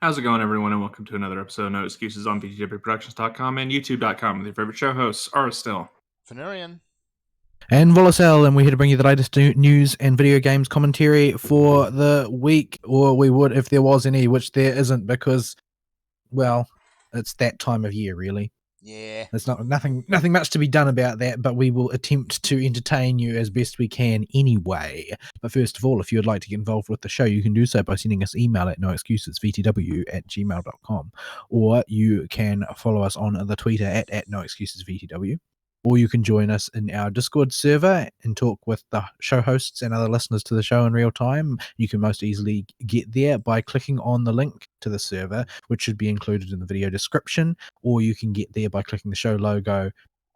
How's it going, everyone, and welcome to another episode of No Excuses on VTWProductions.com and YouTube.com with your favorite show hosts, Still. Fenarian. And Volacel, and we're here to bring you the latest news and video games commentary for the week, or we would if there was any, which there isn't because, well, it's that time of year, really. Yeah. There's nothing much to be done about that, but we will attempt to entertain you as best we can anyway. But first of all, if you would like to get involved with the show, you can do so by sending us email at noexcusesvtw@gmail.com, or you can follow us on the Twitter at noexcusesvtw. Or you can join us in our Discord server and talk with the show hosts and other listeners to the show in real time. You can most easily get there by clicking on the link to the server, which should be included in the video description, or you can get there by clicking the show logo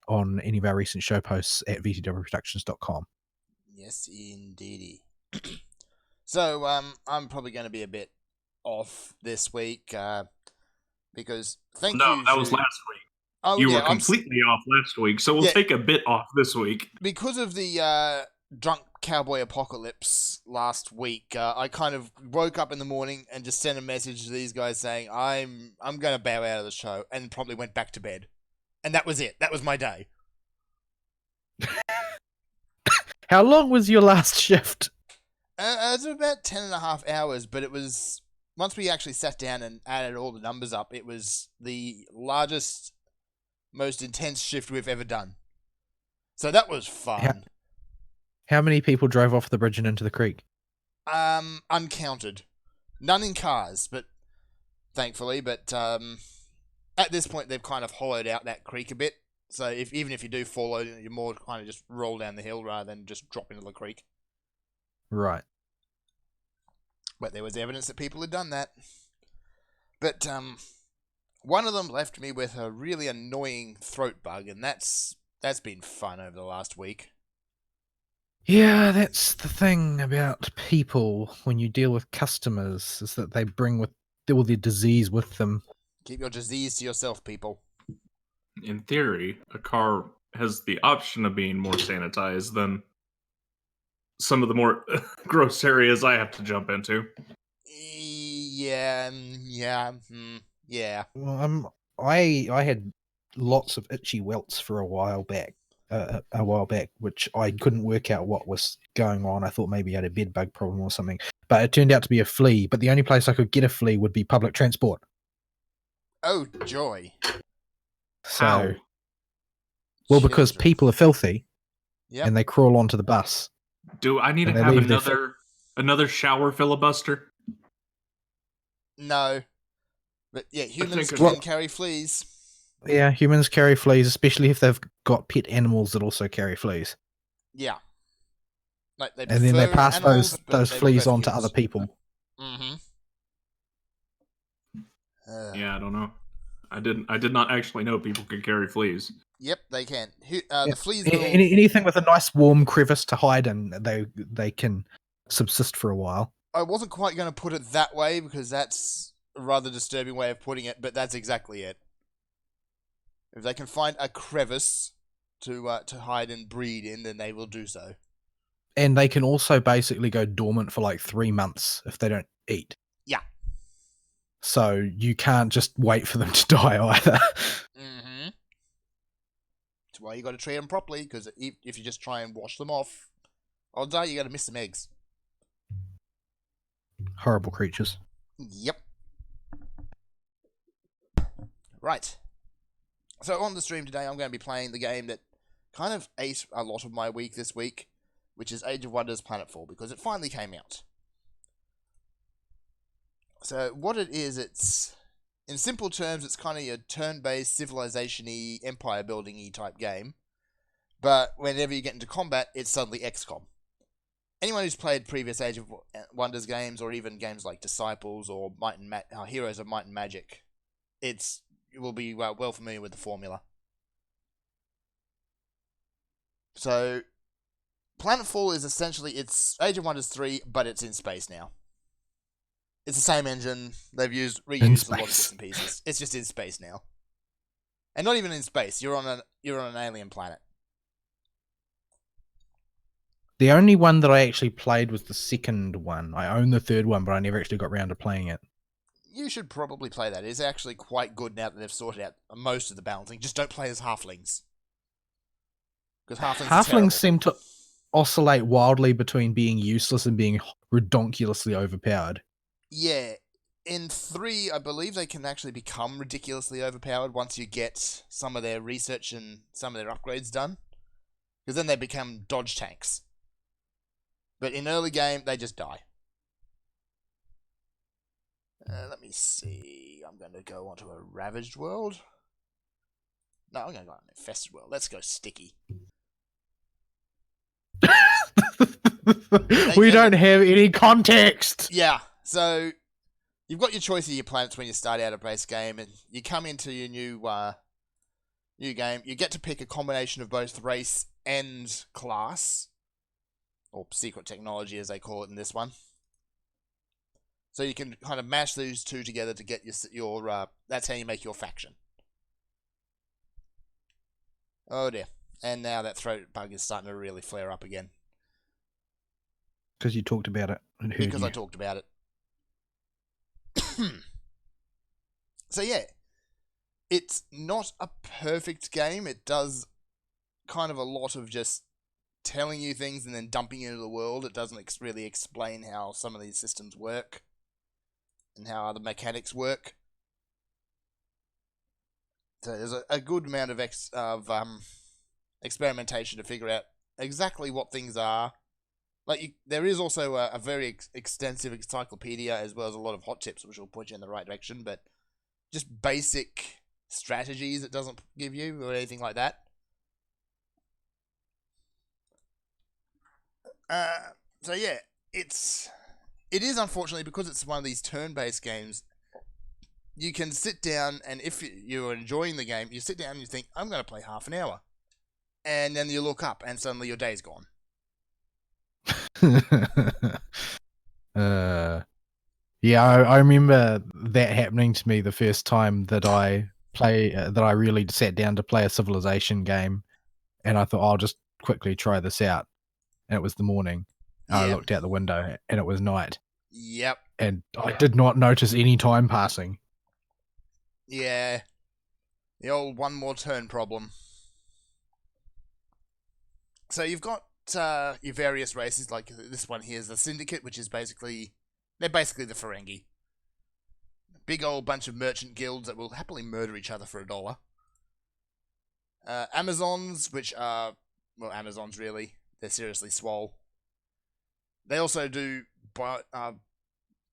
on any of our recent show posts at vtwproductions.com. Yes, indeedy. So, I'm probably going to be a bit off this week because that was last week. Oh, you were completely off last week, so we'll take a bit off this week. Because of the drunk cowboy apocalypse last week, I kind of woke up in the morning and just sent a message to these guys saying I'm going to bow out of the show, and probably went back to bed. And that was it. That was my day. How long was your last shift? It was about 10.5 hours, but it was, once we actually sat down and added all the numbers up, it was the largest, most intense shift we've ever done. So that was fun. How many people drove off the bridge and into the creek? Uncounted. None in cars, but thankfully. But at this point, they've kind of hollowed out that creek a bit. So even if you do fall over, you're more kind of just roll down the hill rather than just drop into the creek. Right. But there was evidence that people had done that. But one of them left me with a really annoying throat bug, and that's been fun over the last week. Yeah, that's the thing about people when you deal with customers, is that they bring with all their disease with them. Keep your disease to yourself, people. In theory, a car has the option of being more sanitized than some of the more gross areas I have to jump into. Yeah. Well, I had lots of itchy welts for a while back, which I couldn't work out what was going on. I thought maybe I had a bed bug problem or something, but it turned out to be a flea. But the only place I could get a flea would be public transport. Oh, joy. So, How? well, because people are filthy, and they crawl onto the bus. Do I need to have another shower filibuster? No. But yeah, humans can carry fleas. Yeah, humans carry fleas, especially if they've got pet animals that also carry fleas. Yeah. Like and then they pass those fleas on to other people. Mm-hmm. Yeah, I don't know. I did not actually know people could carry fleas. Yep, they can. The fleas. Anything with a nice warm crevice to hide in, they can subsist for a while. I wasn't quite going to put it that way because that's a rather disturbing way of putting it, but that's exactly it. If they can find a crevice to hide and breed in, then they will do so. And they can also basically go dormant for like 3 months if they don't eat. Yeah. So you can't just wait for them to die either. Mm-hmm. That's why you got to treat them properly, because if you just try and wash them off, all day you got to miss some eggs. Horrible creatures. Yep. Right. So on the stream today, I'm going to be playing the game that kind of ate a lot of my week this week, which is Age of Wonders Planetfall, because it finally came out. So what it is, it's, in simple terms, it's kind of your turn-based, civilization-y, empire-building-y type game. But whenever you get into combat, it's suddenly XCOM. Anyone who's played previous Age of Wonders games, or even games like Disciples or Heroes of Might and Magic, you will be well familiar with the formula. So, Planetfall is essentially, it's Age of Wonders 3, but it's in space now. It's the same engine. They've reused a lot of bits and pieces. It's just in space now, and not even in space. You're on an alien planet. The only one that I actually played was the second one. I own the third one, but I never actually got around to playing it. you should probably play that. It's actually quite good now that they've sorted out most of the balancing. Just don't play as halflings. Because Halflings seem to oscillate wildly between being useless and being redonkulously overpowered. Yeah. In 3, I believe they can actually become ridiculously overpowered once you get some of their research and some of their upgrades done. Because then they become dodge tanks. But in early game, they just die. Let me see. I'm going to go onto a Ravaged world. No, I'm going to go on an Infested world. Let's go Sticky. We don't have any context. Yeah, so you've got your choice of your planets when you start out a base game, and you come into your new game. You get to pick a combination of both race and class, or secret technology as they call it in this one. So you can kind of mash those two together to get your that's how you make your faction. Oh dear. And now that throat bug is starting to really flare up again. Because you talked about it. And heard Because you. I talked about it. So yeah, it's not a perfect game. It does kind of a lot of just telling you things and then dumping you into the world. It doesn't really explain how some of these systems work and how other mechanics work. So there's a good amount of experimentation to figure out exactly what things are. There is also a very extensive encyclopedia as well as a lot of hot tips which will point you in the right direction, but just basic strategies it doesn't give you or anything like that. So yeah, it is unfortunately, because it's one of these turn-based games, you can sit down and if you're enjoying the game, you sit down and you think, I'm going to play half an hour. And then you look up and suddenly your day's gone. Yeah, I remember that happening to me the first time that I really sat down to play a Civilization game, and I thought I'll just quickly try this out. And it was the morning. Yep. I looked out the window and it was night. Yep. And I did not notice any time passing. Yeah. The old one more turn problem. So you've got your various races, like this one here is the Syndicate, which is they're basically the Ferengi. Big old bunch of merchant guilds that will happily murder each other for $1. Amazons, which are, well, Amazons really. They're seriously swole. They also do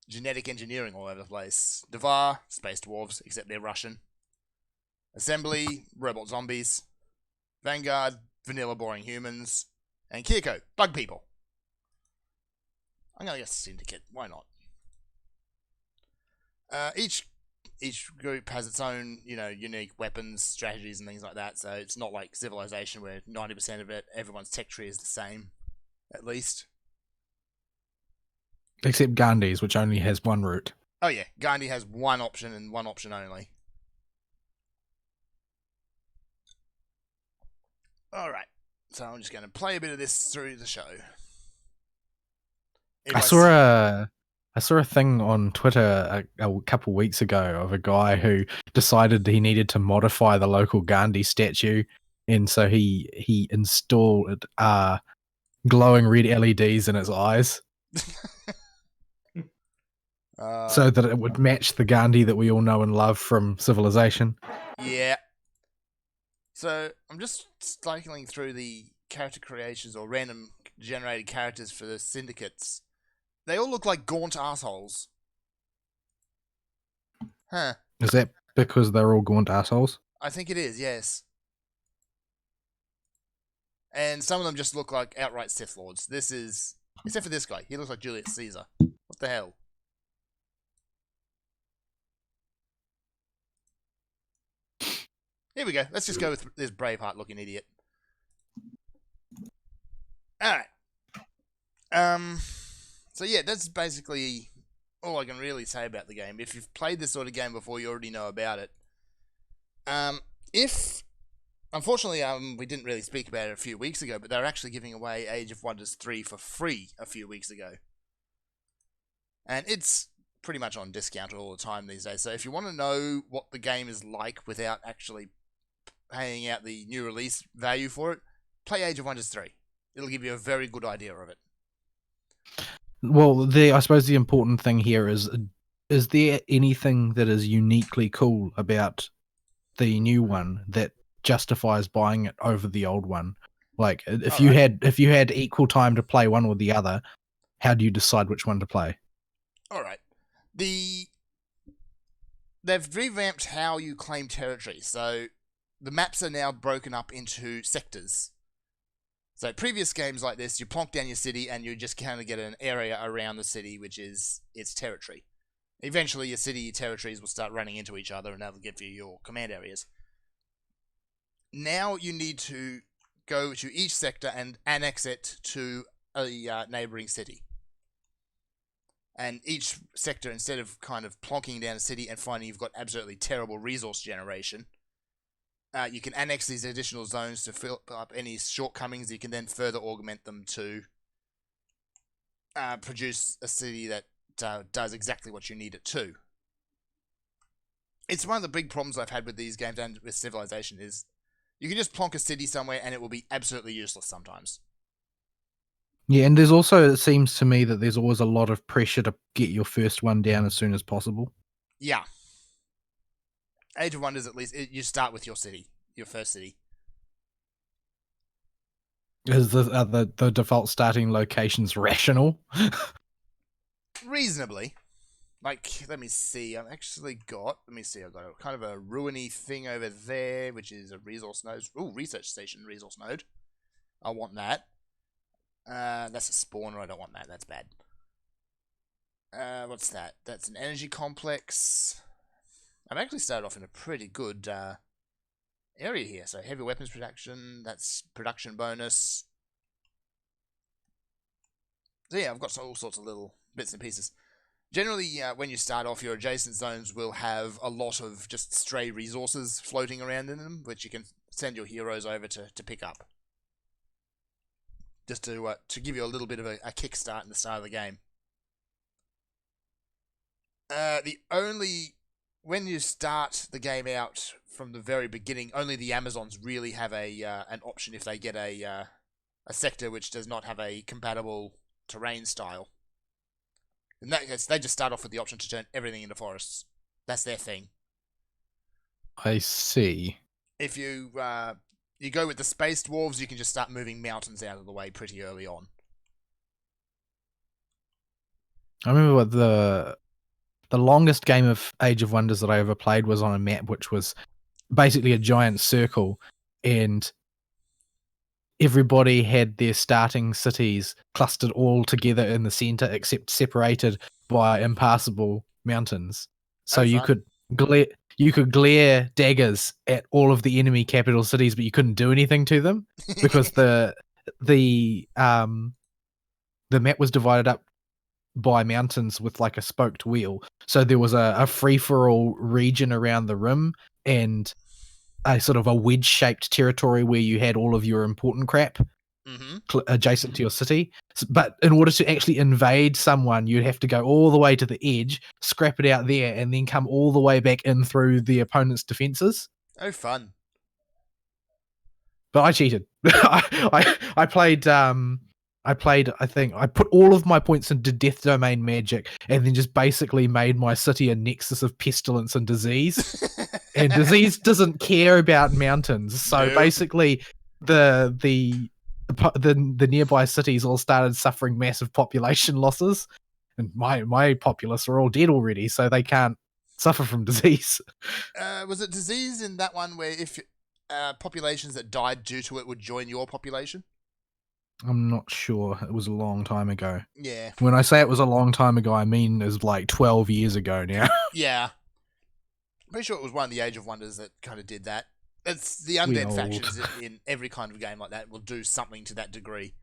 genetic engineering all over the place. Devar, space dwarves, except they're Russian. Assembly, robot zombies. Vanguard, vanilla boring humans. And Kirko, bug people. I'm going to guess Syndicate. Why not? Each group has its own, unique weapons, strategies, and things like that. So it's not like Civilization where 90% of it, everyone's tech tree is the same, at least. Except Gandhi's, which only has one route. Oh yeah, Gandhi has one option and one option only. Alright, so I'm just going to play a bit of this through the show. I saw a thing on Twitter a couple weeks ago of a guy who decided he needed to modify the local Gandhi statue, and so he installed glowing red LEDs in its eyes. So that it would match the Gandhi that we all know and love from Civilization. Yeah. So I'm just cycling through the character creations or random generated characters for the syndicates. They all look like gaunt assholes. Huh. Is that because they're all gaunt assholes? I think it is, yes. And some of them just look like outright Sith Lords. Except for this guy. He looks like Julius Caesar. What the hell? Here we go. Let's just go with this Braveheart-looking idiot. Alright. So yeah, that's basically all I can really say about the game. If you've played this sort of game before, you already know about it. Unfortunately, we didn't really speak about it a few weeks ago, but they're actually giving away Age of Wonders 3 for free a few weeks ago. And it's pretty much on discount all the time these days. So if you want to know what the game is like without actually paying out the new release value for it, play Age of Wonders 3. It'll give you a very good idea of it. Well, I suppose the important thing here is there anything that is uniquely cool about the new one that justifies buying it over the old one? Like, if you had equal time to play one or the other, how do you decide which one to play? All right. They've revamped how you claim territory. So the maps are now broken up into sectors. So previous games like this, you plonk down your city and you just kind of get an area around the city, which is its territory. Eventually, your city territories will start running into each other, and that'll give you your command areas. Now you need to go to each sector and annex it to a neighboring city. And each sector, instead of kind of plonking down a city and finding you've got absolutely terrible resource generation, you can annex these additional zones to fill up any shortcomings. You can then further augment them to produce a city that does exactly what you need it to. It's one of the big problems I've had with these games and with Civilization is you can just plonk a city somewhere and it will be absolutely useless sometimes. Yeah, and there's also, it seems to me that there's always a lot of pressure to get your first one down as soon as possible. Yeah. Age of Wonders, at least, you start with your city, your first city. Is the default starting locations rational? Reasonably. Like, let me see, I've got a kind of a ruiny thing over there, which is a resource node. Ooh, research station resource node. I want that. That's a spawner, I don't want that, that's bad. What's that? That's an energy complex. I've actually started off in a pretty good area here. So heavy weapons production, that's production bonus. So yeah, I've got all sorts of little bits and pieces. Generally, when you start off, your adjacent zones will have a lot of just stray resources floating around in them, which you can send your heroes over to pick up. Just to give you a little bit of a kickstart in the start of the game. When you start the game out from the very beginning, only the Amazons really have an option if they get a sector which does not have a compatible terrain style. In that case, they just start off with the option to turn everything into forests. That's their thing. I see. If you go with the Space Dwarves, you can just start moving mountains out of the way pretty early on. I remember what the longest game of Age of Wonders that I ever played was on a map which was basically a giant circle, and everybody had their starting cities clustered all together in the center, except separated by impassable mountains. So you could glare daggers at all of the enemy capital cities, but you couldn't do anything to them because the map was divided up by mountains with like a spoked wheel. So there was a free-for-all region around the rim and a sort of a wedge-shaped territory where you had all of your important crap adjacent to your city. But in order to actually invade someone, you'd have to go all the way to the edge, scrap it out there, and then come all the way back in through the opponent's defenses. Oh, fun. But I cheated. I played... I think I put all of my points into Death Domain Magic and then just basically made my city a nexus of pestilence and disease. And disease doesn't care about mountains. So basically the nearby cities all started suffering massive population losses. And my populace are all dead already, so they can't suffer from disease. Was it disease in that one where if populations that died due to it would join your population? I'm not sure. It was a long time ago. Yeah. When I say it was a long time ago, I mean it's like 12 years ago now. Yeah. Pretty sure it was one of the Age of Wonders that kind of did that. It's the undead factions in every kind of game like that will do something to that degree.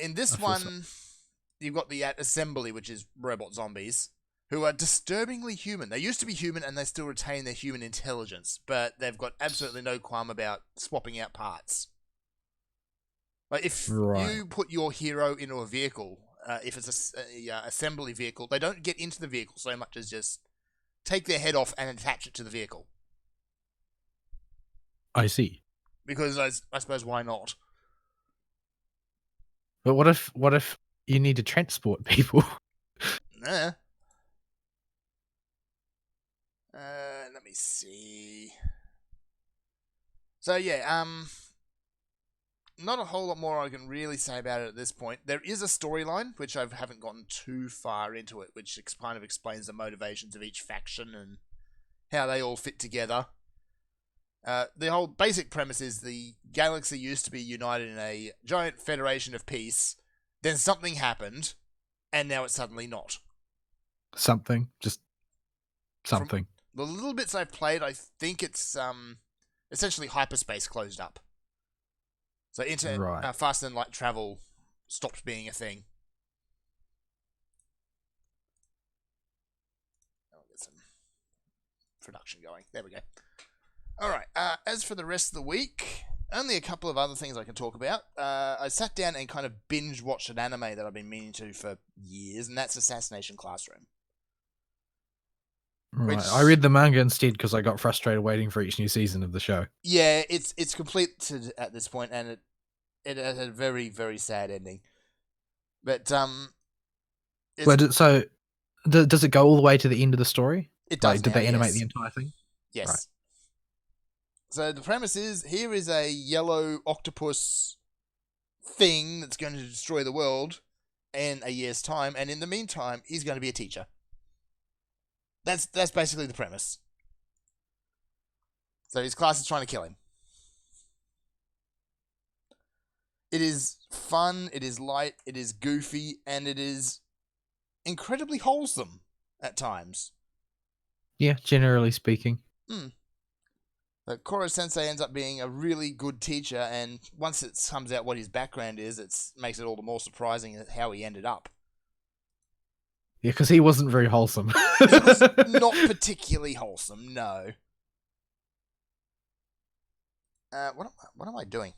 In this one, you've got the Assembly, which is robot zombies, who are disturbingly human. They used to be human and they still retain their human intelligence, but they've got absolutely no qualm about swapping out parts. Like if you put your hero into a vehicle, if it's a assembly vehicle, they don't get into the vehicle so much as just take their head off and attach it to the vehicle. I see. Because I suppose why not? But what if you need to transport people? Nah. Let me see. So yeah, not a whole lot more I can really say about it at this point. There is a storyline, which I haven't gotten too far into it, which kind of explains the motivations of each faction and how they all fit together. The whole basic premise is the galaxy used to be united in a giant federation of peace, then something happened, and now it's suddenly not. Just something. The little bits I've played, I think it's essentially hyperspace closed up. So faster than light travel stopped being a thing. I'll get some production going. There we go. Alright, as for the rest of the week, only a couple of other things I can talk about. I sat down and kind of binge-watched an anime that I've been meaning to for years, and that's Assassination Classroom. Right. I read the manga instead because I got frustrated waiting for each new season of the show. Yeah, it's completed at this point, and it had a very, very sad ending. But so does it go all the way to the end of the story? It does. Did they animate the entire thing? Yes. Right. So the premise is, here is a yellow octopus thing that's going to destroy the world in a year's time, and in the meantime, he's going to be a teacher. That's basically the premise. So his class is trying to kill him. It is fun, it is light, it is goofy, and it is incredibly wholesome at times. Yeah, generally speaking. But Koro Sensei ends up being a really good teacher, and once it comes out what his background is, it makes it all the more surprising how he ended up. Yeah, because he wasn't very wholesome. It was not particularly wholesome, no. What am I doing?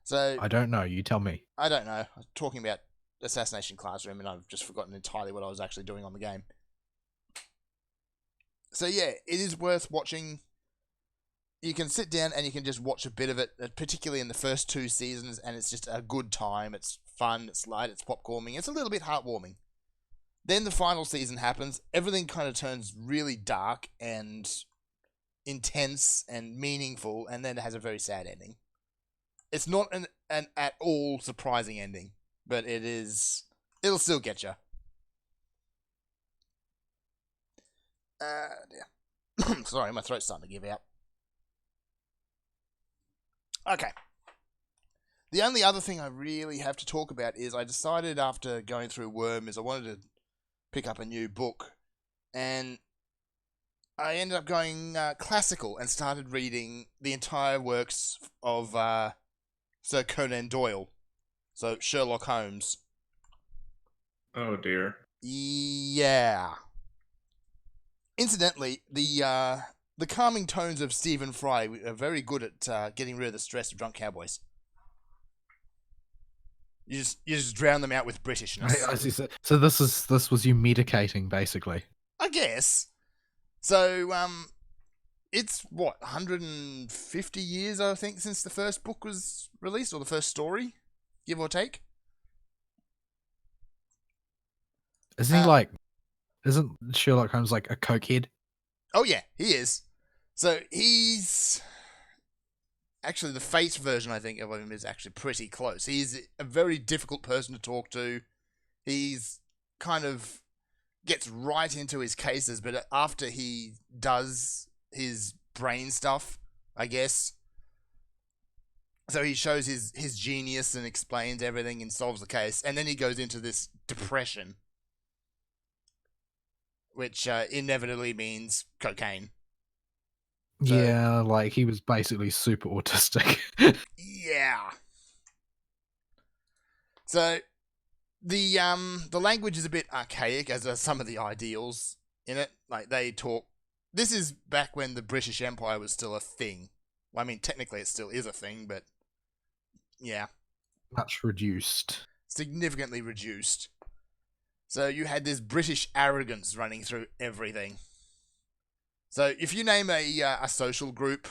So I don't know. You tell me. I don't know. I'm talking about Assassination Classroom, and I've just forgotten entirely what I was actually doing on the game. So yeah, it is worth watching. You can sit down and you can just watch a bit of it, particularly in the first 2 seasons, and it's just a good time. It's fun, it's light, it's popcorning, it's a little bit heartwarming. Then the final season happens, everything kind of turns really dark and intense and meaningful, and then it has a very sad ending. It's not an at all surprising ending, but it'll still get you. Sorry, my throat's starting to give out. Okay. The only other thing I really have to talk about is I decided after going through Worm is I wanted to pick up a new book, and I ended up going classical and started reading the entire works of Sir Conan Doyle, so Sherlock Holmes. Oh dear. Yeah. Incidentally, the calming tones of Stephen Fry are very good at getting rid of the stress of drunk cowboys. You just drown them out with Britishness. I see. So this was you medicating, basically. I guess. So it's what 150 years I think since the first book was released, or the first story, give or take. Isn't Sherlock Holmes like a cokehead? Oh yeah, he is. So he's actually the Fate version, I think, of him is actually pretty close. He's a very difficult person to talk to. He's kind of gets right into his cases, but after he does his brain stuff, I guess. So he shows his genius and explains everything and solves the case, and then he goes into this depression, which inevitably means cocaine. So, yeah, like he was basically super autistic. Yeah. So the language is a bit archaic, as are some of the ideals in it. Like they talk. This is back when the British Empire was still a thing. Well, I mean, technically it still is a thing, but yeah. Much reduced. significantly reduced. So you had this British arrogance running through everything. So if you name a social group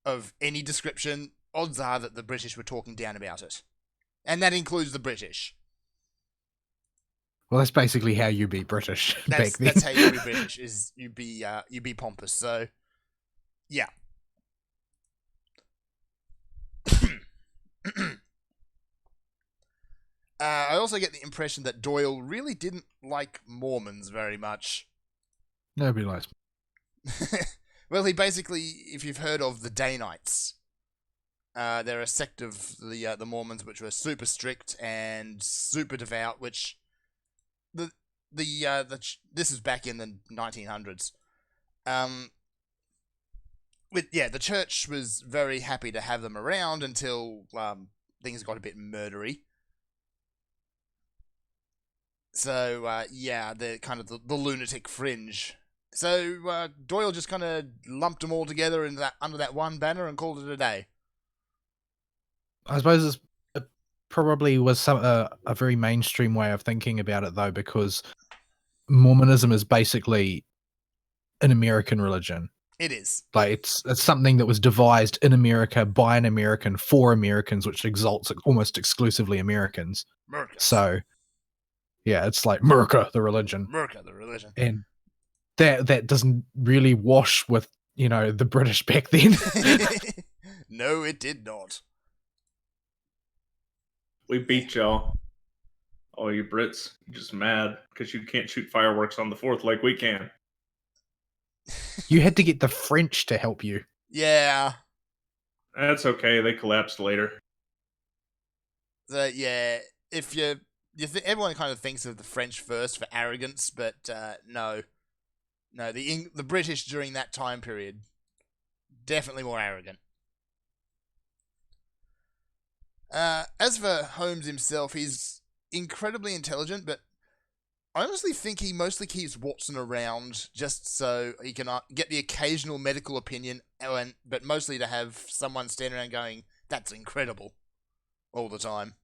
of any description, odds are that the British were talking down about it. And that includes the British. Well, that's basically how you be British back then. That's how you be British, is you be pompous. So, yeah. I also get the impression that Doyle really didn't like Mormons very much. Nobody likes me. Well, he basically, if you've heard of the Danites, they're a sect of the Mormons which were super strict and super devout. Which this is back in the 1900s. The church was very happy to have them around until things got a bit murdery. So they're kind of the lunatic fringe. So Doyle just kind of lumped them all together under that one banner and called it a day. I suppose it probably was a very mainstream way of thinking about it, though, because Mormonism is basically an American religion. It is. Like it's something that was devised in America by an American for Americans, which exalts almost exclusively Americans. Merca. So, yeah, it's like Merca, the religion. Merca, the religion. And that doesn't really wash with, the British back then. No, it did not. We beat y'all. All you Brits, you're just mad because you can't shoot fireworks on the 4th like we can. You had to get the French to help you. Yeah. That's okay. They collapsed later. So, yeah, if everyone kind of thinks of the French first for arrogance, but no. No, the British during that time period, definitely more arrogant. As for Holmes himself, he's incredibly intelligent, but I honestly think he mostly keeps Watson around just so he can get the occasional medical opinion, but mostly to have someone standing around going, "That's incredible," all the time.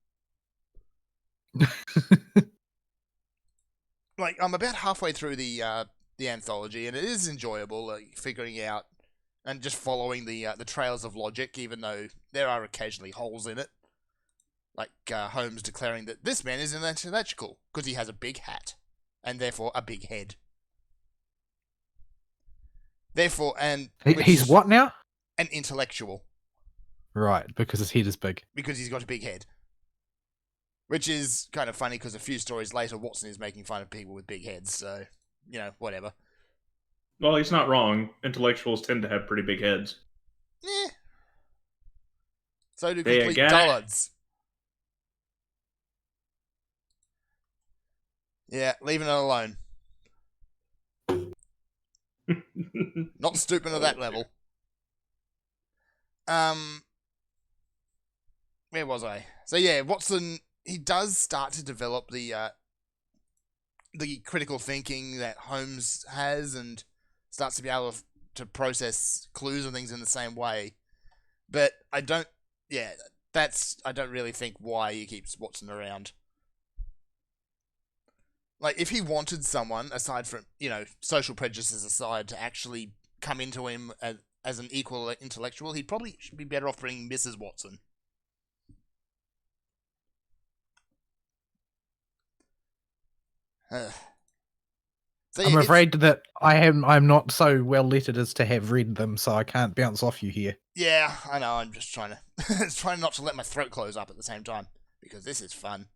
Like, I'm about halfway through the anthology, and it is enjoyable, like, figuring out and just following the trails of logic, even though there are occasionally holes in it. Like Holmes declaring that this man is intellectual because he has a big hat and therefore a big head. Therefore, he's what now? An intellectual. Right, because his head is big. Because he's got a big head. Which is kind of funny because a few stories later, Watson is making fun of people with big heads, so, whatever. Well, he's not wrong. Intellectuals tend to have pretty big heads. Eh. So do complete dullards. Yeah, leaving it alone. Not stooping to that level. Where was I? So yeah, Watson, he does start to develop the critical thinking that Holmes has, and starts to be able to process clues and things in the same way. But I don't really think why he keeps Watson around. Like, if he wanted someone, aside from, social prejudices aside, to actually come into him as an equal intellectual, he probably should be better off bringing Mrs. Watson. So, I'm afraid that I'm not so well lettered as to have read them, so I can't bounce off you here. Yeah, I know. I'm just trying not to let my throat close up at the same time, because this is fun.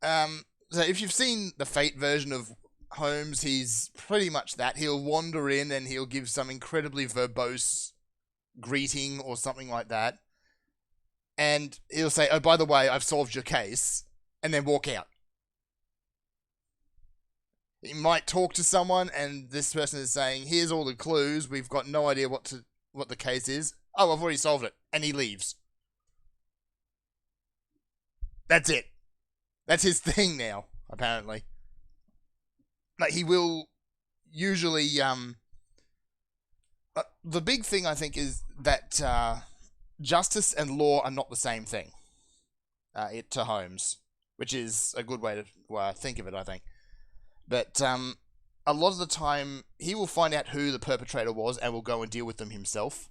So if you've seen the Fate version of Holmes, he's pretty much that. He'll wander in and he'll give some incredibly verbose greeting or something like that. And he'll say, "Oh, by the way, I've solved your case," and then walk out. He might talk to someone and this person is saying, "Here's all the clues. We've got no idea what the case is." "Oh, I've already solved it." And he leaves. That's it. That's his thing now, apparently. Like, he will usually, the big thing, I think, is that justice and law are not the same thing. To Holmes, which is a good way to think of it, I think. But a lot of the time, he will find out who the perpetrator was and will go and deal with them himself.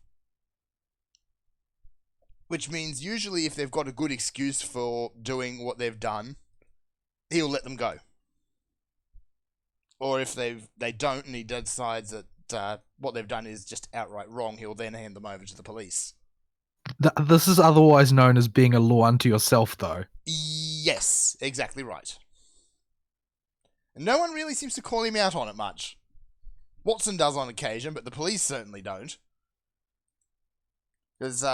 Which means usually if they've got a good excuse for doing what they've done, he'll let them go. Or if they don't and he decides that what they've done is just outright wrong, he'll then hand them over to the police. This is otherwise known as being a law unto yourself, though. Yes, exactly right. And no one really seems to call him out on it much. Watson does on occasion, but the police certainly don't. Because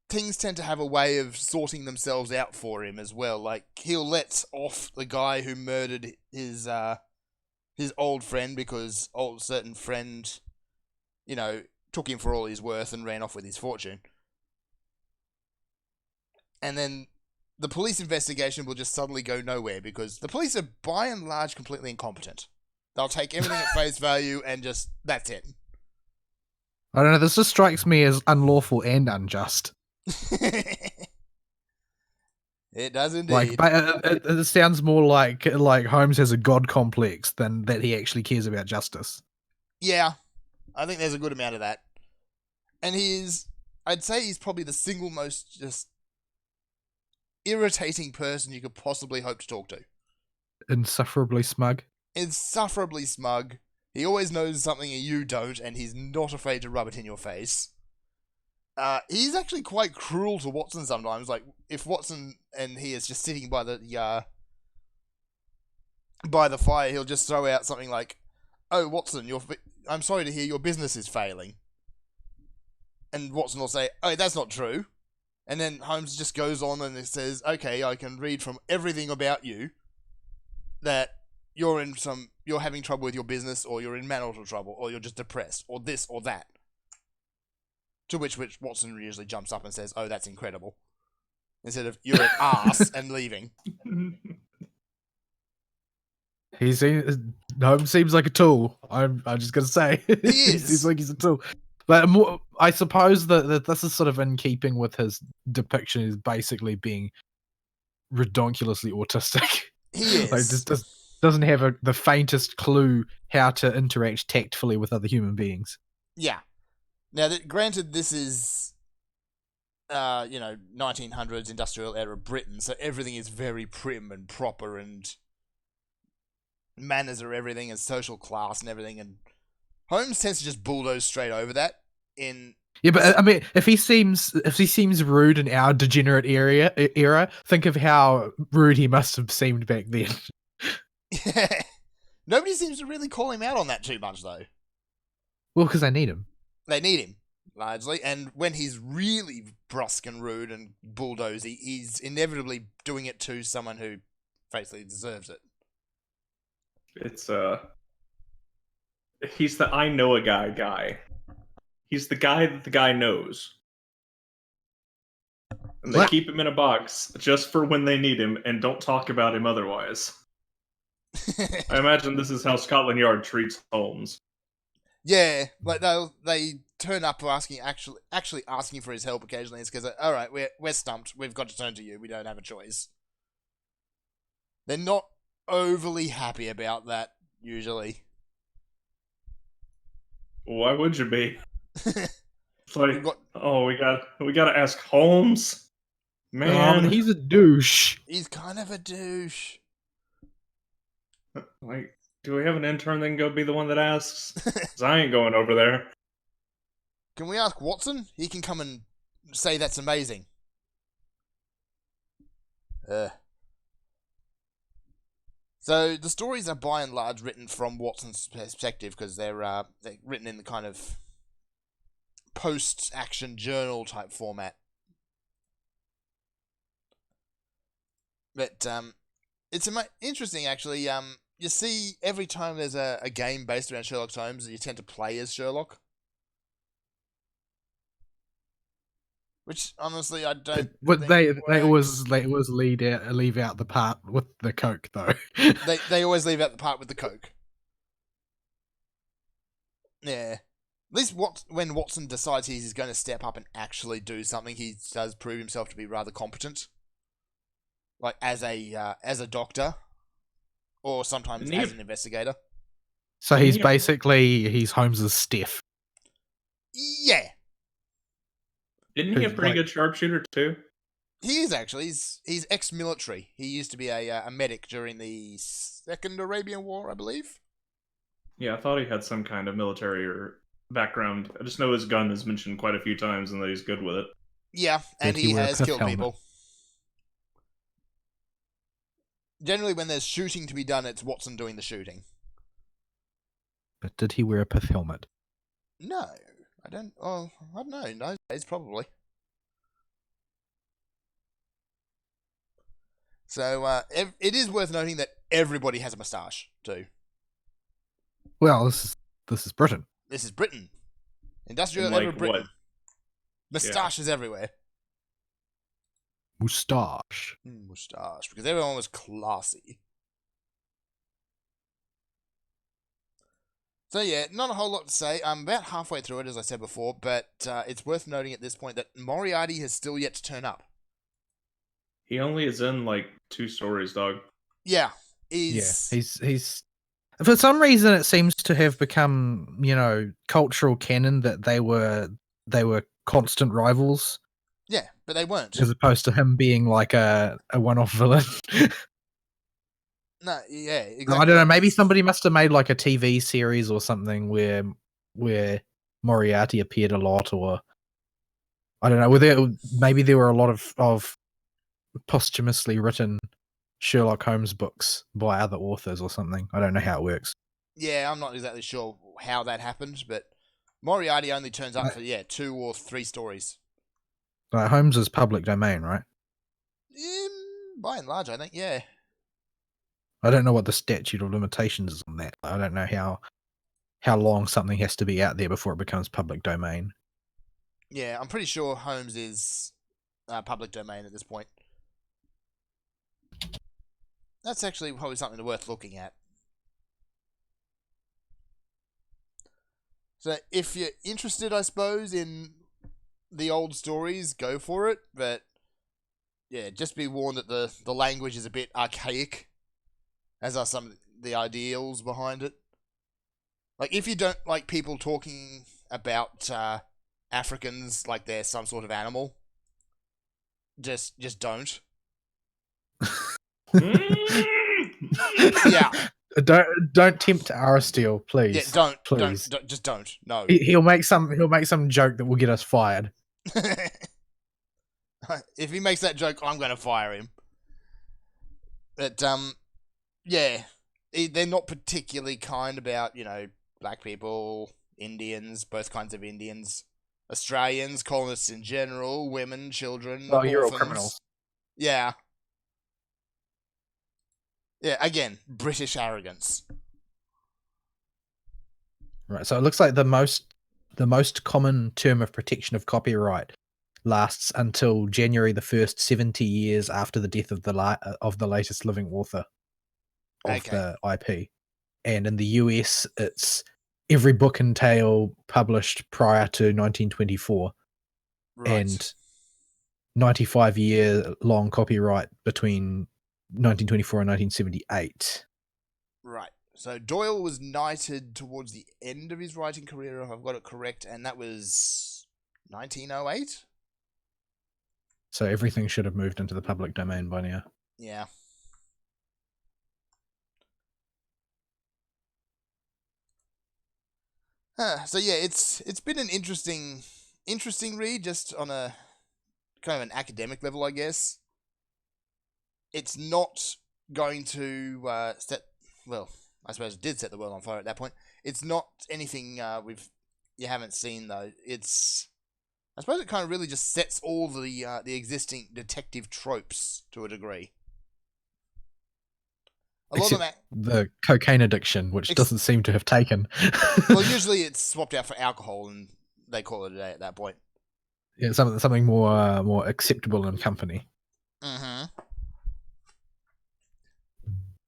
things tend to have a way of sorting themselves out for him as well. Like, he'll let off the guy who murdered his old friend because old certain friend, took him for all he's worth and ran off with his fortune. And then the police investigation will just suddenly go nowhere because the police are by and large completely incompetent. They'll take everything at face value and just, that's it. I don't know, this just strikes me as unlawful and unjust. It does indeed. It sounds more like Holmes has a god complex than that he actually cares about justice. Yeah, I think there's a good amount of that. And I'd say he's probably the single most just irritating person you could possibly hope to talk to. Insufferably smug. Insufferably smug. He always knows something you don't, and he's not afraid to rub it in your face. He's actually quite cruel to Watson sometimes. Like, if Watson and he is just sitting by the fire, he'll just throw out something like, "Oh, Watson, I'm sorry to hear your business is failing." And Watson will say, "Oh, that's not true." And then Holmes just goes on and it says, "Okay, I can read from everything about you that you're having trouble with your business, or you're in marital trouble, or you're just depressed, or this or that." To which Watson usually jumps up and says, "Oh, that's incredible," instead of "you're an ass" and leaving. Holmes seems like a tool. I'm just gonna say he he seems like he's a tool. But I suppose that this is sort of in keeping with his depiction as basically being redonkulously autistic. He is. Like, just doesn't have the faintest clue how to interact tactfully with other human beings. Yeah. Now, granted, this is, 1900s industrial era Britain, so everything is very prim and proper, and manners are everything, and social class and everything, and Holmes tends to just bulldoze straight over that. Yeah, but I mean, if he seems rude in our degenerate era, think of how rude he must have seemed back then. Yeah. Nobody seems to really call him out on that too much, though. Well, because they need him. They need him, largely, and when he's really brusque and rude and bulldozy, he's inevitably doing it to someone who basically deserves it. It's he's the I know a guy. He's the guy that the guy knows. And they keep him in a box just for when they need him and don't talk about him otherwise. I imagine this is how Scotland Yard treats Holmes. Yeah, like they turn up asking actually asking for his help occasionally. It's because, all right, we're stumped. We've got to turn to you. We don't have a choice. They're not overly happy about that usually. Why would you be? It's like, we got to ask Holmes. Man, he's a douche. He's kind of a douche. Like, do we have an intern that can go be the one that asks? 'Cause I ain't going over there. Can we ask Watson? He can come and say that's amazing. So the stories are by and large written from Watson's perspective because they're written in the kind of post-action journal type format. But it's interesting actually. You see, every time there's a game based around Sherlock Holmes, you tend to play as Sherlock. Which honestly, I don't. But they always leave out the part with the coke though. they always leave out the part with the coke. Yeah, At least when Watson decides he's going to step up and actually do something, he does prove himself to be rather competent. Like as a doctor, or sometimes as an investigator. So he's Holmes's Steph. Yeah. Didn't he a pretty good sharpshooter too? He is actually. He's ex-military. He used to be a medic during the Second Arabian War, I believe. Yeah, I thought he had some kind of military or background. I just know his gun is mentioned quite a few times and that he's good with it. Yeah, and he has killed people. Generally, when there's shooting to be done, it's Watson doing the shooting. But did he wear a pith helmet? No, I don't. Oh, I don't know. In those days, probably. So it is worth noting that everybody has a moustache too. Well, this is Britain. This is Britain. Industrial era Britain. What? Moustaches everywhere. Moustache. Moustache, because everyone was classy. So yeah, not a whole lot to say. I'm about halfway through it, as I said before, but it's worth noting at this point that Moriarty has still yet to turn up. He only is in like 2 stories, dog. Yeah, he's for some reason it seems to have become, cultural canon that they were constant rivals. Yeah, but they weren't. As opposed to him being like a one-off villain. No, yeah, exactly. I don't know. Maybe somebody must have made like a TV series or something where Moriarty appeared a lot, or I don't know. Maybe there were a lot of posthumously written Sherlock Holmes books by other authors or something. I don't know how it works. Yeah, I'm not exactly sure how that happened, but Moriarty only turns up for 2 or 3 stories. Holmes is public domain, right? By and large, I think, yeah. I don't know what the statute of limitations is on that. I don't know how long something has to be out there before it becomes public domain. Yeah, I'm pretty sure Holmes is public domain at this point. That's actually probably something worth looking at. So if you're interested, I suppose, in the old stories, go for it. But yeah, just be warned that the language is a bit archaic, as are some of the ideals behind it. Like, if you don't like people talking about Africans like they're some sort of animal, just don't. Yeah. Don't tempt Aristotle, please. Yeah, please. Just don't. No. He'll make some joke that will get us fired. If he makes that joke, I'm going to fire him. But yeah, they're not particularly kind about, black people, Indians, both kinds of Indians, Australians, colonists in general, women, children. Oh, you're all criminals. Yeah. Yeah, again, British arrogance. Right, so it looks like the most common term of protection of copyright lasts until January the 1st, 70 years after the death of the latest living author of the IP. And in the US, it's every book and tale published prior to 1924. Right. And 95-year-long copyright between 1924 and 1978. Right. So Doyle was knighted towards the end of his writing career, if I've got it correct, and that was 1908? So everything should have moved into the public domain by now. Yeah. So yeah, it's been an interesting read, just on a kind of an academic level, I guess. It's not going to set... Well, I suppose it did set the world on fire at that point. It's not anything you haven't seen, though. I suppose it kind of really just sets all the existing detective tropes to a degree. The cocaine addiction, which doesn't seem to have taken. Well, usually it's swapped out for alcohol, and they call it a day at that point. Yeah, something more acceptable in company. Mm-hmm.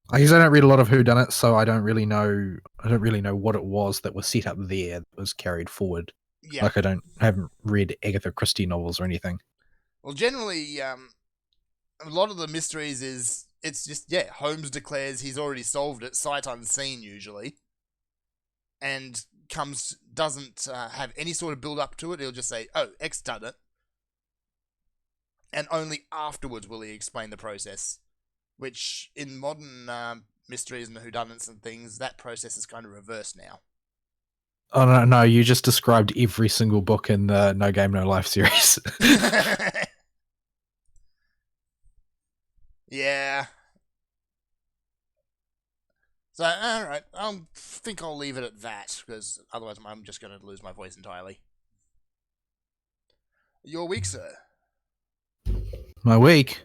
I guess I don't read a lot of whodunits, so I don't really know I don't really know what it was that was set up there that was carried forward. Yeah. Like I haven't read Agatha Christie novels or anything. Well, generally, a lot of the mysteries it's just Holmes declares he's already solved it, sight unseen usually, and doesn't have any sort of build up to it. He'll just say, "Oh, X done it," and only afterwards will he explain the process. Which in modern mysteries and whodunits and things, that process is kind of reversed now. Oh no! You just described every single book in the No Game No Life series. Yeah. So, alright, I think I'll leave it at that, because otherwise I'm just going to lose my voice entirely. Your week, sir? My week,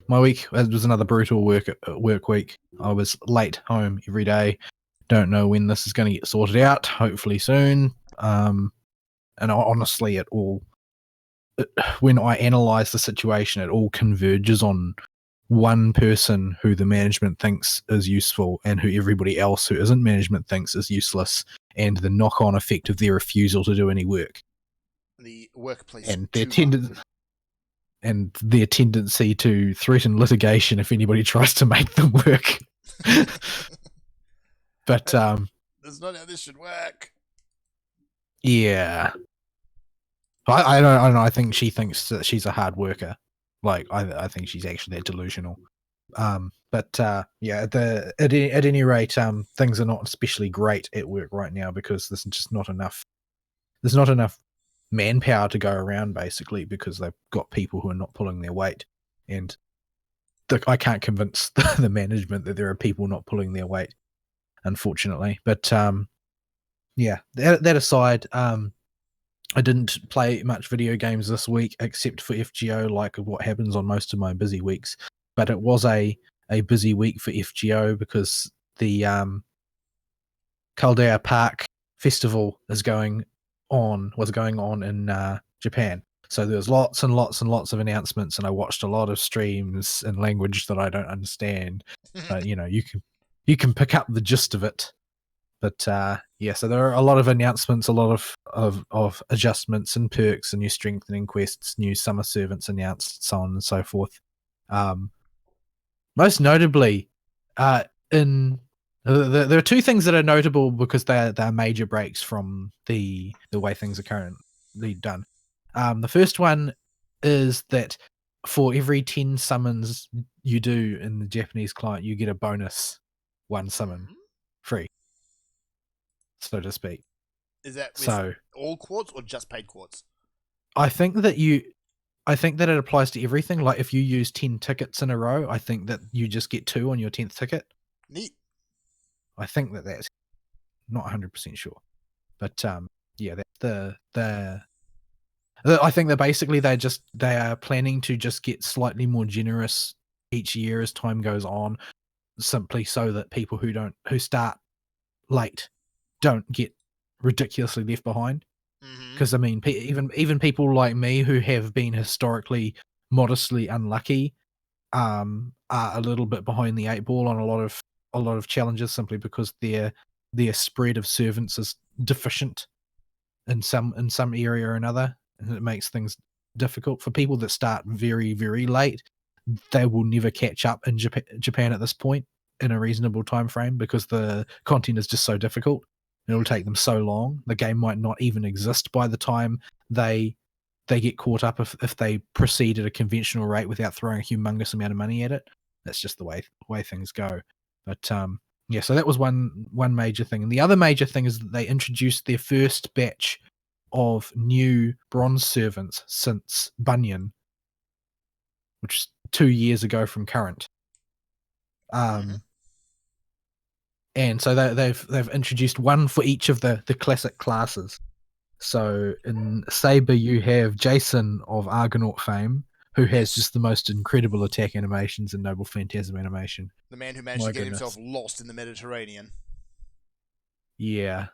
it was another brutal work week. I was late home every day. Don't know when this is going to get sorted out. Hopefully soon. And honestly, when I analyse the situation, it all converges on one person who the management thinks is useful and who everybody else who isn't management thinks is useless, and the knock-on effect of their refusal to do any work. The workplace and their tendency to threaten litigation if anybody tries to make them work. But that's not how this should work. Yeah, I don't know. I think she thinks that she's a hard worker. Like I think she's actually that delusional. But at any rate, things are not especially great at work right now because there's just not enough. There's not enough manpower to go around, basically, because they've got people who are not pulling their weight, and I can't convince the management that there are people not pulling their weight, unfortunately. But that aside, I didn't play much video games this week except for FGO, like what happens on most of my busy weeks. But it was a busy week for FGO because the Caldea Park Festival was going on in Japan. So there was lots and lots and lots of announcements, and I watched a lot of streams in language that I don't understand. But you can pick up the gist of it. But so there are a lot of announcements, a lot of adjustments and perks and new strengthening quests, new summer servants announced, so on and so forth. Most notably, there are two things that are notable because they're major breaks from the way things are currently done. The first one is that for every 10 summons you do in the Japanese client, you get a bonus one summon free, so to speak. Is that with all quartz or just paid quartz? I think that it applies to everything. Like if you use 10 tickets in a row, I think that you just get 2 on your 10th ticket. Neat. I think that's not 100% sure, but that's I think that basically they are planning to just get slightly more generous each year as time goes on, simply so that people who start late don't get ridiculously left behind. Because I mean, even people like me who have been historically modestly unlucky are a little bit behind the 8 ball on a lot of challenges, simply because their spread of servants is deficient in some area or another, and it makes things difficult for people that start very, very late. They will never catch up in Japan at this point in a reasonable time frame because the content is just so difficult. It'll take them so long. The game might not even exist by the time they get caught up if they proceed at a conventional rate without throwing a humongous amount of money at it. That's just the way things go. But so that was one major thing. And the other major thing is that they introduced their first batch of new bronze servants since Bunyan, which is 2 years ago from current. And so they've introduced one for each of the classic classes. So in Saber you have Jason of Argonaut fame, who has just the most incredible attack animations and Noble Phantasm animation. The man who managed to get himself lost in the Mediterranean. Yeah,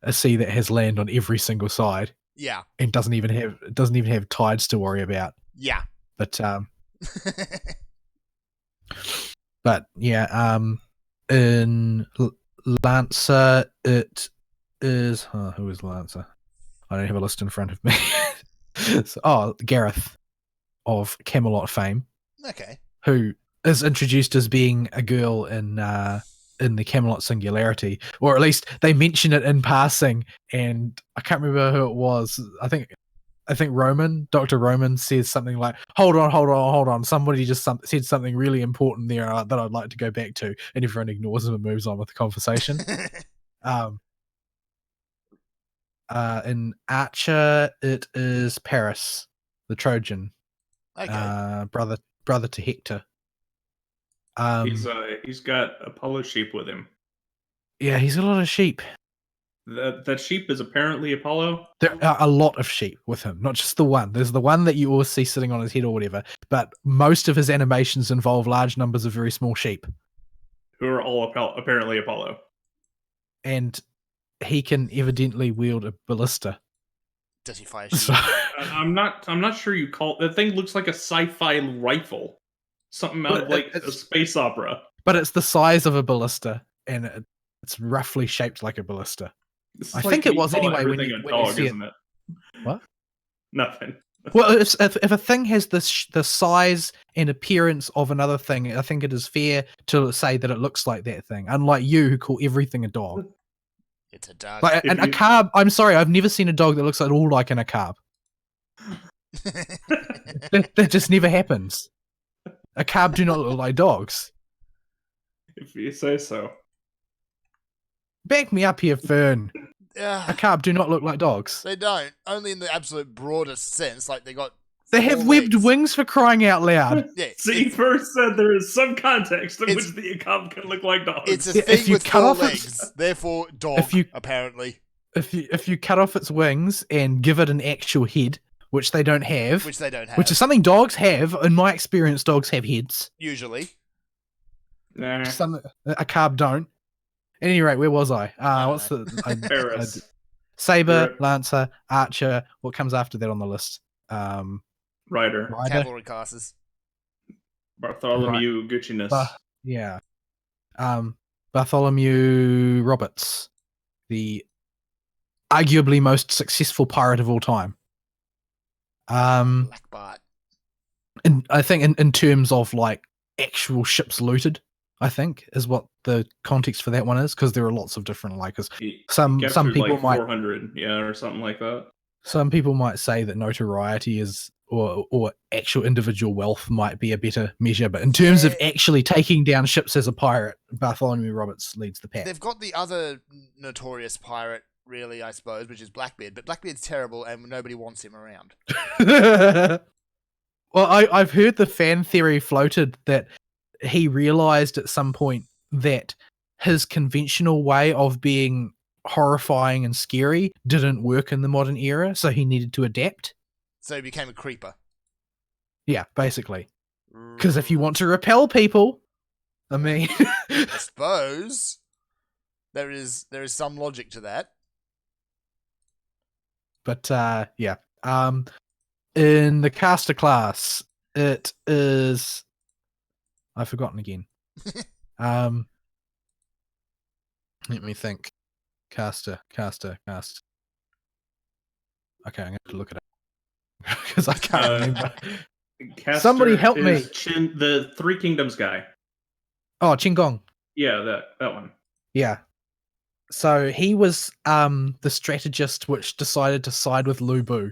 a sea that has land on every single side. Yeah. And doesn't even have tides to worry about. Yeah. But in Lancer, it is. Who is Lancer? I don't have a list in front of me. Gareth of Camelot fame, Okay. who is introduced as being a girl in the Camelot Singularity, or at least they mention it in passing. And I can't remember who it was. I think Dr. Roman says something like, hold on. Somebody just said something really important there that I'd like to go back to. And everyone ignores him and moves on with the conversation. In Archer, it is Paris, the Trojan, Okay. brother to Hector. He's got Apollo sheep with him. Yeah, he's got a lot of sheep. That sheep is apparently Apollo. There are a lot of sheep with him, not just the one. There's the one that you always see sitting on his head or whatever, but most of his animations involve large numbers of very small sheep. Who are all apparently Apollo. And he can evidently wield a ballista. Does he fire sheep? So, I'm not sure you call that thing. Looks like a sci-fi rifle, something out of like a space opera. But it's the size of a ballista, and it's roughly shaped like a ballista. I think it was anyway when you see isn't it? What? Nothing. Well, if a thing has the size and appearance of another thing, I think it is fair to say that it looks like that thing. Unlike you, who call everything a dog. It's a dog. Like a carb. I'm sorry, I've never seen a dog that looks at all like an carb. that just never happens. A carb do not look like dogs. If you say so. Back me up here, Fern. A carb do not look like dogs. They don't. Only in the absolute broadest sense. Like they have webbed wings, for crying out loud. Yeah. See, first said there is some context in which the carb can look like dogs. It's a thing with 4 legs. Therefore, dog, apparently. If you cut off its wings and give it an actual head, which they don't have. Which is something dogs have. In my experience, dogs have heads. Usually. Nah. A carb don't. At any rate, where was I? What's Paris. Saber, Lancer, Archer. What comes after that on the list? Rider. Cavalry classes. Bartholomew Gucciness. Yeah. Bartholomew Roberts, the arguably most successful pirate of all time. Black Bart. And I think in terms of like actual ships looted, I think is what the context for that one is, because there are lots of different some people like might 400, or something like that. Some people might say that notoriety is or actual individual wealth might be a better measure, but in terms of actually taking down ships as a pirate, Bartholomew Roberts leads the pack. They've got the other notorious pirate, really, I suppose, which is Blackbeard, but Blackbeard's terrible and nobody wants him around. Well, I've heard the fan theory floated that he realized at some point that his conventional way of being horrifying and scary didn't work in the modern era, so he needed to adapt. So he became a creeper. Yeah, basically. Because if you want to repel people, I mean, I suppose there is some logic to that. But yeah. In the caster class, it is. I've forgotten again. Let me think. Caster. Okay, I'm going to look it up because I can't remember. Caster Somebody help me. The Three Kingdoms guy. Oh, Qinggong. Yeah, that one. Yeah. So he was the strategist which decided to side with Lu Bu,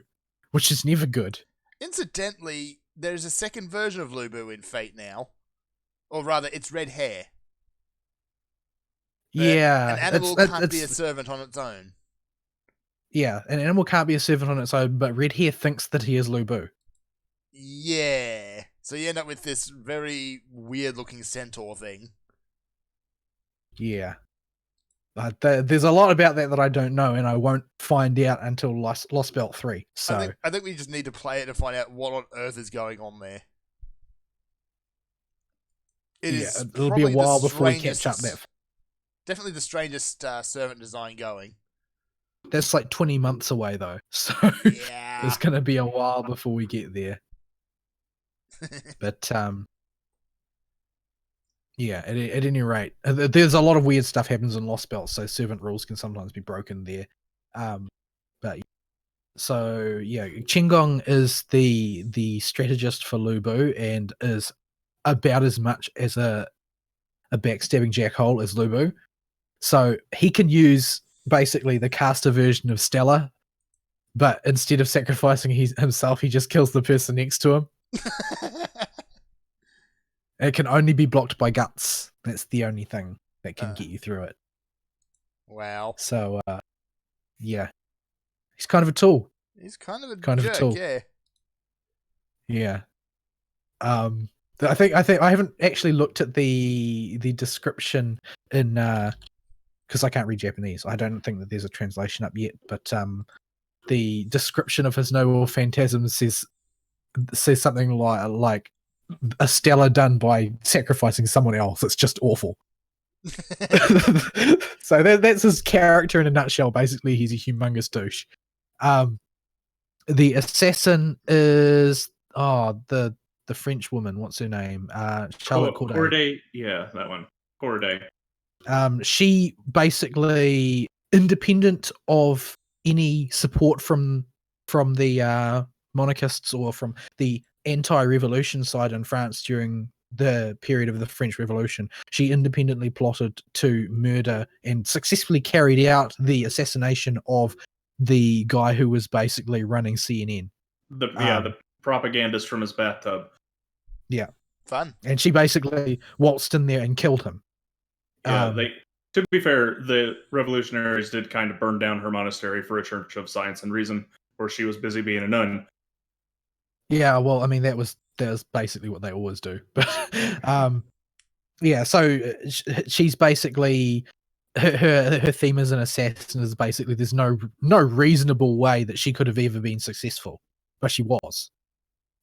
which is never good. Incidentally, there's a second version of Lu Bu in Fate now. Or rather, it's red hair. Yeah. An animal can't be a servant on its own. Yeah, an animal can't be a servant on its own, but red hair thinks that he is Lu Bu. Yeah. So you end up with this very weird-looking centaur thing. Yeah. There's a lot about that I don't know, and I won't find out until Lost Belt 3. So I think we just need to play it to find out what on earth is going on there. It'll be a while before we catch up that. Definitely the strangest servant design going. That's like 20 months away, though. So yeah. It's going to be a while before we get there. But Yeah, at any rate, there's a lot of weird stuff happens in Lost Belt, so servant rules can sometimes be broken there. But so yeah, Qinggong is the strategist for Lu Bu and is about as much as a backstabbing jackhole as Lu Bu. So he can use basically the caster version of Stella, but instead of sacrificing himself, he just kills the person next to him. It can only be blocked by guts. That's the only thing that can get you through it. Wow. So, yeah. He's kind of a tool. He's kind of a Kind of a jerk, tool. yeah. Yeah. I think I haven't actually looked at the description in because I can't read Japanese. I don't think that there's a translation up yet, but the description of his noble phantasm says something like a Stella done by sacrificing someone else. It's just awful. So that's his character in a nutshell. Basically, he's a humongous douche. The assassin is the French woman. What's her name? Charlotte Corday. Corday. Yeah, that one. Corday. She basically, independent of any support from the monarchists or from the anti-revolution side in France during the period of the French Revolution, she independently plotted to murder and successfully carried out the assassination of the guy who was basically running CNN. The propagandist from his bathtub. Yeah. Fun. And she basically waltzed in there and killed him. Yeah, to be fair, the revolutionaries did kind of burn down her monastery for a church of science and reason, where she was busy being a nun. Yeah, well, I mean, that was basically what they always do. But yeah, so she's basically her theme as an assassin is basically there's no reasonable way that she could have ever been successful, but she was,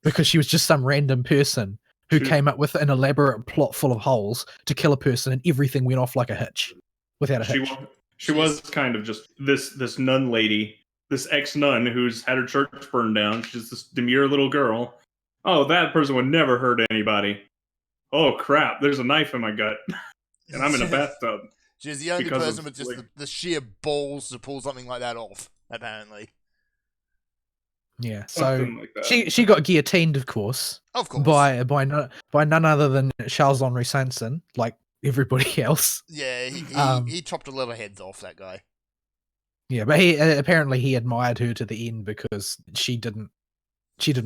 because she was just some random person who came up with an elaborate plot full of holes to kill a person, and everything went off like a hitch without a hitch. She was kind of just this nun lady, this ex-nun who's had her church burned down. She's this demure little girl. Oh, that person would never hurt anybody. Oh, crap, there's a knife in my gut, and I'm in a bathtub. She's the only person with just the sheer balls to pull something like that off, apparently. Yeah, so like she got guillotined, of course, by none other than Charles Henri Sanson, like everybody else. Yeah, he chopped a lot of heads off, that guy. Yeah, but he apparently he admired her to the end because she didn't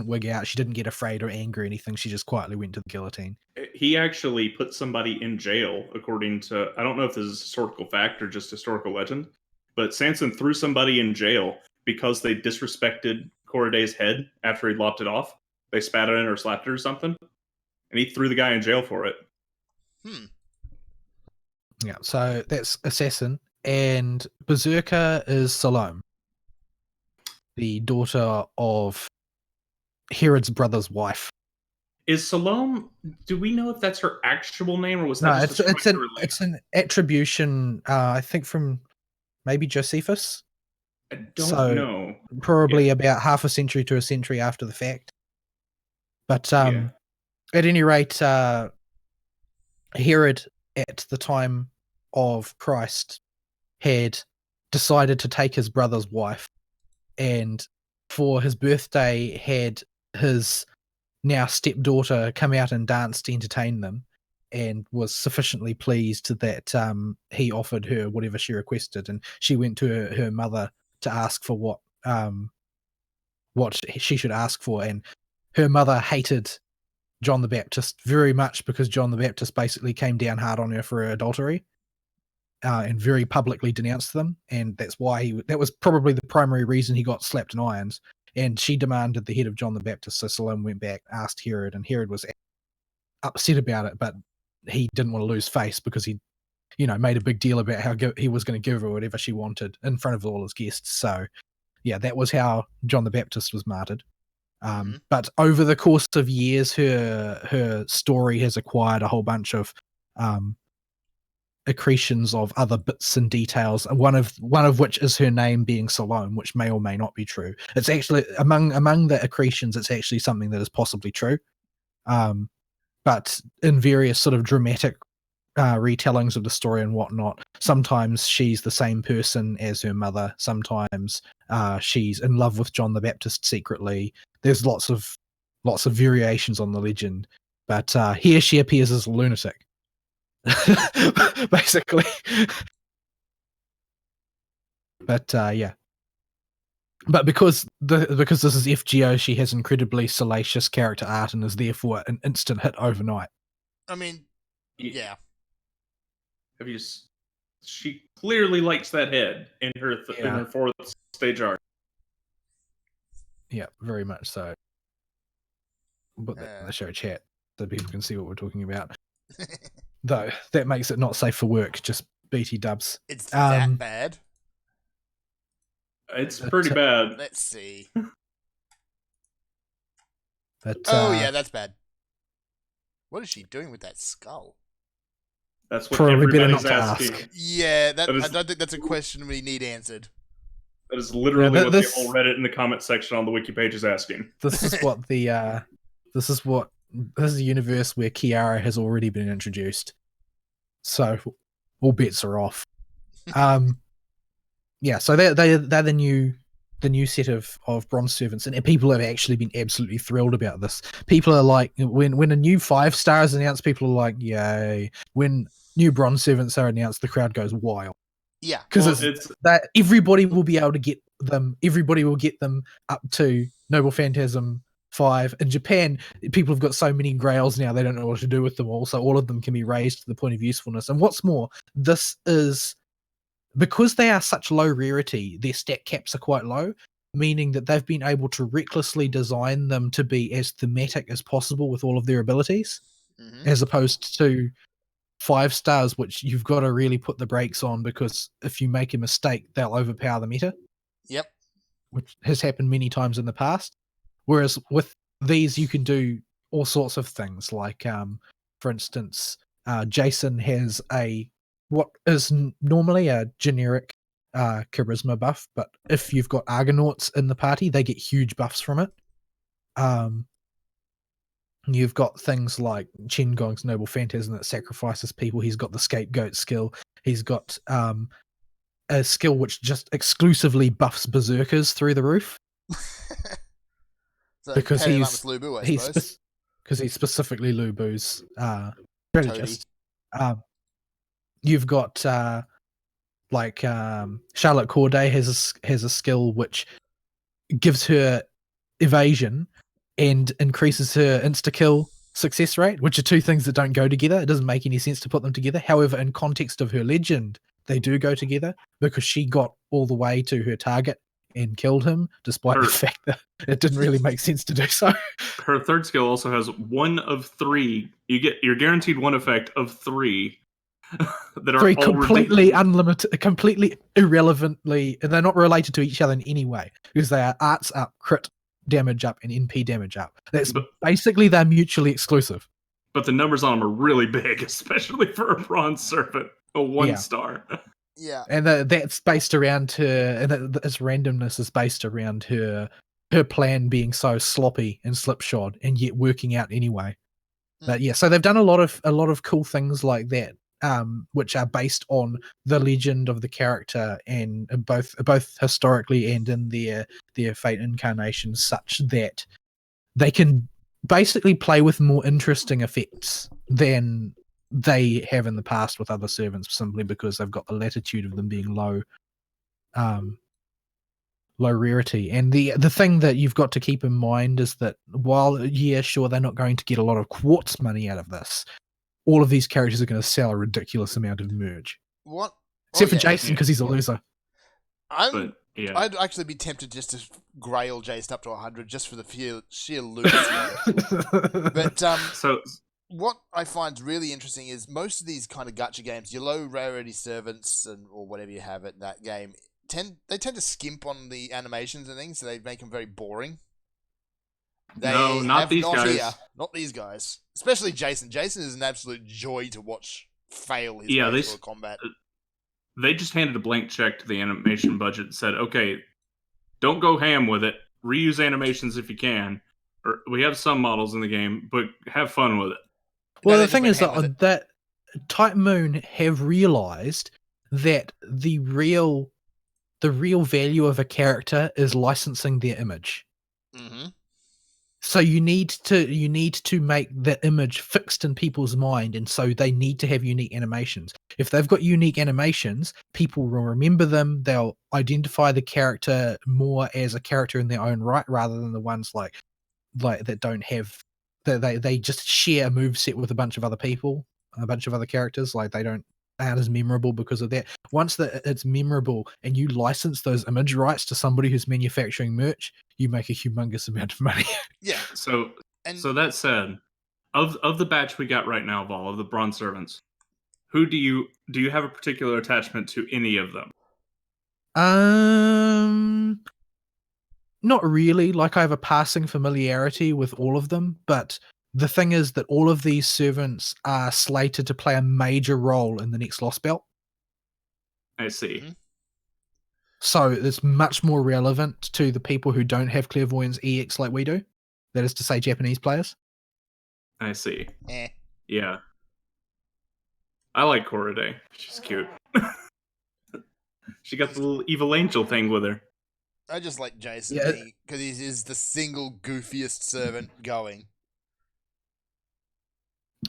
wig out, she didn't get afraid or angry or anything. She just quietly went to the guillotine. He actually put somebody in jail, according to, I don't know if this is historical fact or just historical legend, but Sanson threw somebody in jail because they disrespected Coraday's head after he lopped it off. They spat it in or slapped it or something, and he threw the guy in jail for it. Yeah, so that's Assassin, and Berserker is Salome, the daughter of Herod's brother's wife. Is Salome? Do we know if that's her actual name, or was that no? Just it's an attribution. I think from maybe Josephus. I don't know. Probably about half a century to a century after the fact. But at any rate, Herod at the time of Christ had decided to take his brother's wife, and for his birthday had his now stepdaughter come out and dance to entertain them, and was sufficiently pleased that he offered her whatever she requested, and she went to her mother to ask for what she should ask for, and her mother hated John the Baptist very much because John the Baptist basically came down hard on her for her adultery, and very publicly denounced them, and that's why that was probably the primary reason he got slapped in irons. And she demanded the head of John the Baptist, so Salome went back, asked Herod, and Herod was upset about it, but he didn't want to lose face because he, made a big deal about how he was going to give her whatever she wanted in front of all his guests. So, yeah, that was how John the Baptist was martyred. But over the course of years, her story has acquired a whole bunch of accretions of other bits and details. One of which is her name being Salome, which may or may not be true. It's actually among the accretions. It's actually something that is possibly true. But in various sort of dramatic retellings of the story and whatnot. Sometimes she's the same person as her mother. Sometimes she's in love with John the Baptist secretly. There's lots of variations on the legend, but here she appears as a lunatic, basically. But yeah. But because this is FGO, she has incredibly salacious character art and is therefore an instant hit overnight. I mean, yeah. Have you? She clearly likes that head in her in her fourth stage arc. Yeah, very much so. Put that in the show chat so people can see what we're talking about. Though that makes it not safe for work. Just BT dubs. It's that bad. It's pretty bad. Let's see. But, yeah, that's bad. What is she doing with that skull? That's what everybody's asking. Ask. Yeah, I don't think that's a question we need answered. That is literally what the whole Reddit in the comment section on the wiki page is asking. This is what this is a universe where Kiara has already been introduced. So all bets are off. Yeah, so they're the new set of bronze servants, and people have actually been absolutely thrilled about this. People are like, when a new 5-star is announced, people are like, yay. When new bronze servants are announced, the crowd goes wild. Yeah, because it's that everybody will be able to get them. Everybody will get them up to Noble Phantasm 5. In Japan, people have got so many grails now, they don't know what to do with them all, so all of them can be raised to the point of usefulness. And what's more, this is... because they are such low rarity, their stat caps are quite low, meaning that they've been able to recklessly design them to be as thematic as possible with all of their abilities, as opposed to 5 stars, which you've got to really put the brakes on, because if you make a mistake, they'll overpower the meta. Yep. Which has happened many times in the past. Whereas with these, you can do all sorts of things, like, for instance, Jason has what is normally a generic charisma buff, but if you've got Argonauts in the party, they get huge buffs from it. You've got things like Chen Gong's Noble Phantasm that sacrifices people. He's got the Scapegoat skill. He's got a skill which just exclusively buffs berserkers through the roof. So because he's Lu Bu, I suppose. Because he's specifically Lu Bu's strategist. You've got Charlotte Corday has a skill which gives her evasion and increases her insta-kill success rate, which are two things that don't go together. It doesn't make any sense to put them together. However, in context of her legend, they do go together, because she got all the way to her target and killed him, despite the fact that it didn't really make sense to do so. Her third skill also has 1 of 3. You're guaranteed 1 effect of 3 that are 3 completely unlimited, completely irrelevantly, and they're not related to each other in any way, because they are arts up, crit damage up, and NP damage up. Basically they're mutually exclusive. But the numbers on them are really big, especially for a bronze servant, a 1-star. Yeah, and that's based around her, and its randomness is based around her plan being so sloppy and slipshod, and yet working out anyway. But yeah, so they've done a lot of cool things like that, which are based on the legend of the character, and both historically and in their Fate incarnations, such that they can basically play with more interesting effects than they have in the past with other servants, simply because they've got the latitude of them being low rarity. And the thing that you've got to keep in mind is that while, sure, they're not going to get a lot of quartz money out of this, all of these characters are going to sell a ridiculous amount of merge. What? Except for Jason, because he's a loser. I'd actually be tempted just to grail Jason up to 100 just for the sheer lunacy. But what I find really interesting is most of these kind of gacha games, your low rarity servants or whatever you have in that game, tend to skimp on the animations and things, so they make them very boring. Not these guys. Not these guys. Especially Jason. Jason is an absolute joy to watch fail his way through a combat. They just handed a blank check to the animation budget and said, okay, don't go ham with it. Reuse animations if you can. Or we have some models in the game, but have fun with it. Well, the thing is that Type Moon have realized that the real value of a character is licensing their image. Mm-hmm. So you need to make that image fixed in people's mind, and so they need to have unique animations. If they've got unique animations, people will remember them. They'll identify the character more as a character in their own right, rather than the ones like that don't have that they just share a move set with a bunch of other people, a bunch of other characters. Like they aren't as memorable because of that. Once that it's memorable and you license those image rights to somebody who's manufacturing merch, you make a humongous amount of money. Yeah. So And so that said, of the batch we got right now, Vol, of the Bronze Servants, who do you have a particular attachment to any of them? Not really. Like I have a passing familiarity with all of them, but the thing is that all of these servants are slated to play a major role in the next Lost Belt. I see. Mhm. So it's much more relevant to the people who don't have Clairvoyance EX like we do. That is to say, Japanese players. I see. eh. Yeah. I like Korode. She's cute. She got the little evil angel thing with her. I just like Jason Yeah. because he is the single goofiest servant going.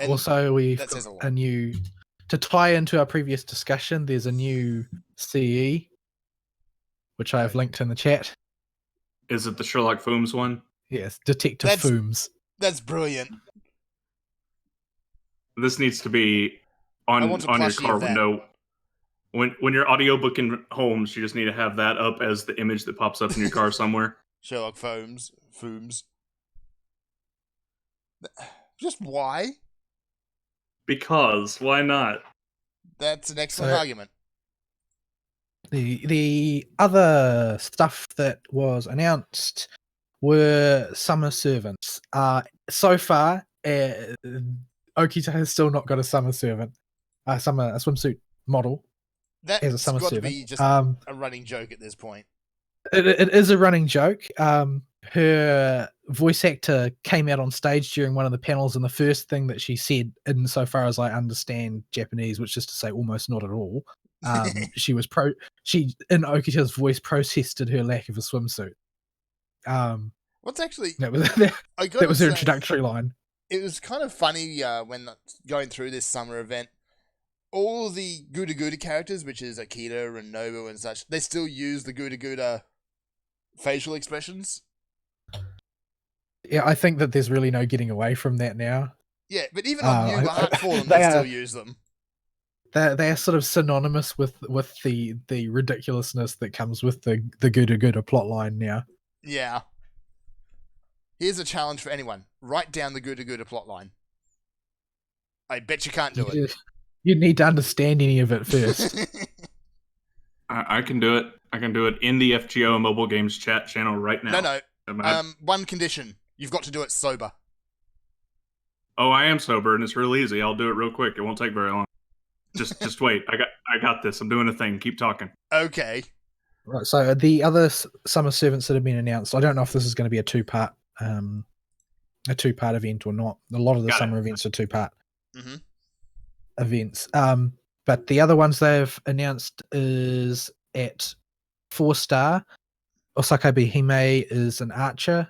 And Also, we've that says a got lot. a new, to tie into our previous discussion, there's a new CE, which I have linked in the chat. Is it the Sherlock Fooms one? Yes, Detective That's- Fooms. That's brilliant. This needs to be I on want a your plushie car of that. window. When you're audiobooking Holmes, you just need to have that up as the image that pops up in your car somewhere. Sherlock Fooms. Just why? Because why not? That's an excellent So- argument. The other stuff that was announced were summer servants. So far, Okita has still not got a summer servant, a swimsuit model as a That's summer got to servant. be just Uh, a running joke at this point. It is a running joke. Her voice actor came out on stage during one of the panels, and the first thing that she said, insofar as I understand Japanese, which is to say almost not at all, she in Okita's voice protested her lack of a swimsuit. What's actually That was I that was her say, introductory line. It was kind of funny when going through this summer event. All the Gouda Gouda characters, which is Akita and Nobu and such, they still use the Gouda Gouda facial expressions. Yeah, I think that there's really no getting away from that now. Yeah, but even on New Heart Fallen, they they are- still use them. They are sort of synonymous with the ridiculousness that comes with the Gouda Gouda plotline now. Yeah. Here's a challenge for anyone. Write down the Gouda Gouda plotline. I bet you can't do it. You need to understand any of it first. I can do it. I can do it in the FGO mobile games chat channel right now. No. One condition. You've got to do it sober. Oh, I am sober, and it's real easy. I'll do it real quick. It won't take very long. Just wait. I got this. I'm doing a thing. Keep talking. Okay. Right. So the other summer servants that have been announced, I don't know if this is going to be a two-part event or not. A lot of the summer events are two-part Mhm. events. But the other ones they've announced is at 4-star. Osakabe Hime is an archer,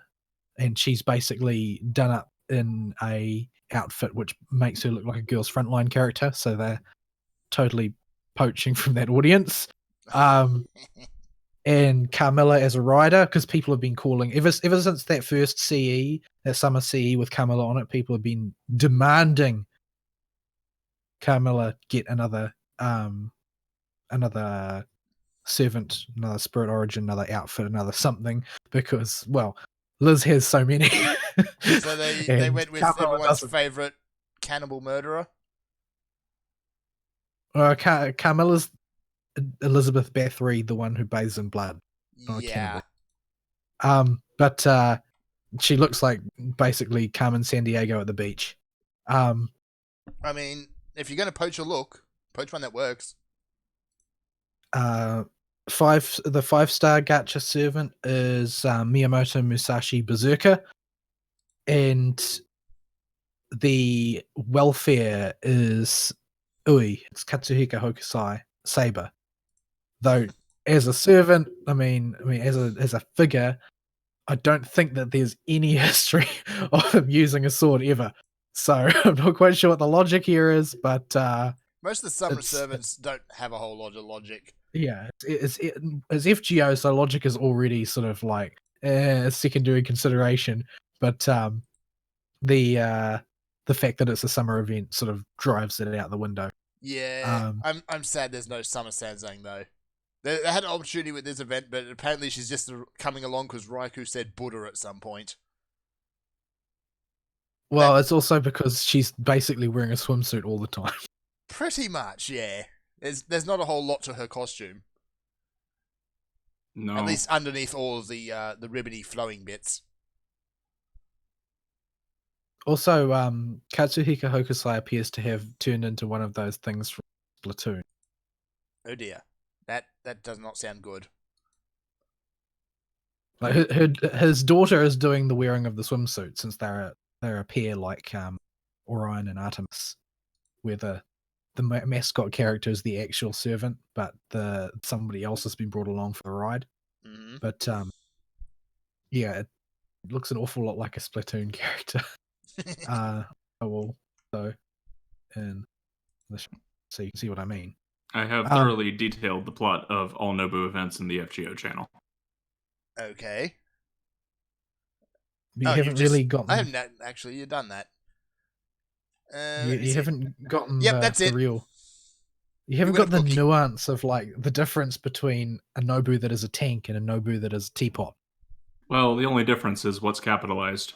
and she's basically done up in a outfit which makes her look like a Girls Frontline character. So they're totally poaching from that audience. And Carmilla as a rider, because people have been calling ever since that first CE, that summer CE with Carmilla on it, people have been demanding Carmilla get another servant, another spirit origin, another outfit, another something, because well, Liz has so many. So they went with Carmilla everyone's doesn't. favorite cannibal murderer. Carmilla's Elizabeth Bathory, the one who bathes in blood. Oh, Yeah. cannibal. But she looks like basically Carmen Sandiego at the beach. I mean, if you're going to poach a look, poach one that works. The 5-star gacha servant is Miyamoto Musashi Berserker, and the welfare is it's Katsuhika Hokusai Saber. Though as a servant, I mean as a figure, I don't think that there's any history of him using a sword ever. So I'm not quite sure what the logic here is, but Most of the summoner It's- servants don't have a whole lot of logic. yeah, it's FGO, so logic is already sort of like a secondary consideration. But the fact that it's a summer event sort of drives it out the window. Yeah, I'm sad there's no Summer Sanzang though. They had an opportunity with this event, but apparently she's just coming along because Raikou said Buddha at some point. Well, it's also because she's basically wearing a swimsuit all the time. Pretty much, yeah. There's not a whole lot to her costume, No. at least underneath all of the ribbony flowing bits. Also, Katsuhika Hokusai appears to have turned into one of those things from Splatoon. Oh dear, that does not sound good. Like his daughter is doing the wearing of the swimsuit since they're a pair like Orion and Artemis, where the mascot character is the actual servant, but somebody else has been brought along for the ride. Mm-hmm. But yeah, it looks an awful lot like a Splatoon character. So you can see what I mean. I have thoroughly detailed the plot of all Nobu events in the FGO channel. Okay. But you haven't really gotten. I haven't actually. You've done that. You haven't gotten Yep, that's the it. real. You haven't got the nuance of like the difference between a Nobu that is a tank and a Nobu that is a teapot. Well, the only difference is what's capitalized.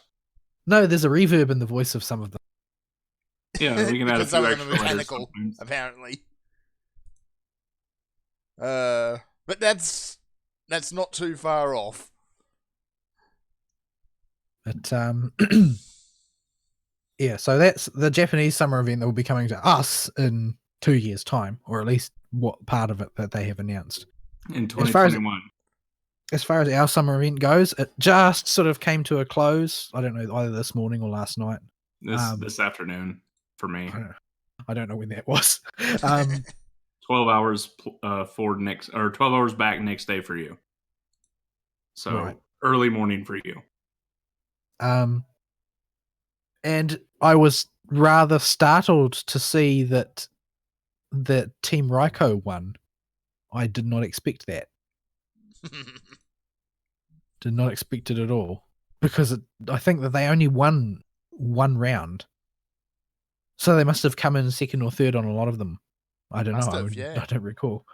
No, there's a reverb in the voice of some of them. Yeah, we can add a because few some of them extra are letters mechanical, sometimes. apparently. But that's not too far off. But yeah, so that's the Japanese summer event that will be coming to us in 2 years' time, or at least what part of it that they have announced. In 2021. As far as our summer event goes, it just sort of came to a close. I don't know, either this morning or last night. This afternoon for me. I don't know when that was. 12 hours forward next, or 12 hours back next day for you. So Right. Early morning for you. And I was rather startled to see that Team Raiko won. I did not expect that. Did not expect it at all. Because I think that they only won one round. So they must have come in second or third on a lot of them. I don't know. I don't recall.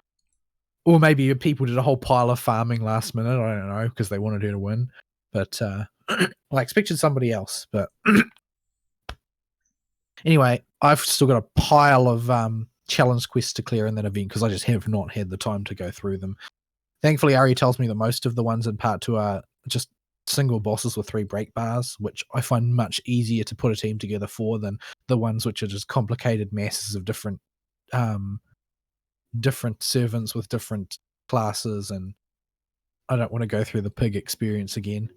Or maybe people did a whole pile of farming last minute. I don't know, because they wanted her to win. But I expected somebody else. But anyway, I've still got a pile of challenge quests to clear in that event because I just have not had the time to go through them. Thankfully, Ari tells me that most of the ones in part 2 are just single bosses with 3 break bars, which I find much easier to put a team together for than the ones which are just complicated masses of different servants with different classes, and I don't want to go through the pig experience again.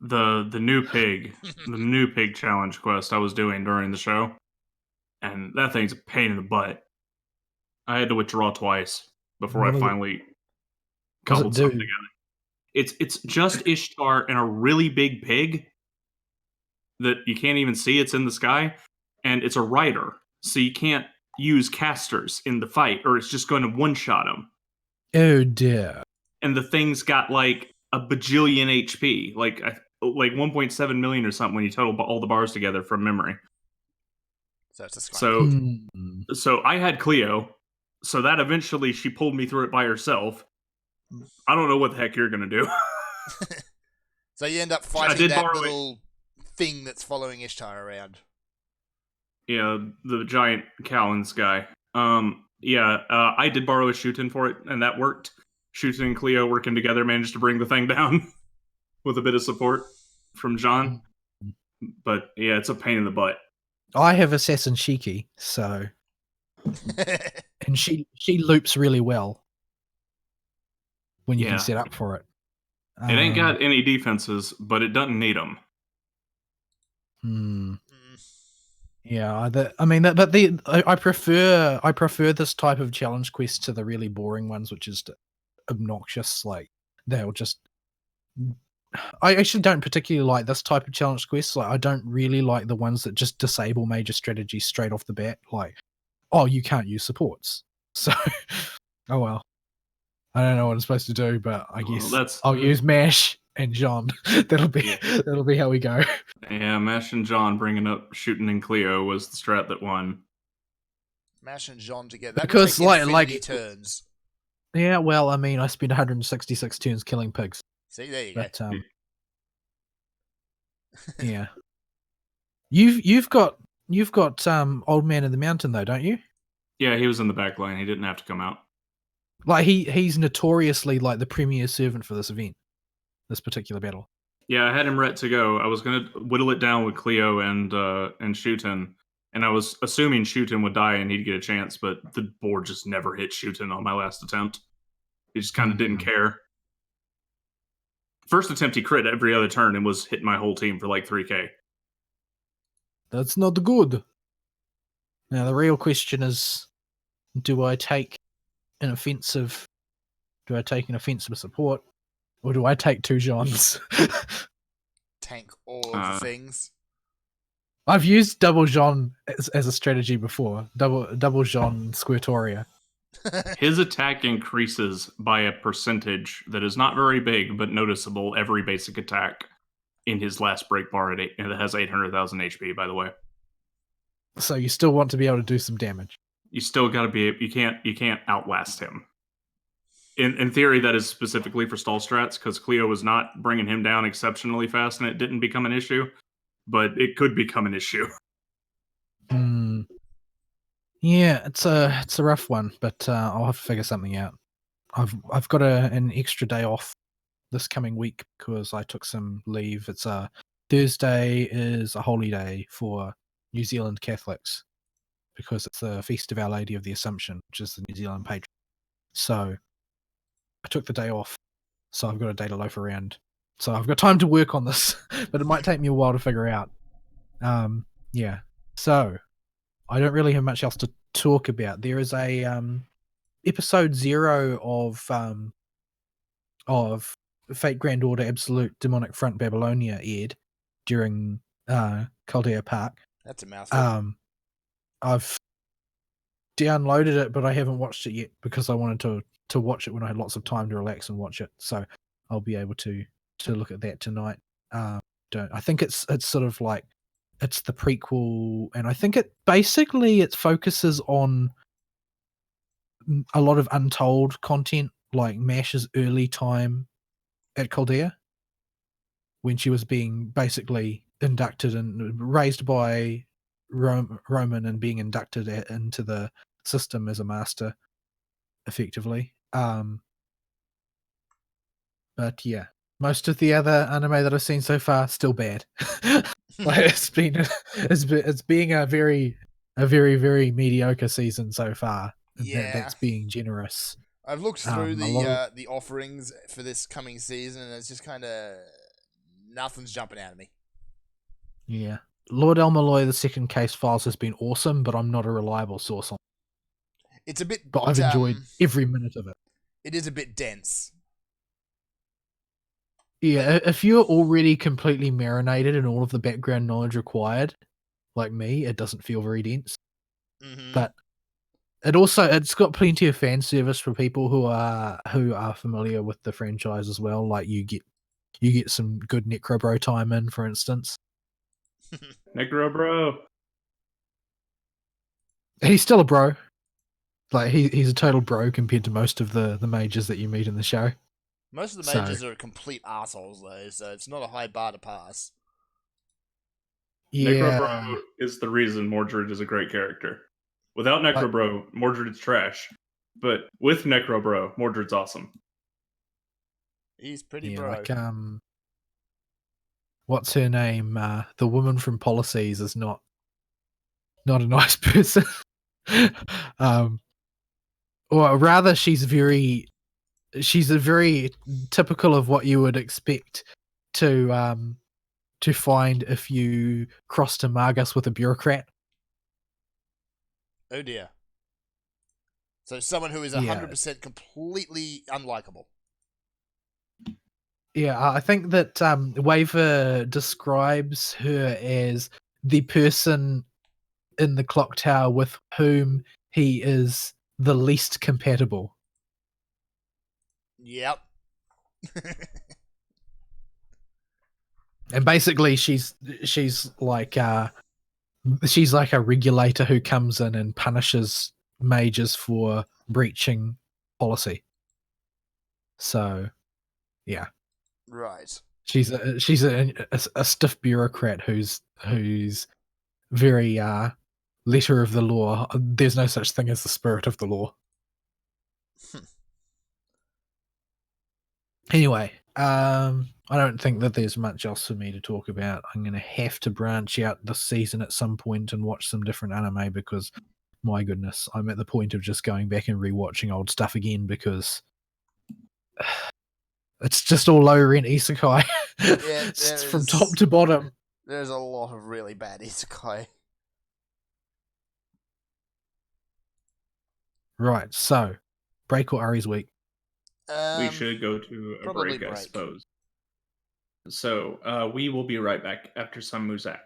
The new pig, the new pig challenge quest I was doing during the show, and that thing's a pain in the butt. I had to withdraw twice before I finally coupled something together. It's just Ishtar and a really big pig that you can't even see. It's in the sky, and it's a rider, so you can't use casters in the fight, or it's just going to one-shot him. Oh dear! And the thing's got like a bajillion HP, like 1.7 million or something when you total all the bars together from memory. So it's a so I had Cleo, so that eventually she pulled me through it by herself. I don't know what the heck you're gonna do. So you end up fighting that little thing that's following Ishtar around. Yeah, the giant Callan's guy. I did borrow a Shootin for it, and that worked. Shootin and Cleo working together managed to bring the thing down with a bit of support from John. But yeah, it's a pain in the butt. I have Assassin Shiki, so and she loops really well when you can set up for it. It ain't got any defenses, but it doesn't need them. Yeah, I prefer this type of challenge quest to the really boring ones, which is obnoxious. Like they'll just. I actually don't particularly like this type of challenge quest. Like I don't really like the ones that just disable major strategies straight off the bat. Like, oh, you can't use supports. So, oh well. I don't know what I'm supposed to do, but I guess I'll use Mash and John. that'll be how we go. Yeah, Mash and John bringing up shooting and Cleo was the strat that won. Mash and John together. That Because would take infinity turns. Yeah, well, I mean, I spent 166 turns killing pigs. See, there you go. Yeah. You've got Old Man in the Mountain though, don't you? Yeah, he was in the back line. He didn't have to come out. Like he's notoriously like the premier servant for this event, this particular battle. Yeah, I had him ready to go. I was gonna whittle it down with Cleo and Shootin, and I was assuming Shootin would die and he'd get a chance, but the board just never hit Shootin on my last attempt. He just kind of didn't care. First attempt he crit every other turn and was hitting my whole team for like 3k. That's not good. Now the real question is, do I take an offensive support, or do I take two Johns? Tank all of the things. I've used double John as a strategy before. Double John Squirtoria. His attack increases by a percentage that is not very big, but noticeable every basic attack in his last break bar and it has 800,000 HP, by the way. So you still want to be able to do some damage. You still got to be. You can't outlast him. In theory, that is specifically for stall strats because Cleo was not bringing him down exceptionally fast, and it didn't become an issue. But it could become an issue. Yeah, it's a rough one, but I'll have to figure something out. I've got an extra day off this coming week because I took some leave. It's Thursday is a holy day for New Zealand Catholics because it's the Feast of Our Lady of the Assumption, which is the New Zealand patron. So I took the day off, so I've got a day to loaf around. So I've got time to work on this, but it might take me a while to figure out. Yeah. So I don't really have much else to talk about. There is a episode 0 of Fate Grand Order Absolute Demonic Front Babylonia aired during Caldea Park. That's a mouthful. I've downloaded it, but I haven't watched it yet because I wanted to watch it when I had lots of time to relax and watch it. So I'll be able to look at that tonight. I think it's sort of like it's the prequel, and I think it focuses on a lot of untold content, like Mash's early time at Caldea, when she was being basically inducted and raised by Roman and being inducted into the system as a master, effectively. But yeah, most of the other anime that I've seen so far still bad. Like it's being a very very mediocre season so far. Yeah, that's being generous. I've looked through the offerings for this coming season, and it's just kind of nothing's jumping out of me. Yeah, Lord Elmaloy, the second case files has been awesome, but I'm not a reliable source on it. It's a bit, but I've enjoyed every minute of it. It is a bit dense. Yeah, if you're already completely marinated in all of the background knowledge required, like me, it doesn't feel very dense. Mm-hmm. But it's got plenty of fan service for people who are familiar with the franchise as well. Like you get some good Necrobro time in, for instance. Necrobro. He's still a bro. Like he's a total bro compared to most of the mages that you meet in the show. Most of the mages are complete assholes, though, so it's not a high bar to pass. Yeah. Necrobro is the reason Mordred is a great character. Without Necrobro, Mordred's trash. But with Necrobro, Mordred's awesome. He's pretty bro. Like, what's her name? The woman from Policies is not a nice person. Or rather, she's a very typical of what you would expect to find if you crossed a Margus with a bureaucrat. Oh dear. So someone who is 100% completely unlikable. Yeah, I think that Waver describes her as the person in the clock tower with whom he is the least compatible. Yep. And basically she's like a regulator who comes in and punishes mages for breaching policy. So, yeah. Right. She's a stiff bureaucrat who's very letter of the law. There's no such thing as the spirit of the law. Anyway, I don't think that there's much else for me to talk about. I'm going to have to branch out this season at some point and watch some different anime because, my goodness, I'm at the point of just going back and rewatching old stuff again because it's just all low rent isekai. It's from top to bottom. There's a lot of really bad isekai. Right, so break or Ari's week? We should go to a break, I suppose. So we will be right back after some Muzak.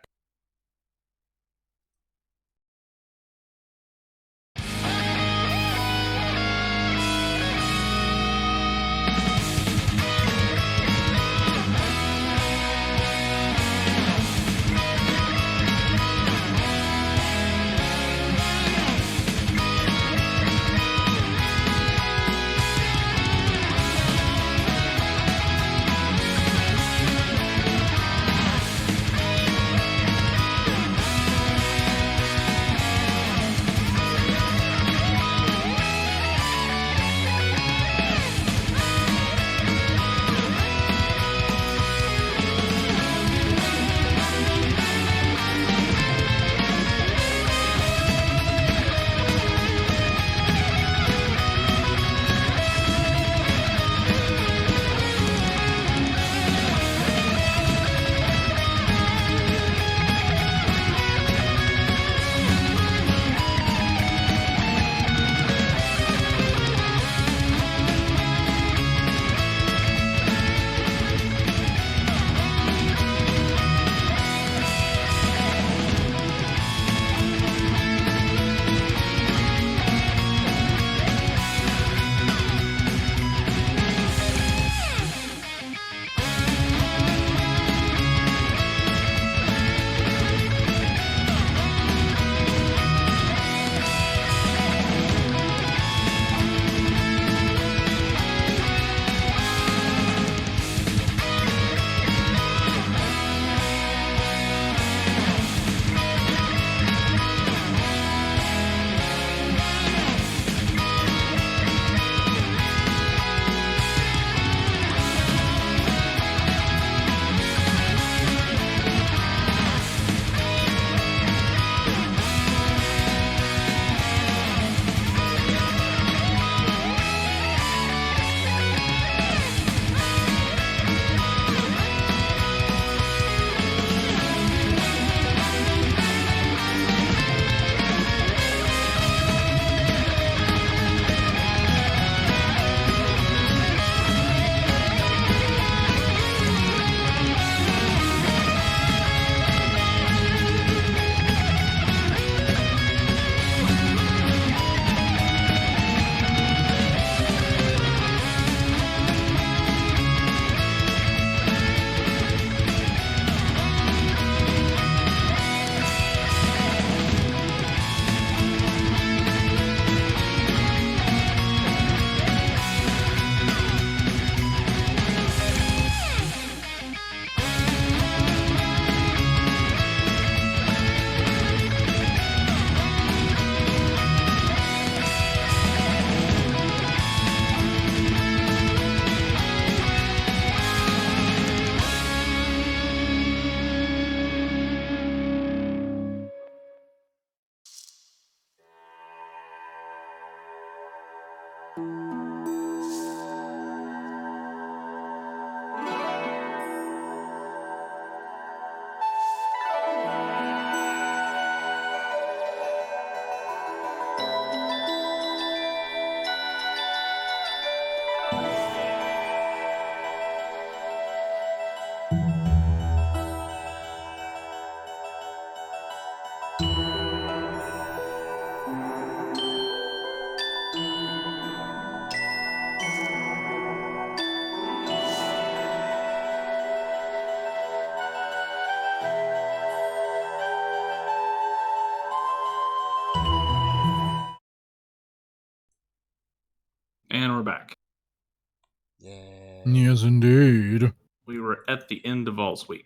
Yes, indeed. We were at the end of All's Week.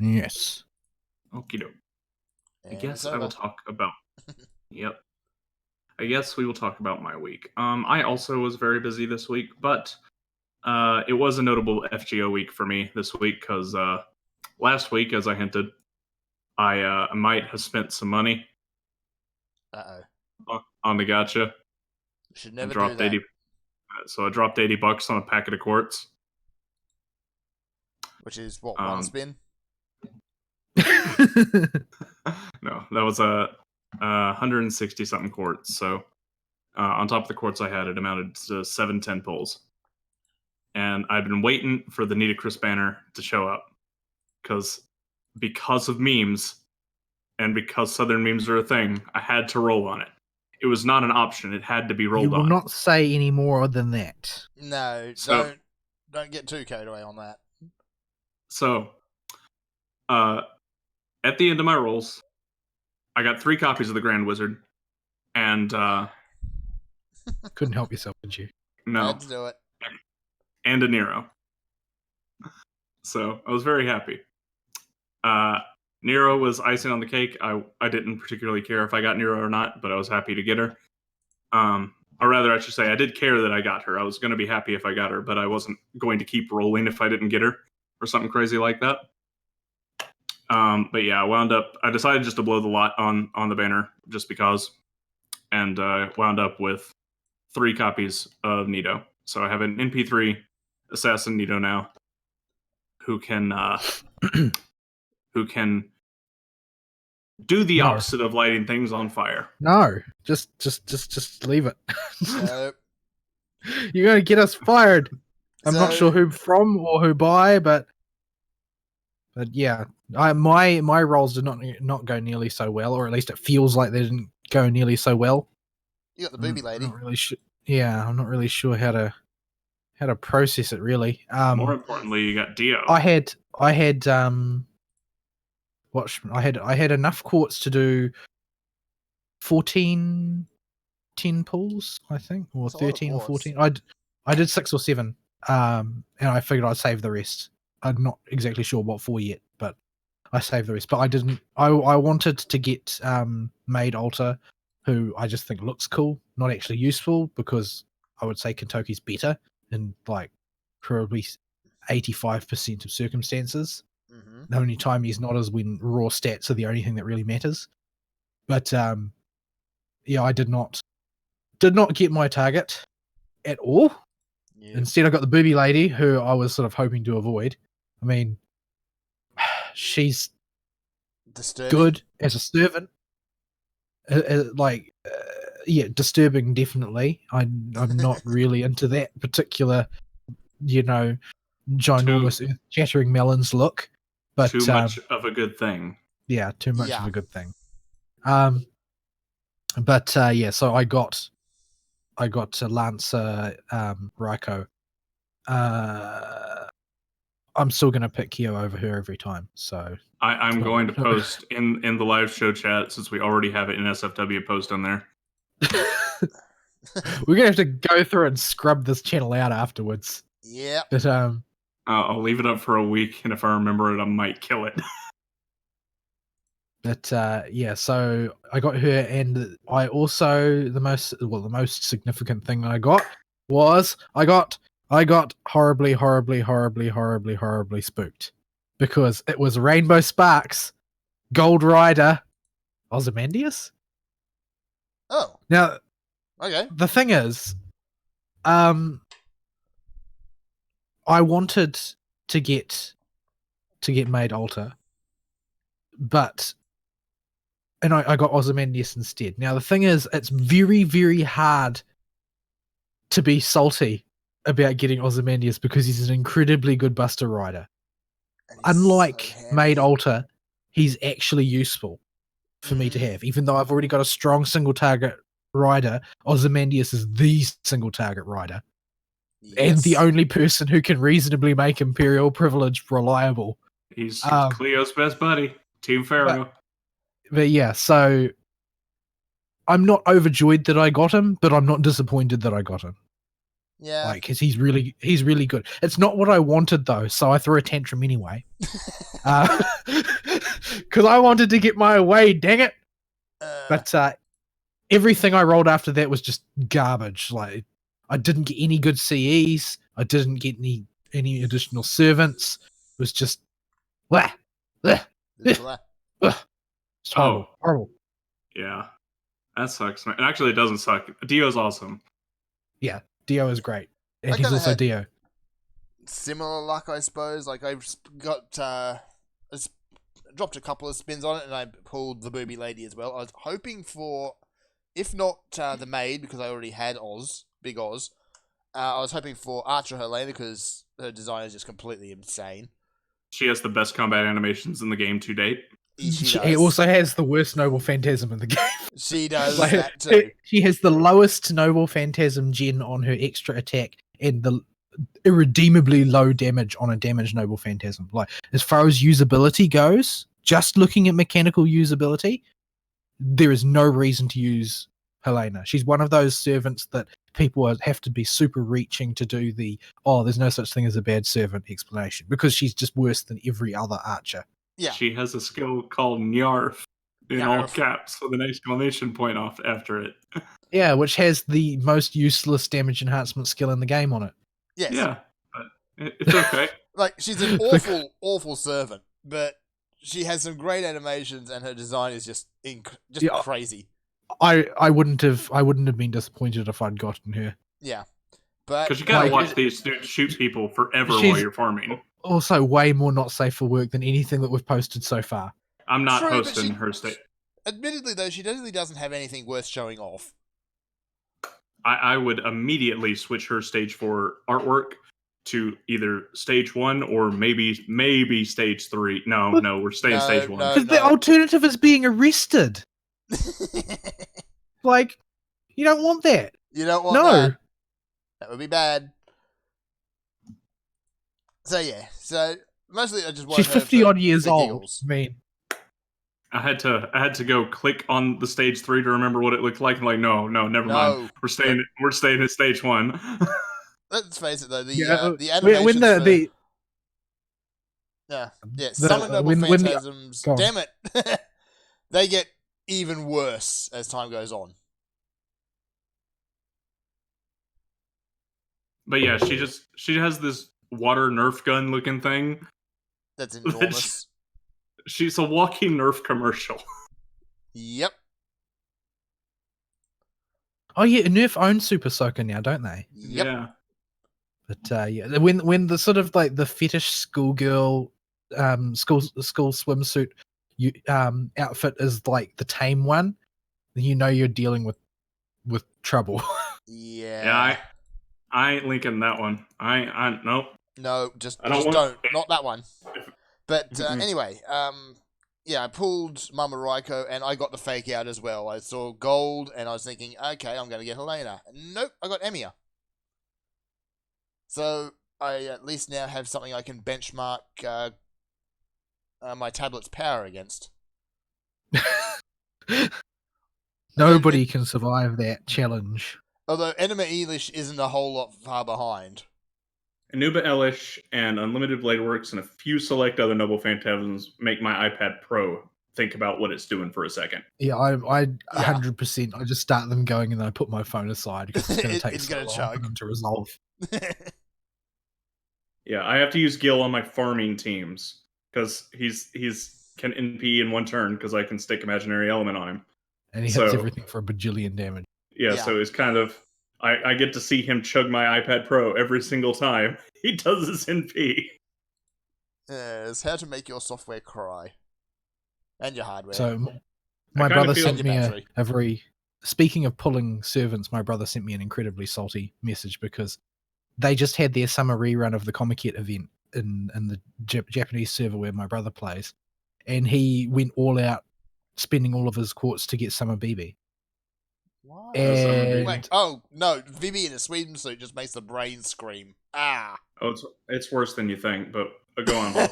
Yes. Okie doke. I And guess it's I will over. talk about. Yep. I guess we will talk about my week. I also was very busy this week, but it was a notable FGO week for me this week because last week, as I hinted, I might have spent some money on the gacha. Should I never do dropped that. 80. So I dropped $80 on a packet of quartz. Which is what, one Um, spin? No, that was a 160 something quartz. So on top of the quartz I had, it amounted to 710 pulls. And I've been waiting for the Nitocris banner to show up because of memes and because Southern memes are a thing, I had to roll on it. It was not an option; it had to be You rolled will on. not say any more than that. No, So- don't get too carried away on that. So, at the end of my rolls, I got 3 copies of the Grand Wizard, and Couldn't help yourself, did you? no, Had to do it. and a Nero. So I was very happy. Nero was icing on the cake. I didn't particularly care if I got Nero or not, but I was happy to get her. Or rather, I should say, I did care that I got her. I was going to be happy if I got her, but I wasn't going to keep rolling if I didn't get her or something crazy like that. But yeah, I decided just to blow the lot on the banner just because, and wound up with 3 copies of Nito. So I have an NP3 assassin Nito now, who can do the No. opposite of lighting things on fire. No, just leave it. So, You're gonna get us fired. I'm not So- sure who from or who by, but yeah, my rolls did not go nearly so well, or at least it feels like they didn't go nearly so well. you got the booby lady. I'm not really sure. Yeah, I'm not really sure how to process it really. More importantly, you got Dio. I had I had enough quartz to do 14 10 pulls, I think, or That's a lot of 13 or quartz. 14. I did 6 or 7. And I figured I'd save the rest. I'm not exactly sure what for yet, but I saved the rest. But I didn't. I wanted to get Maid Alter, who I just think looks cool, not actually useful, because I would say Kentucky's better in like probably 85% of circumstances. Mm-hmm. The only time he's not is when raw stats are the only thing that really matters. But yeah, I did not get my target at all. Yeah. Instead, I got the booby lady, who I was sort of hoping to avoid. I mean, she's Disturbing. good as a servant. Yeah, disturbing definitely. I'm not really into that particular, ginormous earth-shattering melons look. But Too much of a good thing. yeah, too much Yeah. of a good thing. But yeah, so I got Lancer, Raiko. I'm still gonna pick Kyo over her every time. So I'm It's going to not- post in the live show chat, since we already have it in SFW, post on there. we're gonna have to go through and scrub this channel out afterwards. Yep. But I'll leave it up for a week, and if I remember it, I might kill it. yeah, so I got her, and I also the most significant thing I got was I got horribly spooked, because it was Rainbow Sparks, Gold Rider, Ozymandias. Oh, Now okay. the thing is, I wanted to get Maid Alter, but I got Ozymandias instead. Now the thing is, it's very, very hard to be salty about getting Ozymandias because he's an incredibly good Buster Rider. And he's Unlike so Maid handy. Alter, he's actually useful for me to have. Even though I've already got a strong single target rider, Ozymandias is the single target rider. And the Yes. only person who can reasonably make Imperial Privilege reliable. He's Um, Cleo's best buddy, Team Pharaoh. But yeah, so I'm not overjoyed that I got him, but I'm not disappointed that I got him. Yeah. Like, because he's really good. It's not what I wanted though, so I threw a tantrum anyway. Because I wanted to get my way, dang it. But everything I rolled after that was just garbage. Like, I didn't get any good CEs. I didn't get any additional servants. It was just blah, blah, Blah. blah. It's horrible. Oh. Horrible. Yeah, that sucks. Man. Actually, it doesn't suck. Dio's awesome. Yeah, Dio is great. And I he's kinda also had- Dio. Similar luck, I suppose. Like, I've got dropped a couple of spins on it, and I pulled the booby lady as well. I was hoping for, if not the maid, because I already had Big Oz. I was hoping for Archer Helena because her design is just completely insane. She has the best combat animations in the game to date. She He does. also has the worst Noble Phantasm in the game. She does Like, that too. she has the lowest Noble Phantasm gen on her extra attack and the irredeemably low damage on a damaged Noble Phantasm. Like, as far as usability goes, just looking at mechanical usability, there is no reason to use Helena. She's one of those servants that people have to be super reaching to do the, there's no such thing as a bad servant explanation, because she's just worse than every other archer. Yeah. She has a skill called Nyarf in all Nyarf. caps with an exclamation point off after it. Yeah, which has the most useless damage enhancement skill in the game on it. Yes. Yeah, but it's okay. Like, she's an awful servant, but she has some great animations, and her design is just Yeah. crazy. I wouldn't have been disappointed if I'd gotten her. Yeah. But Because you gotta Like, watch these dudes shoot people forever she's- while you're farming. Also, way more not safe for work than anything that we've posted so far. I'm not True, but hosting she- her state. admittedly, though, she really doesn't have anything worth showing off. I would immediately switch her stage 4 artwork to either stage 1 or maybe stage 3. No, we're staying No, stage 1. no. Because the alternative is being arrested. Like, you don't want that. You don't want No. that. That would be bad. So yeah, mostly I just want She's her 50 for odd years the old. giggles. I mean, I had to go click on the stage 3 to remember what it looked like. I'm like, no, never mind. No, We're staying at stage 1. let's face it though, the when animations the some noble when the- phantasms, go on. damn it, they get even worse as time goes on. But yeah, she has this water Nerf gun looking thing. That's enormous. She's a walking Nerf commercial. Yep. oh yeah, Nerf owns Super Soaker now, don't they? Yep. Yeah. But yeah, when the sort of like the fetish schoolgirl school swimsuit outfit is like the tame one, then you know you're dealing with trouble. Yeah. Yeah, I ain't linking that one. I nope. No, just I don't just want- don't. Not that one. But Mm-mm. anyway, yeah, I pulled Mama Raiko and I got the fake out as well. I saw gold and I was thinking, okay, I'm going to get Helena. Nope, I got Emiya. So I at least now have something I can benchmark my tablet's power against. Nobody can survive that challenge. Although Enema Elish isn't a whole lot far behind. Anuba Elish and Unlimited Blade Works and a few select other Noble Phantasms make my iPad Pro think about what it's doing for a second. Yeah, I 100%. I just start them going and then I put my phone aside because it's going to take It's so gonna long chug. for them to resolve. Yeah, I have to use Gil on my farming teams because he's can NP in one turn because I can stick Imaginary Element on him. And he hits So- everything for a bajillion damage. Yeah, Yeah. so it's kind of I get to see him chug my iPad Pro every single time he does his NP. Yes, how to make your software cry. And your hardware. So my kinda brother feel- sent And me your a battery. very, speaking of pulling servants, my brother sent me an incredibly salty message because they just had their summer rerun of the Comiket event in the Japanese server where my brother plays. And he went all out spending all of his quartz to get Summer BB. What? And Wait, oh, no. Vivi in a Sweden suit just makes the brain scream. Ah. Oh, it's worse than you think, but go on. Bob.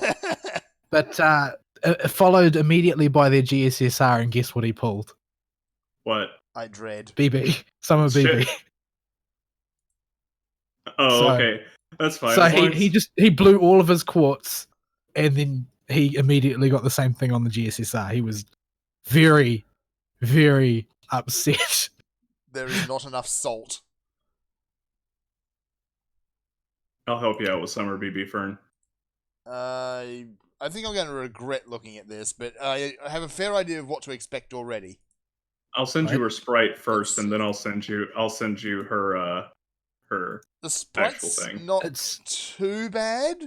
but followed immediately by their GSSR, and guess what he pulled? What? I dread. BB. Summer BB. Shit. Oh, So- okay. That's fine. So As long he blew all of his quartz, and then he immediately got the same thing on the GSSR. He was very, very upset. There is not enough salt. I'll help you out with Summer BB Fern. I think I'm going to regret looking at this, but I have a fair idea of what to expect already. I'll send you Right. her sprite first, Let's and then see. I'll send you her her. The sprite's thing. not It's too bad.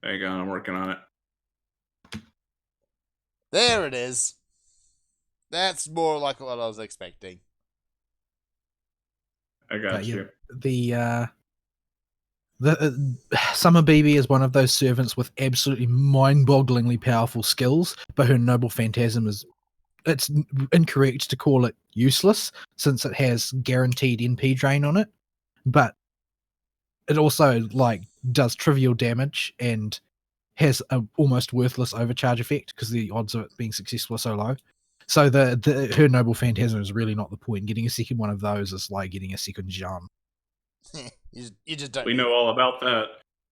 There you go. I'm working on it. There it is. That's more like what I was expecting. I got yeah, you. the Summer BB is one of those servants with absolutely mind-bogglingly powerful skills, but her noble phantasm is it's incorrect to call it useless since it has guaranteed NP drain on it, but it also like does trivial damage and has a almost worthless overcharge effect because the odds of it being successful are so low. So the her noble phantasm is really not the point. Getting a second one of those is like getting a second Jean. You just don't. We need know it. all about that,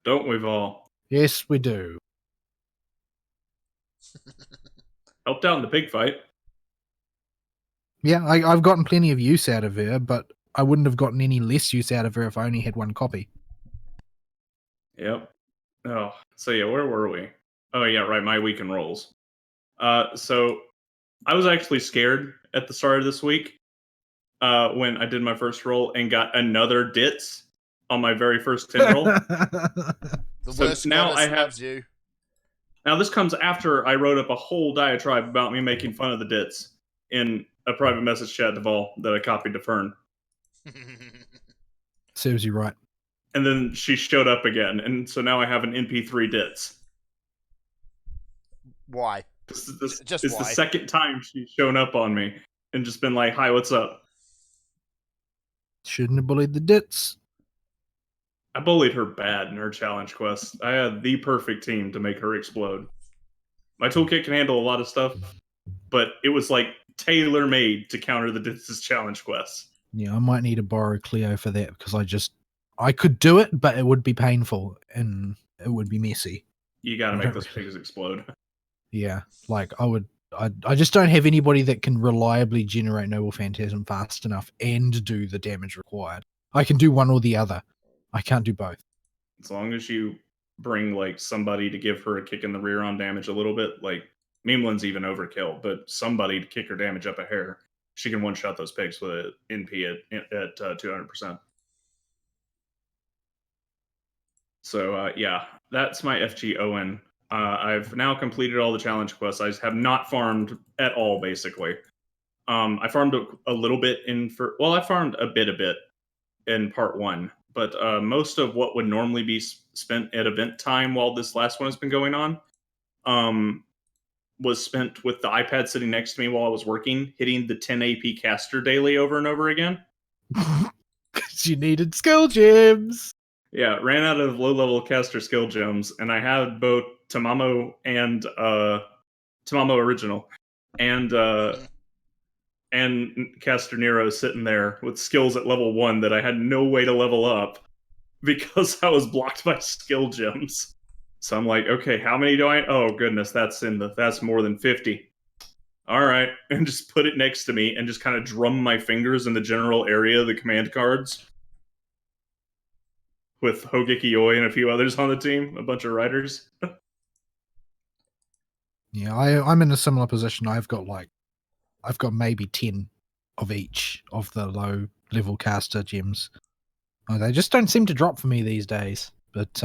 don't we, Vol? Yes, we do. Helped out in the pig fight. Yeah, I've gotten plenty of use out of her, but I wouldn't have gotten any less use out of her if I only had one copy. Yep. Oh, so yeah, where were we? Oh yeah, right. My weekend rolls. So I was actually scared at the start of this week when I did my first roll and got another Ditz on my very first 10 roll. The So worst now goddess I have- loves you. Now this comes after I wrote up a whole diatribe about me making fun of the Ditz in a private message chat to Vol that I copied to Fern. Serves you right. And then she showed up again, and so now I have an NP3 Ditz. Why? Just why? the second time she's shown up on me and just been like, "Hi, what's up?" Shouldn't have bullied the Dits. I bullied her bad in her challenge quest. I had the perfect team to make her explode. My toolkit can handle a lot of stuff, but it was like tailor-made to counter the Ditz's challenge quests. Yeah, I might need to borrow Cleo for that because I could do it, but it would be painful and it would be messy. You gotta make those pigs explode. Yeah, like I just don't have anybody that can reliably generate Noble Phantasm fast enough and do the damage required. I can do one or the other. I can't do both. As long as you bring like somebody to give her a kick in the rear on damage a little bit, like Memelin's even overkill, but somebody to kick her damage up a hair, she can one-shot those pigs with an NP at 200%. So yeah, that's my FGON. I've now completed all the challenge quests. I have not farmed at all, basically. I farmed a little bit I farmed a bit in part 1, but most of what would normally be spent at event time while this last one has been going on was spent with the iPad sitting next to me while I was working, hitting the 10 AP caster daily over and over again. Because you needed skill gems. Yeah, ran out of low-level caster skill gems, and I had both Tamamo and Tamamo Original and Caster Nero sitting there with skills at level 1 that I had no way to level up because I was blocked by skill gems. So I'm like, okay, how many do I? Oh goodness, that's more than 50. All right, and just put it next to me and just kind of drum my fingers in the general area of the command cards with Hogeki Oi and a few others on the team, a bunch of riders. Yeah, I'm in a similar position. I've got maybe 10 of each of the low level caster gems. They just don't seem to drop for me these days. But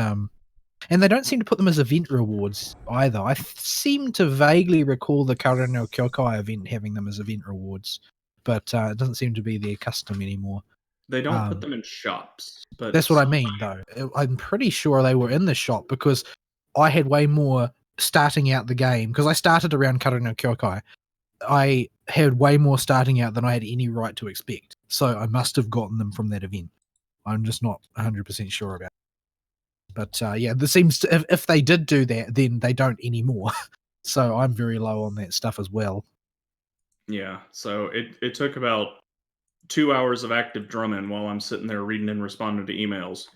and they don't seem to put them as event rewards either. I seem to vaguely recall the Karano Kyokai event having them as event rewards, but it doesn't seem to be their custom anymore. They don't put them in shops, but That's what I mean, though. I'm pretty sure they were in the shop because I had way more starting out the game, because I started around Karano Kyokai. I had way more starting out than I had any right to expect. So I must have gotten them from that event. I'm just not 100% sure about it. But yeah, there seems to, if they did do that, then they don't anymore. So I'm very low on that stuff as well. Yeah, so it took about 2 hours of active drumming while I'm sitting there reading and responding to emails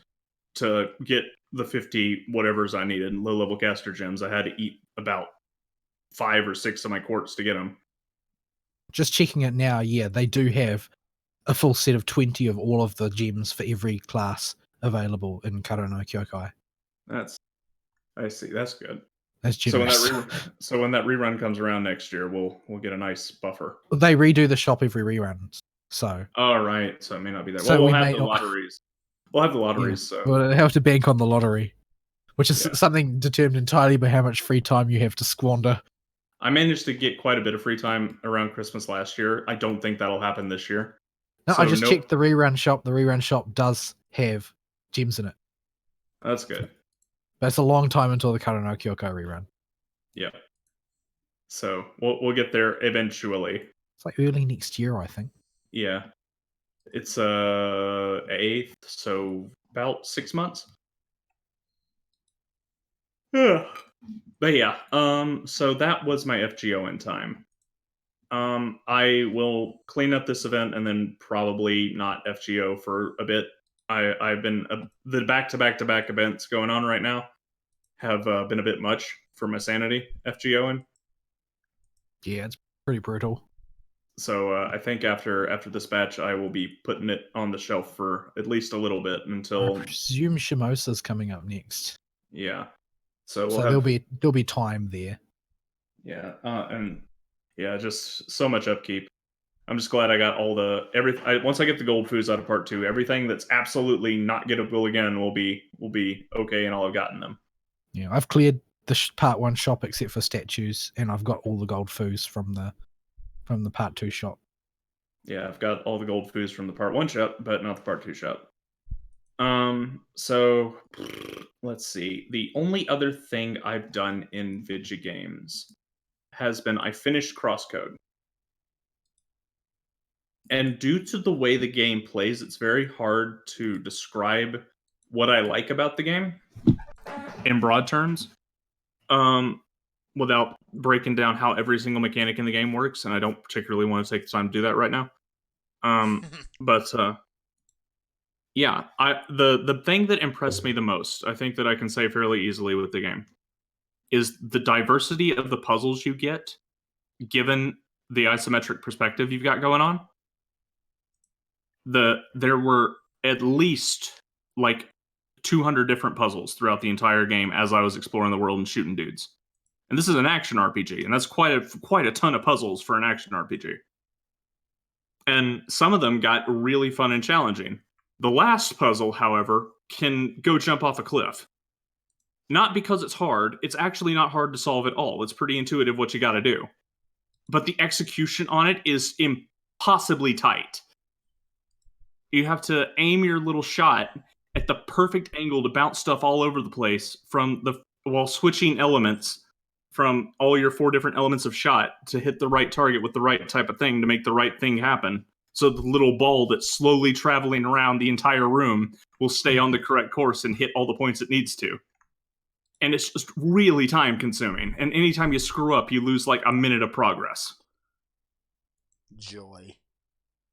to get the 50 whatevers I needed, low-level caster gems. I had to eat about 5 or 6 of my quartz to get them. Just checking it now, yeah, they do have a full set of 20 of all of the gems for every class available in Kara no Kyokai. I see. That's good. That's So generous. when that rerun comes around next year, we'll get a nice buffer. They redo the shop every rerun, so. All right, so it may not be there. So well, we'll we have may the not- lotteries. We'll have the lotteries. Yeah. So We'll have to bank on the lottery, which is Yeah. something determined entirely by how much free time you have to squander. I managed to get quite a bit of free time around Christmas last year. I don't think that'll happen this year. No, So I just checked the rerun shop. The rerun shop does have gems in it, That's good. but it's a long time until the Kara no Kyokai rerun. Yeah. So we'll get there eventually. It's like early next year, I think. Yeah. It's 8th, so about 6 months. But yeah, so that was my FGO in time. I will clean up this event and then probably not FGO for a bit. I've been the back-to-back events going on right now have been a bit much for my sanity FGOing. Yeah, it's pretty brutal. So I think after this batch, I will be putting it on the shelf for at least a little bit until. I presume Shimosa's coming up next, Yeah. So so there'll be time there. Yeah, and yeah, just so much upkeep. I'm just glad I got all once I get the gold foods out of part 2, everything that's absolutely not gettable again will be okay, and I'll have gotten them. Yeah, I've cleared the part 1 shop except for statues, and I've got all the gold foos from the part 2 shop. Yeah, I've got all the gold foods from the part 1 shop, but not the part 2 shop. So let's see. The only other thing I've done in Vigigames has been I finished Crosscode. And due to the way the game plays, it's very hard to describe what I like about the game in broad terms, without breaking down how every single mechanic in the game works. And I don't particularly want to take the time to do that right now. But yeah, the thing that impressed me the most, I think that I can say fairly easily with the game, is the diversity of the puzzles you get, given the isometric perspective you've got going on. There were at least like 200 different puzzles throughout the entire game as I was exploring the world and shooting dudes. And this is an action RPG, and that's quite a ton of puzzles for an action RPG. And some of them got really fun and challenging. The last puzzle, however, can go jump off a cliff. Not because it's hard, it's actually not hard to solve at all. It's pretty intuitive what you got to do. But the execution on it is impossibly tight. You have to aim your little shot at the perfect angle to bounce stuff all over the place while switching elements from all your 4 different elements of shot to hit the right target with the right type of thing to make the right thing happen. So the little ball that's slowly traveling around the entire room will stay on the correct course and hit all the points it needs to. And it's just really time consuming. And anytime you screw up, you lose like a minute of progress. Joy.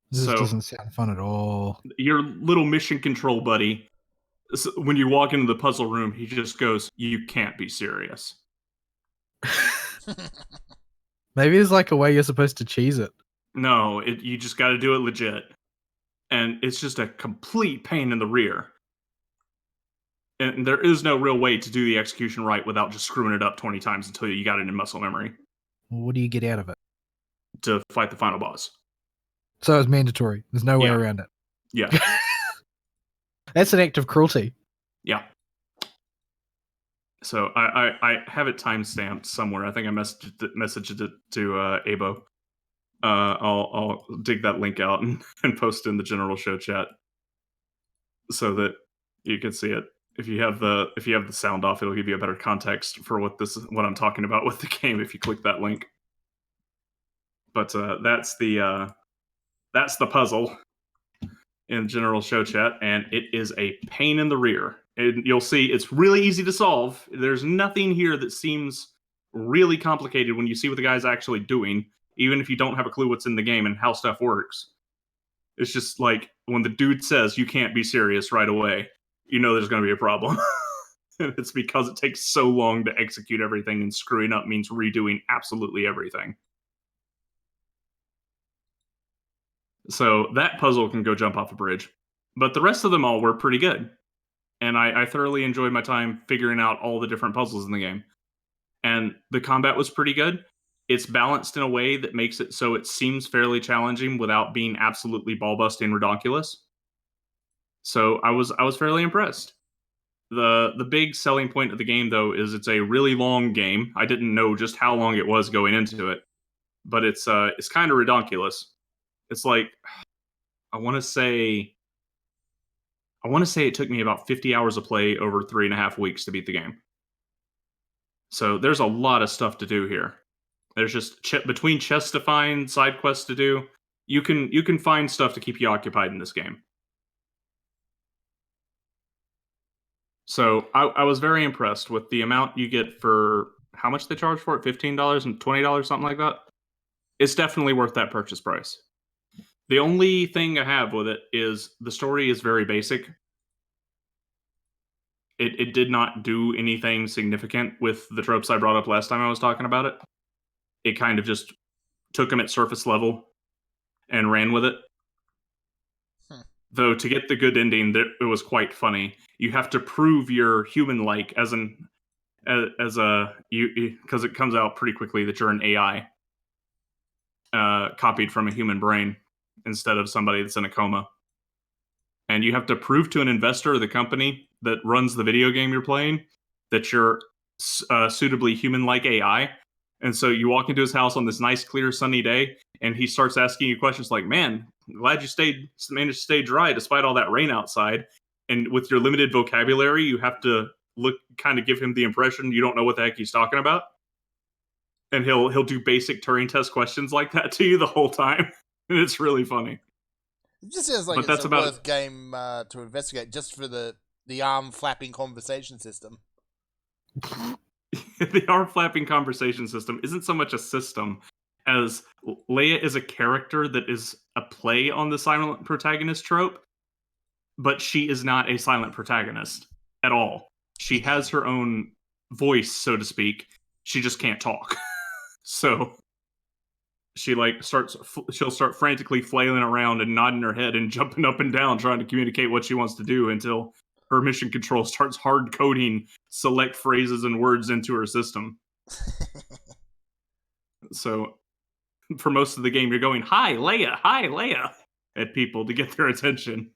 This doesn't sound fun at all. Your little mission control buddy, when you walk into the puzzle room, he just goes, "You can't be serious." Maybe there's like a way you're supposed to cheese it. No, you just got to do it legit. And it's just a complete pain in the rear. And there is no real way to do the execution right without just screwing it up 20 times until you got it in muscle memory. Well, what do you get out of it? To fight the final boss. So it's mandatory. There's no way around it. Yeah. That's an act of cruelty. Yeah. So I have it timestamped somewhere. I think I messaged it to Abo. I'll dig that link out and post it in the general show chat so that you can see it. If you have the sound off, it'll give you a better context for what I'm talking about with the game if you click that link. But that's the puzzle in general show chat, and it is a pain in the rear. And you'll see it's really easy to solve. There's nothing here that seems really complicated when you see what the guy's actually doing, even if you don't have a clue what's in the game and how stuff works. It's just like when the dude says you can't be serious right away, you know there's going to be a problem. And it's because it takes so long to execute everything, and screwing up means redoing absolutely everything. So that puzzle can go jump off a bridge. But the rest of them all were pretty good. And I thoroughly enjoyed my time figuring out all the different puzzles in the game. And the combat was pretty good. It's balanced in a way that makes it so it seems fairly challenging without being absolutely ball-busting ridiculous. So I was fairly impressed. The big selling point of the game, though, is it's a really long game. I didn't know just how long it was going into it, but it's kind of ridiculous. It's like I want to say it took me about 50 hours of play over 3.5 weeks to beat the game. So there's a lot of stuff to do here. There's just between chests to find, side quests to do. You can find stuff to keep you occupied in this game. So I was very impressed with the amount you get for how much they charge for it, $15 and $20, something like that. It's definitely worth that purchase price. The only thing I have with it is the story is very basic. It did not do anything significant with the tropes I brought up last time I was talking about it. It kind of just took them at surface level and ran with it. Though to get the good ending, it was quite funny. You have to prove you're human-like, because it comes out pretty quickly that you're an AI, copied from a human brain instead of somebody that's in a coma. And you have to prove to an investor, the company that runs the video game you're playing, that you're suitably human-like AI. And so you walk into his house on this nice, clear, sunny day, and he starts asking you questions like, "Man, glad you managed to stay dry despite all that rain outside." And with your limited vocabulary, you have to kind of give him the impression you don't know what the heck he's talking about. And he'll do basic Turing test questions like that to you the whole time, and it's really funny. It just sounds like it's a worth game to investigate just for the arm flapping conversation system. The arm flapping conversation system isn't so much a system as Leia is a character that is a play on the silent protagonist trope, but she is not a silent protagonist at all. She has her own voice, so to speak. She just can't talk. So she'll start frantically flailing around and nodding her head and jumping up and down trying to communicate what she wants to do until her mission control starts hard coding select phrases and words into her system. So for most of the game, you're going, hi, Leia, at people to get their attention.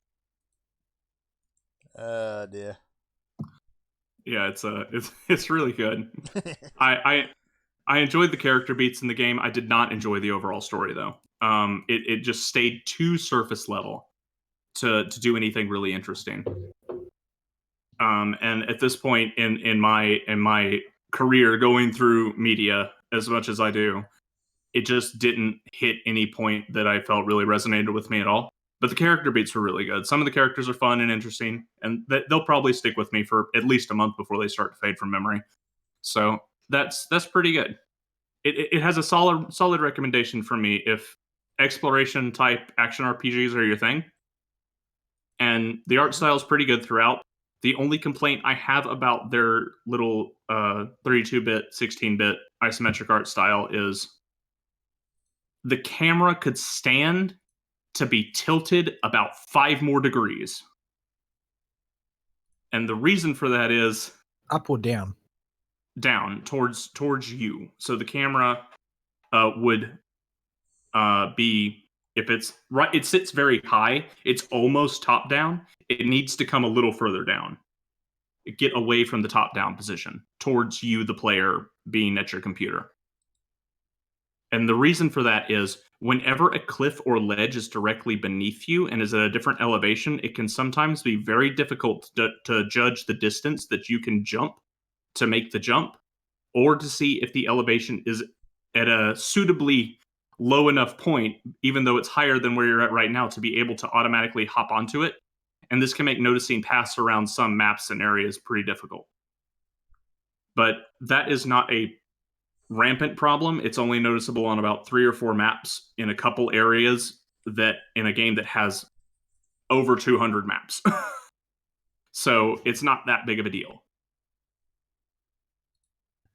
Dear. Yeah, it's really good. I enjoyed the character beats in the game. I did not enjoy the overall story, though. It just stayed too surface level to do anything really interesting. And at this point in my career, going through media as much as I do, it just didn't hit any point that I felt really resonated with me at all. But the character beats were really good. Some of the characters are fun and interesting, and they'll probably stick with me for at least a month before they start to fade from memory. So that's pretty good. It has a solid recommendation for me if exploration type action RPGs are your thing. And the art style is pretty good throughout. The only complaint I have about their little 32-bit, 16-bit isometric art style is the camera could stand to be tilted about 5 more degrees. And the reason for that is... Up or down? Down, towards you. So the camera would be... If it's right, it sits very high. It's almost top down. It needs to come a little further down. Get away from the top down position towards you, the player, being at your computer. And the reason for that is whenever a cliff or ledge is directly beneath you and is at a different elevation, it can sometimes be very difficult to judge the distance that you can jump to make the jump, or to see if the elevation is at a suitably low enough point, even though it's higher than where you're at right now, to be able to automatically hop onto it. And this can make noticing paths around some maps and areas pretty difficult. But that is not a rampant problem. It's only noticeable on about 3 or 4 maps in a couple areas that in a game that has over 200 maps. So it's not that big of a deal.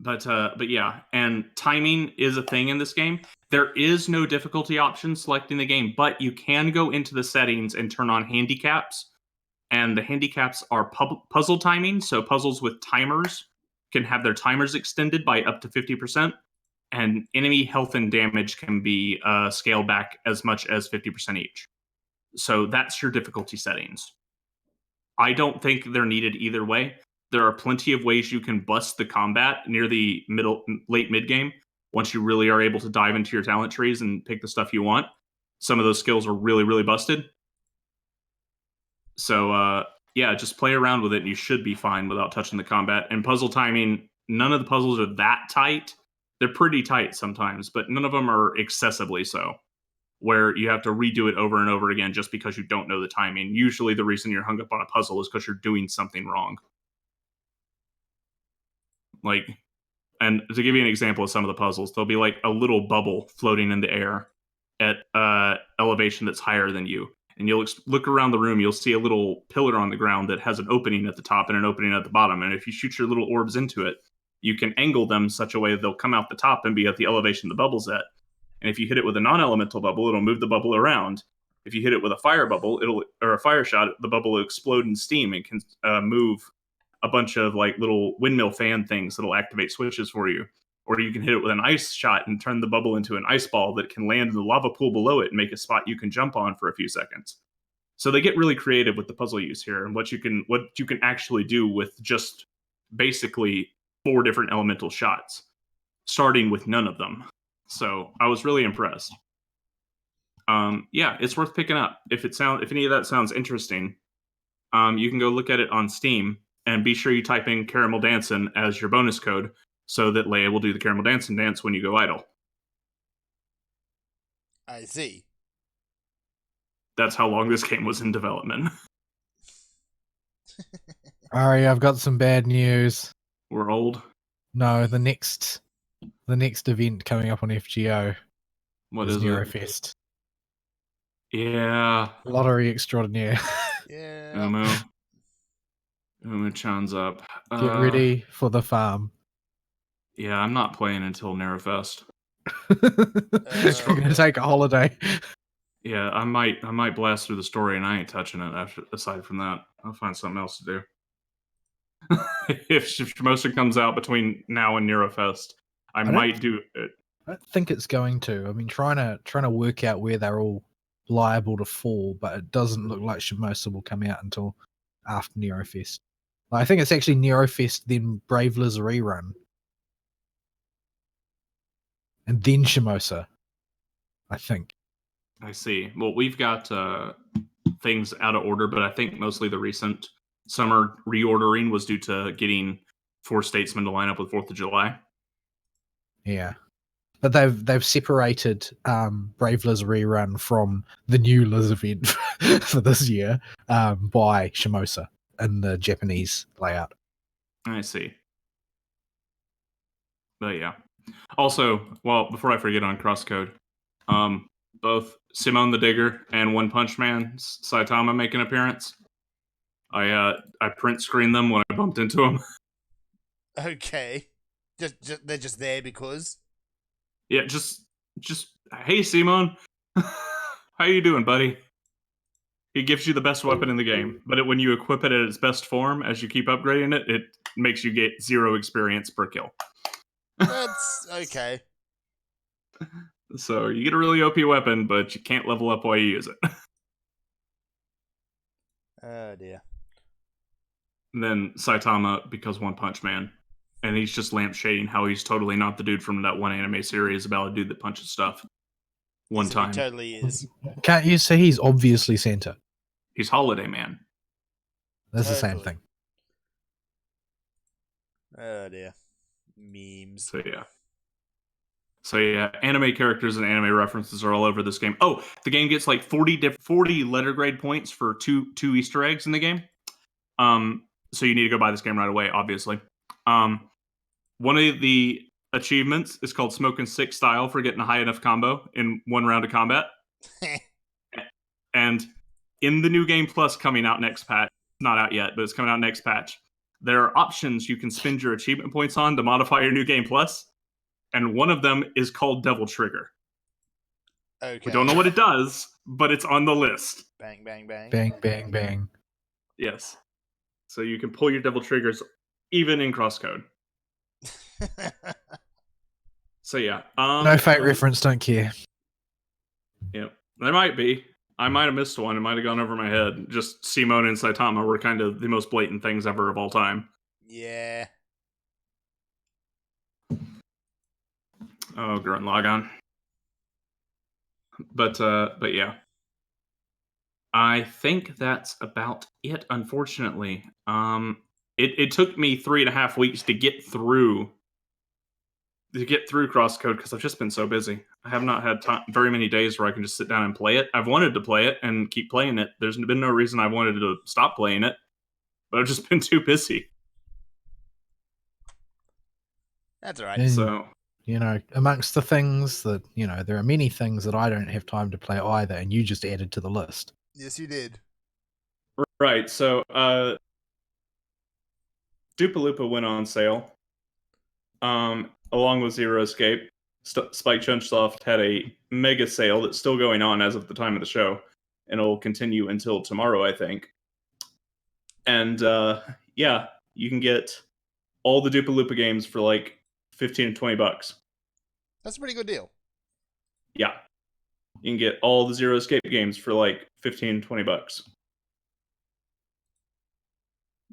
But yeah, and timing is a thing in this game. There is no difficulty option selecting the game, but you can go into the settings and turn on handicaps. And the handicaps are puzzle timing. So puzzles with timers can have their timers extended by up to 50%. And enemy health and damage can be scaled back as much as 50% each. So that's your difficulty settings. I don't think they're needed either way. There are plenty of ways you can bust the combat near the late mid game once you really are able to dive into your talent trees and pick the stuff you want. Some of those skills are really, really busted. So, yeah, just play around with it and you should be fine without touching the combat. And puzzle timing, none of the puzzles are that tight. They're pretty tight sometimes, but none of them are excessively so, where you have to redo it over and over again just because you don't know the timing. Usually the reason you're hung up on a puzzle is because you're doing something wrong. Like, and to give you an example of some of the puzzles, there'll be like a little bubble floating in the air at elevation that's higher than you. And you'll look around the room, you'll see a little pillar on the ground that has an opening at the top and an opening at the bottom. And if you shoot your little orbs into it, you can angle them such a way that they'll come out the top and be at the elevation the bubble's at. And if you hit it with a non-elemental bubble, it'll move the bubble around. If you hit it with a fire bubble, or a fire shot, the bubble will explode in steam and can move a bunch of like little windmill fan things that'll activate switches for you. Or you can hit it with an ice shot and turn the bubble into an ice ball that can land in the lava pool below it and make a spot you can jump on for a few seconds. So they get really creative with the puzzle use here and what you can actually do with just basically 4 different elemental shots, starting with none of them. So I was really impressed. Yeah, it's worth picking up. If any of that sounds interesting, you can go look at it on Steam and be sure you type in Caramel Dancin' as your bonus code so that Leia will do the Caramel Dancin' dance when you go idle. I see. That's how long this game was in development. Ari, I've got some bad news. We're old. No, the next event coming up on FGO. What is Neurofest. Yeah. Lottery extraordinaire. Yeah. Umu-chan's up. Get ready for the farm. Yeah, I'm not playing until Neurofest. You're going to take a holiday. Yeah, I might blast through the story and I ain't touching it aside from that. I'll find something else to do. If Shimosa comes out between now and Neurofest, I might do it. I don't think it's going to. I mean, trying to work out where they're all liable to fall, but it doesn't look like Shimosa will come out until after Neurofest. I think it's actually Neurofest, then Bravela's rerun, and then Shimosa. I think. I see. Well, we've got things out of order, but I think mostly the recent summer reordering was due to getting 4 statesmen to line up with 4th of July. Yeah. But they've separated Bravela's rerun from the new Liz event for this year by Shimosa in the Japanese layout. I see. But yeah. Also, well, before I forget on Crosscode, both Simone the Digger and One Punch Man Saitama make an appearance. I print screened them when I bumped into them. Okay. They're just there because? Yeah, just hey Simone, how you doing, buddy? He gives you the best weapon in the game, but when you equip it at its best form, as you keep upgrading it, it makes you get 0 experience per kill. That's okay. So you get a really OP weapon, but you can't level up while you use it. Oh dear. And then Saitama becomes One Punch Man. And he's just lampshading how he's totally not the dude from that one anime series about a dude that punches stuff. One time. He totally is. Can't you see he's obviously Santa? He's Holiday Man. That's the same thing. Oh dear. Memes. So yeah, anime characters and anime references are all over this game. Oh, the game gets like 40 letter grade points for two Easter eggs in the game. So you need to go buy this game right away, obviously. One of the achievements is called Smoking Sick Style for getting a high enough combo in 1 round of combat. And in the New Game Plus coming out next patch, not out yet, but it's coming out next patch, there are options you can spend your achievement points on to modify your New Game Plus, and one of them is called Devil Trigger. Okay. We don't know what it does, but it's on the list. Bang, bang, bang. Bang, bang, bang. Yes. So you can pull your Devil Triggers even in crosscode. So yeah. No fate reference, don't care. Yeah. There might be. I might have missed one. It might have gone over my head. Just Simone and Saitama were kind of the most blatant things ever of all time. Yeah. Oh, Grunt Logon. But yeah. I think that's about it, unfortunately. It took me 3.5 weeks to get through crosscode because I've just been so busy. I have not had very many days where I can just sit down and play it. I've wanted to play it and keep playing it. There's been no reason I wanted to stop playing it, but I've just been too busy. That's all right. And, So, you know, amongst the things that, you know, there are many things that I don't have time to play either, and you just added to the list. Yes, you did. right. So, Dupaloopa went on sale. Along with Zero Escape. Spike Chunsoft had a mega sale that's still going on as of the time of the show, and it'll continue until tomorrow, I think. And yeah, you can get all the Dupaloopa games for like $15 to $20. That's a pretty good deal. Yeah, you can get all the Zero Escape games for like $15 to $20.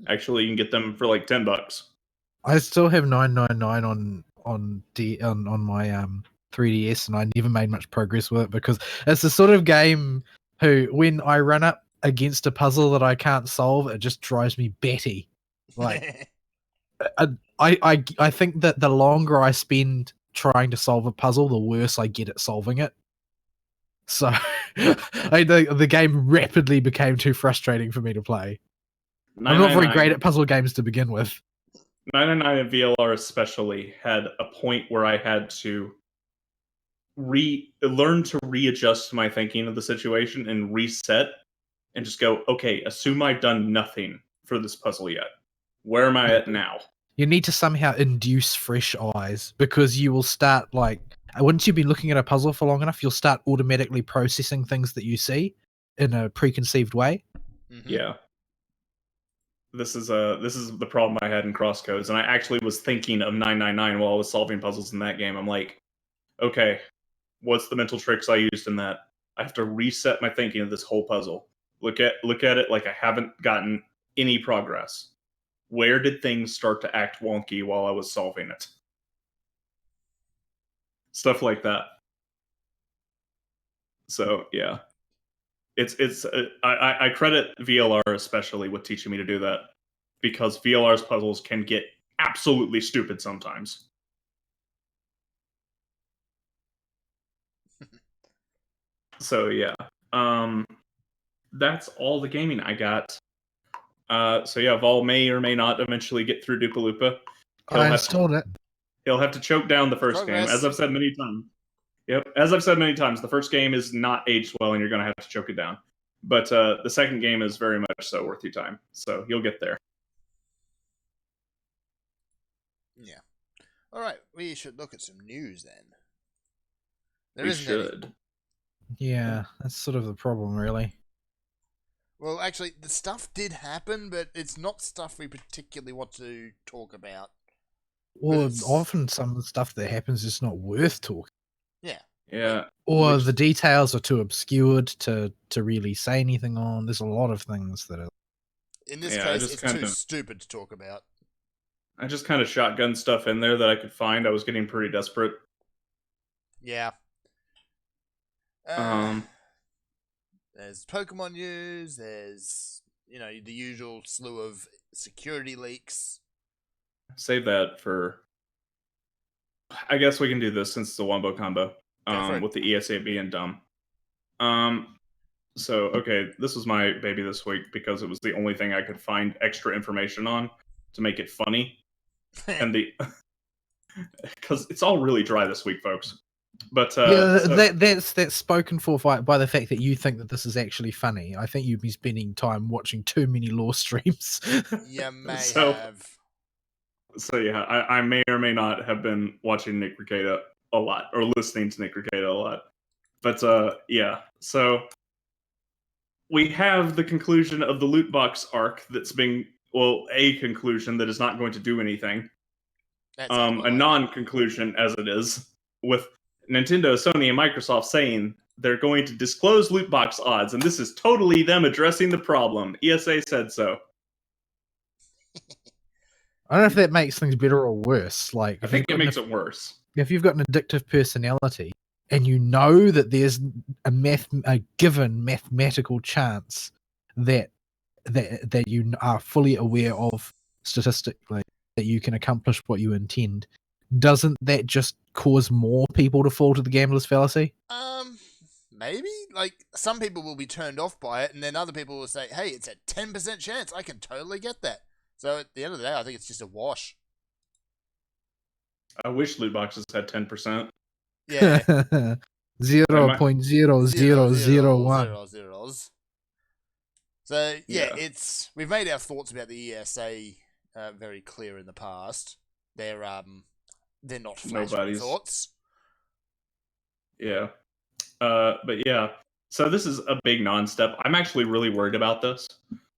Actually, you can get them for like $10. I still have 999 on my 3DS, and I never made much progress with it because it's the sort of game who, when I run up against a puzzle that I can't solve, it just drives me batty. Like, I think that the longer I spend trying to solve a puzzle, the worse I get at solving it. So the game rapidly became too frustrating for me to play. I'm not very great at puzzle games to begin with. 999 and VLR especially had a point where I had to learn to readjust my thinking of the situation and reset and just go, okay, assume I've done nothing for this puzzle yet. Where am I at now? You need to somehow induce fresh eyes, because you will start, like, once you've been looking at a puzzle for long enough, you'll start automatically processing things that you see in a preconceived way. Mm-hmm. Yeah. This is the problem I had in Crosscodes, and I actually was thinking of 999 while I was solving puzzles in that game. I'm like, okay, what's the mental tricks I used in that? I have to reset my thinking of this whole puzzle. Look at it like I haven't gotten any progress. Where did things start to act wonky while I was solving it? Stuff like that. So yeah. I credit VLR especially with teaching me to do that, because VLR's puzzles can get absolutely stupid sometimes. So yeah, that's all the gaming I got. So yeah, Vol may or may not eventually get through Dupaloopa. I installed it. He'll have to choke down the first game, as I've said many times. Yep, as I've said many times, the first game is not aged well, and you're going to have to choke it down. But the second game is very much so worth your time, so you'll get there. Yeah. All right, we should look at some news then. We should. Yeah, that's sort of the problem, really. Well, actually, the stuff did happen, but it's not stuff we particularly want to talk about. Or often some of the stuff that happens is not worth talking. Yeah. Yeah. Or the details are too obscured to really say anything on. There's a lot of things that are... In this case, it's too stupid to talk about. I just kind of shotgun stuff in there that I could find. I was getting pretty desperate. Yeah. There's Pokemon news, there's, the usual slew of security leaks. Save that for... I guess we can do this since it's a Wombo combo. With the ESA being dumb. So, okay, this was my baby this week because it was the only thing I could find extra information on to make it funny. And because it's all really dry this week, folks. But that's spoken for by the fact that you think that this is actually funny. I think you've been spending time watching too many lore streams. You may So- have. So yeah, I may or may not have been watching Nick Rekieta a lot or listening to Nick Rekieta a lot. But yeah, so we have the conclusion of the loot box arc that's being, well, a conclusion that is not going to do anything. That's how I A like it. non-conclusion as it is, with Nintendo, Sony, and Microsoft saying they're going to disclose loot box odds, and this is totally them addressing the problem. ESA said so. I don't know if that makes things better or worse. Like, I think it makes it worse. if you've got an addictive personality and you know that there's a given mathematical chance that you are fully aware of statistically that you can accomplish what you intend, doesn't that just cause more people to fall to the gambler's fallacy? Maybe. Like, some people will be turned off by it, and then other people will say, hey, it's a 10% chance. I can totally get that. So at the end of the day, I think it's just a wash. I wish loot boxes had 10%. Yeah. 0.0001. Zeros. So yeah, Yeah. we've made our thoughts about the ESA very clear in the past. They're not flash Nobody's. thoughts. Yeah. But yeah, so this is a big non-step. I'm actually really worried about this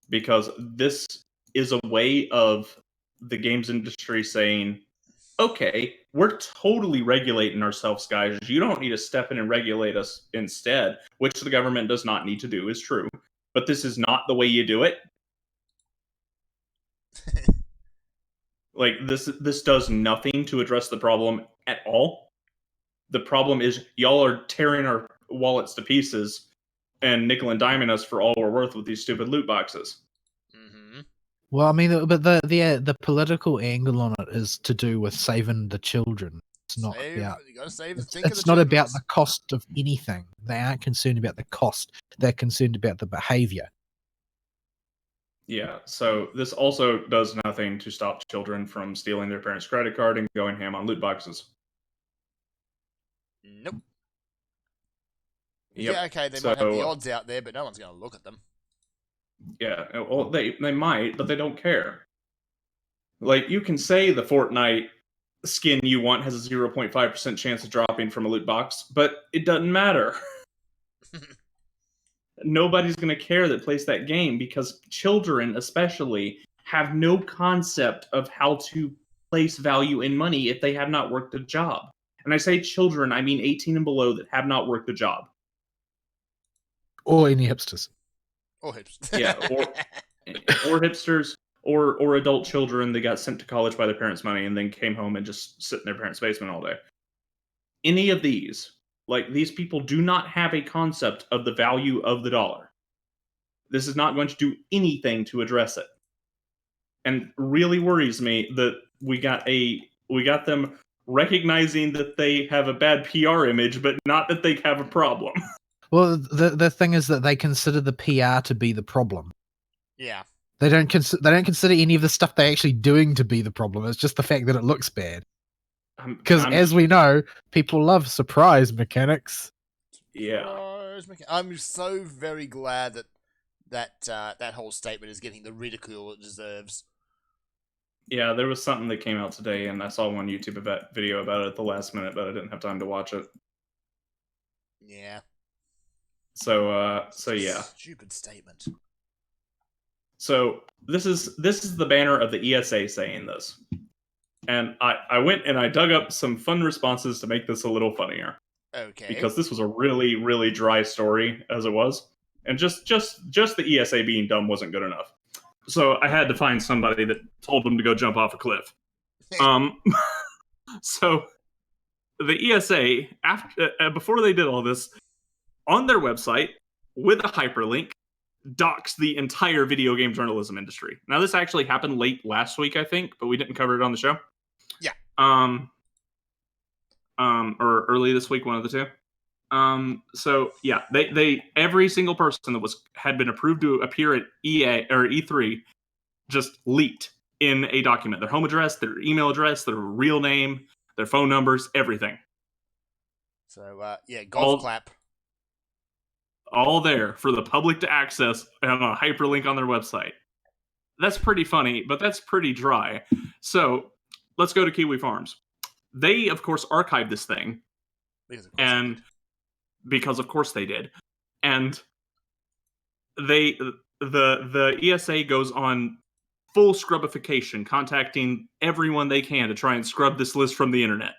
because this is a way of the games industry saying, okay, we're totally regulating ourselves, guys. You don't need to step in and regulate us instead, which the government does not need to do, is true. But this is not the way you do it. Like, this does nothing to address the problem at all. The problem is y'all are tearing our wallets to pieces and nickel and diming us for all we're worth with these stupid loot boxes. Mm-hmm. Well, I mean, but the political angle on it is to do with saving the children. It's not about. You gotta save. It's not about the cost of anything. They aren't concerned about the cost. They're concerned about the behavior. Yeah, so this also does nothing to stop children from stealing their parents' credit card and going ham on loot boxes. Nope. Yep. Yeah, okay, they might have the So, odds out there, but no one's gonna look at them. Yeah, well, they might, but they don't care. Like, you can say the Fortnite skin you want has a 0.5% chance of dropping from a loot box, but it doesn't matter. Nobody's going to care that plays that game because children, especially, have no concept of how to place value in money if they have not worked a job. And I say children, I mean 18 and below that have not worked a job. Or any hipsters. Or hips. Yeah, or hipsters, or adult children that got sent to college by their parents' money and then came home and just sit in their parents' basement all day. Any of these, like, these people do not have a concept of the value of the dollar. This is not going to do anything to address it. And really worries me that we got them recognizing that they have a bad PR image, but not that they have a problem. Well, the thing is that they consider the PR to be the problem. Yeah. They don't consider any of the stuff they're actually doing to be the problem. It's just the fact that it looks bad. Because as we know, people love surprise mechanics. Yeah. I'm so very glad that whole statement is getting the ridicule it deserves. Yeah, there was something that came out today, and I saw one YouTube video about it at the last minute, but I didn't have time to watch it. Yeah. So yeah. Stupid statement. So this is the banner of the ESA saying this. And I went and I dug up some fun responses to make this a little funnier. Okay. Because this was a really, really dry story as it was. And just the ESA being dumb wasn't good enough. So I had to find somebody that told them to go jump off a cliff. So the ESA, before they did all this, on their website, with a hyperlink, doxed the entire video game journalism industry. Now, this actually happened late last week, I think, but we didn't cover it on the show. Yeah. Or early this week, one of the two. So yeah, they every single person that had been approved to appear at EA or E3 just leaked in a document. Their home address, their email address, their real name, their phone numbers, everything. So yeah, golf clap. All there for the public to access and a hyperlink on their website. That's pretty funny, but that's pretty dry. So let's go to Kiwi Farms. They, of course, archived this thing. Because of course they did. And the ESA goes on full scrubification, contacting everyone they can to try and scrub this list from the internet.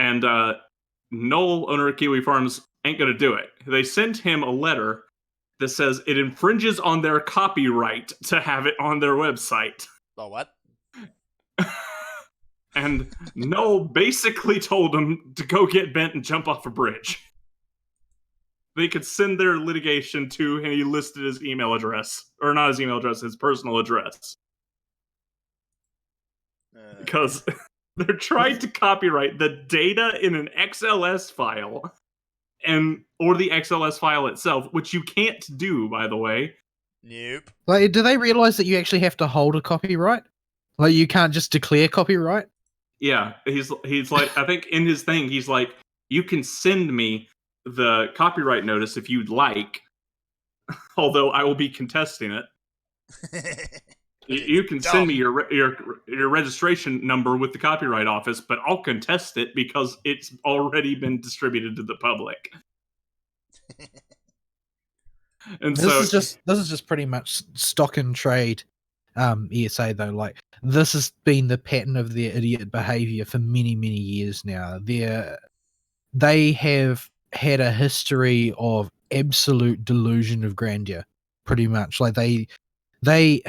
And Noel, owner of Kiwi Farms, ain't gonna do it. They sent him a letter that says it infringes on their copyright to have it on their website. Oh, what? And Noel basically told him to go get bent and jump off a bridge. They could send their litigation to, and he listed his email address. Or not his email address, his personal address. Because they're trying to copyright the data in an XLS file, or the XLS file itself, which you can't do, by the way. Nope. Like, do they realize that you actually have to hold a copyright? Like, you can't just declare copyright? Yeah, he's like, I think in his thing, he's like, you can send me the copyright notice if you'd like, although I will be contesting it. You can send me your registration number with the Copyright Office, but I'll contest it because it's already been distributed to the public. And this is just pretty much stock and trade ESA though. Like, this has been the pattern of their idiot behavior for many years now. They have had a history of absolute delusion of grandeur, pretty much. Like, they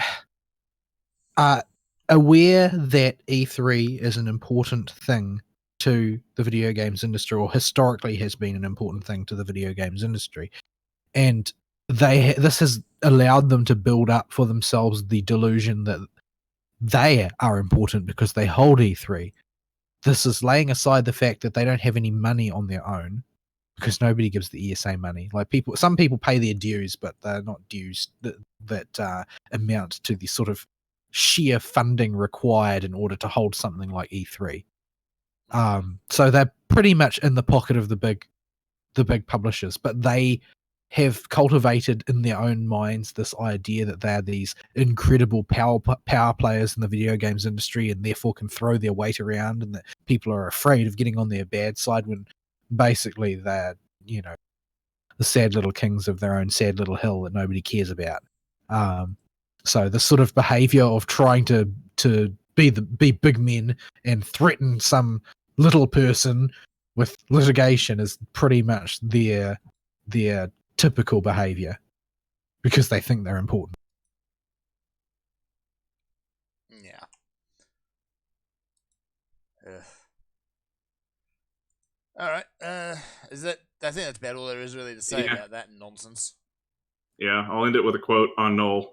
are aware that E3 is an important thing to the video games industry, or historically has been an important thing to the video games industry, and this has allowed them to build up for themselves the delusion that they are important because they hold E3. This is laying aside the fact that they don't have any money on their own, because nobody gives the ESA money. Like, some people pay their dues, but they're not dues that amount to the sort of sheer funding required in order to hold something like E3. So they're pretty much in the pocket of the big publishers, but they have cultivated in their own minds this idea that they're these incredible power players in the video games industry, and therefore can throw their weight around, and that people are afraid of getting on their bad side, when basically they're, the sad little kings of their own sad little hill that nobody cares about. So the sort of behavior of trying to be big men and threaten some little person with litigation is pretty much their typical behavior, because they think they're important. Yeah. All right. Is that? I think that's about all there is really to say about that nonsense. Yeah, I'll end it with a quote on Noel.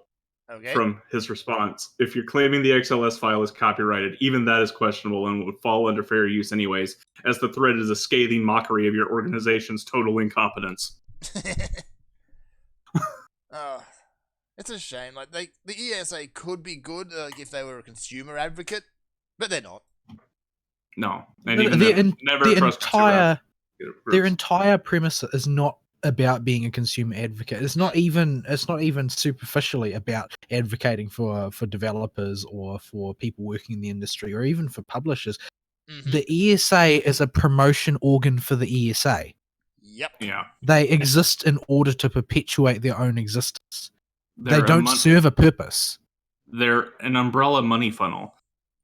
Okay. From his response. If you're claiming the XLS file is copyrighted, even that is questionable and would fall under fair use anyways, as the thread is a scathing mockery of your organization's total incompetence. It's a shame. Like, the ESA could be good if they were a consumer advocate, but they're not. No, and even their entire premise is not about being a consumer advocate. It's not even superficially about advocating for developers or for people working in the industry or even for publishers. Mm-hmm. The ESA is a promotion organ for the ESA. Yep. Yeah. They exist in order to perpetuate their own existence. They don't serve a purpose. They're an umbrella money funnel.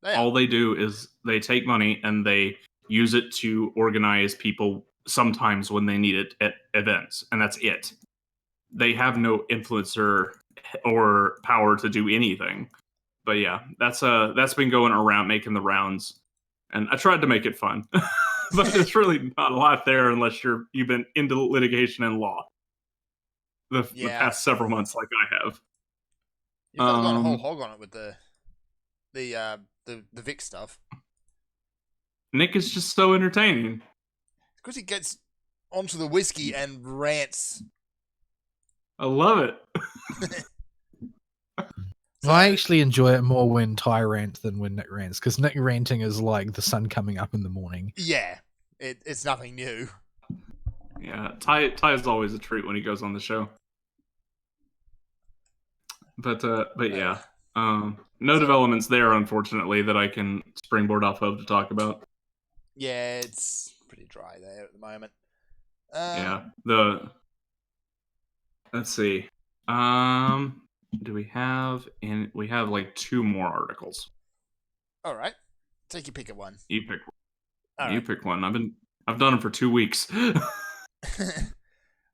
Yeah. All they do is they take money and they use it to organize people sometimes when they need it at events, and that's it. They have no influencer or power to do anything. But yeah, that's been going around, making the rounds, and I tried to make it fun. But there's really not a lot there unless you've been into litigation and law the past several months, like I have. You've not gone a whole hog on it with the Vic stuff. Nick is just so entertaining. Because he gets onto the whiskey and rants. I love it. I actually enjoy it more when Ty rants than when Nick rants, because Nick ranting is like the sun coming up in the morning. Yeah. It's nothing new. Yeah, Ty is always a treat when he goes on the show. But yeah, no developments there, unfortunately, that I can springboard off of to talk about. Yeah, it's pretty dry there at the moment. Yeah, let's see. Do we have we have like 2 more articles. All right, take your pick of one. You pick. All you right. pick one. I've done it for 2 weeks.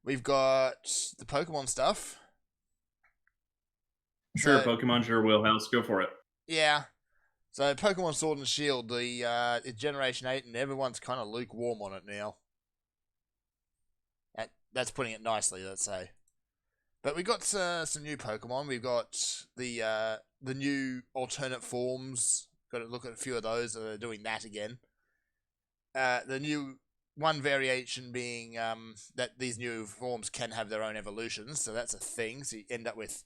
We've got the Pokemon stuff. Sure, So, Pokemon's your wheelhouse. Go for it. yeah. So Pokemon Sword and Shield, it's Generation 8, and everyone's kind of lukewarm on it now. That's putting it nicely, let's say. But we got some new Pokemon. We've got the new alternate forms. Got to look at a few of those. They're doing that again. The new one variation being that these new forms can have their own evolutions, so that's a thing. So you end up with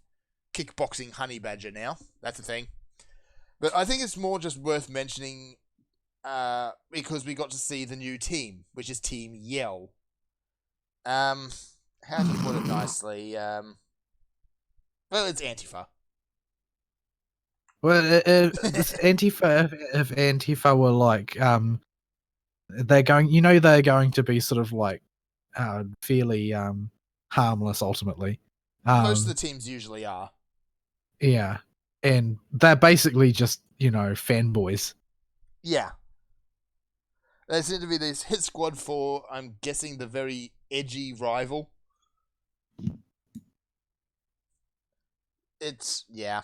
kickboxing honey badger now. That's a thing. But I think it's more just worth mentioning because we got to see the new team, which is Team Yell. How do you put it nicely? Well, it's Antifa. Well, it's Antifa. If Antifa were like, they're going to be sort of like, fairly harmless ultimately. Most of the teams usually are. Yeah, and they're basically just fanboys. Yeah. They seem to be this hit squad for, I'm guessing, the very edgy rival. Yeah.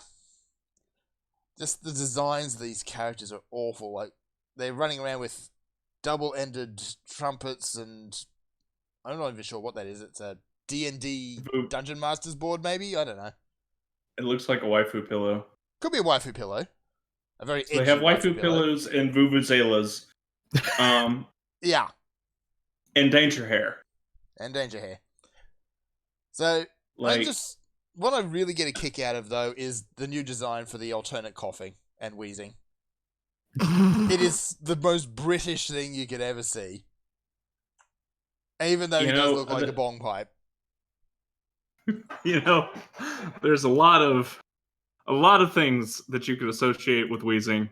Just the designs of these characters are awful. Like, they're running around with double-ended trumpets and I'm not even sure what that is. It's a D&D Dungeon Masters board, maybe? I don't know. It looks like a waifu pillow. Could be a waifu pillow. A very edgy They have waifu pillow. pillows and vuvuzelas. Yeah. And danger hair. So, Like, what I really get a kick out of, though, is the new design for the alternate coughing and wheezing. It is the most British thing you could ever see. Even though he does look like a bong pipe. There's a lot of things that you could associate with wheezing.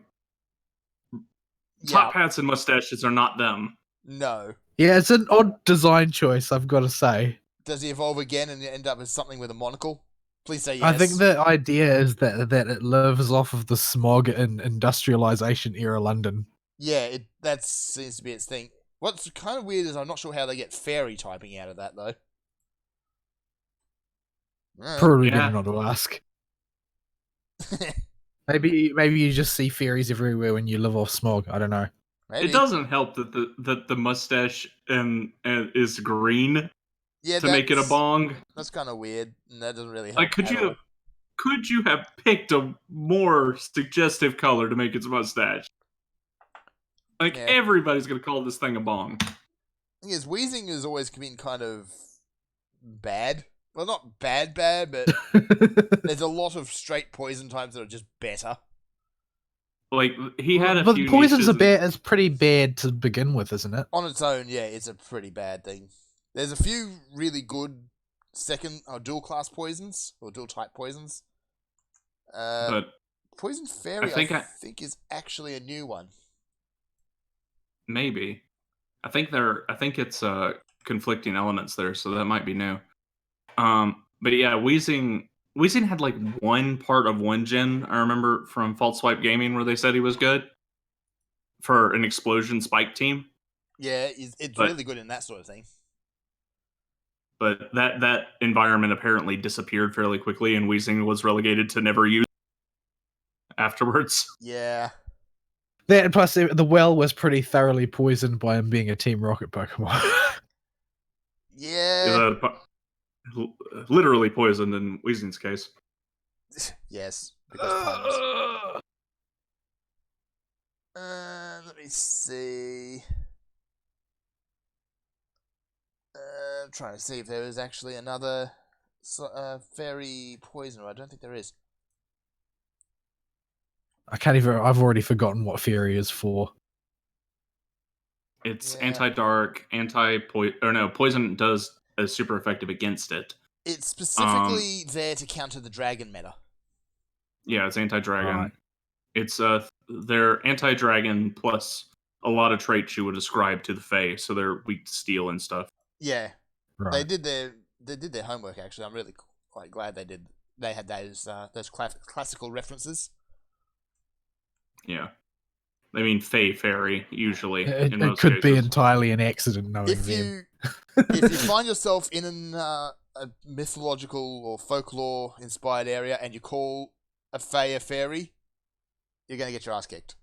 Top hats and mustaches are not them. No. Yeah, it's an odd design choice, I've got to say. Does he evolve again and end up as something with a monocle? Please say yes. I think the idea is that it lives off of the smog in industrialization era London. Yeah, that seems to be its thing. What's kind of weird is I'm not sure how they get fairy typing out of that, though. Probably better not to ask. Maybe you just see fairies everywhere when you live off smog. I don't know. Maybe. It doesn't help that the mustache is green to make it a bong. That's kind of weird, and that doesn't really help. Like, could you have picked a more suggestive color to make its mustache? Like, everybody's gonna call this thing a bong. The thing is, wheezing has always been kind of bad. Well, not bad, but there's a lot of straight poison types that are just better. Like, he had a but few poison's it's pretty bad to begin with, isn't it? On its own, yeah, it's a pretty bad thing. There's a few really good second or dual class poisons or dual type poisons. But Poison Fairy, I think is actually a new one. Maybe. I think it's conflicting elements there, so that might be new. But yeah, Wheezing had like one part of one gen, I remember, from Fault Swipe Gaming, where they said he was good for an explosion spike team. Yeah, it's really good in that sort of thing. But that environment apparently disappeared fairly quickly, and Wheezing was relegated to never use afterwards. Yeah. That plus the well was pretty thoroughly poisoned by him being a Team Rocket Pokemon. Yeah. Literally poisoned in Weezing's case. Yes, because let me see. I'm trying to see if there is actually another fairy poisoner. I don't think there is. I've already forgotten what fairy is for. It's Yeah. anti-dark, poison is super effective against it. It's specifically there to counter the dragon meta. Yeah, it's anti-dragon. Right. It's they're anti-dragon plus a lot of traits you would ascribe to the Fae, so they're weak to steel and stuff. Yeah, Right. they did their homework. Actually, I'm really quite glad they did. They had those classical references. Yeah. I mean, Fae fairy usually It in most could be cases. entirely an accident knowing If them. if you find yourself in a mythological or folklore inspired area and you call a Fae a fairy, you're gonna get your ass kicked.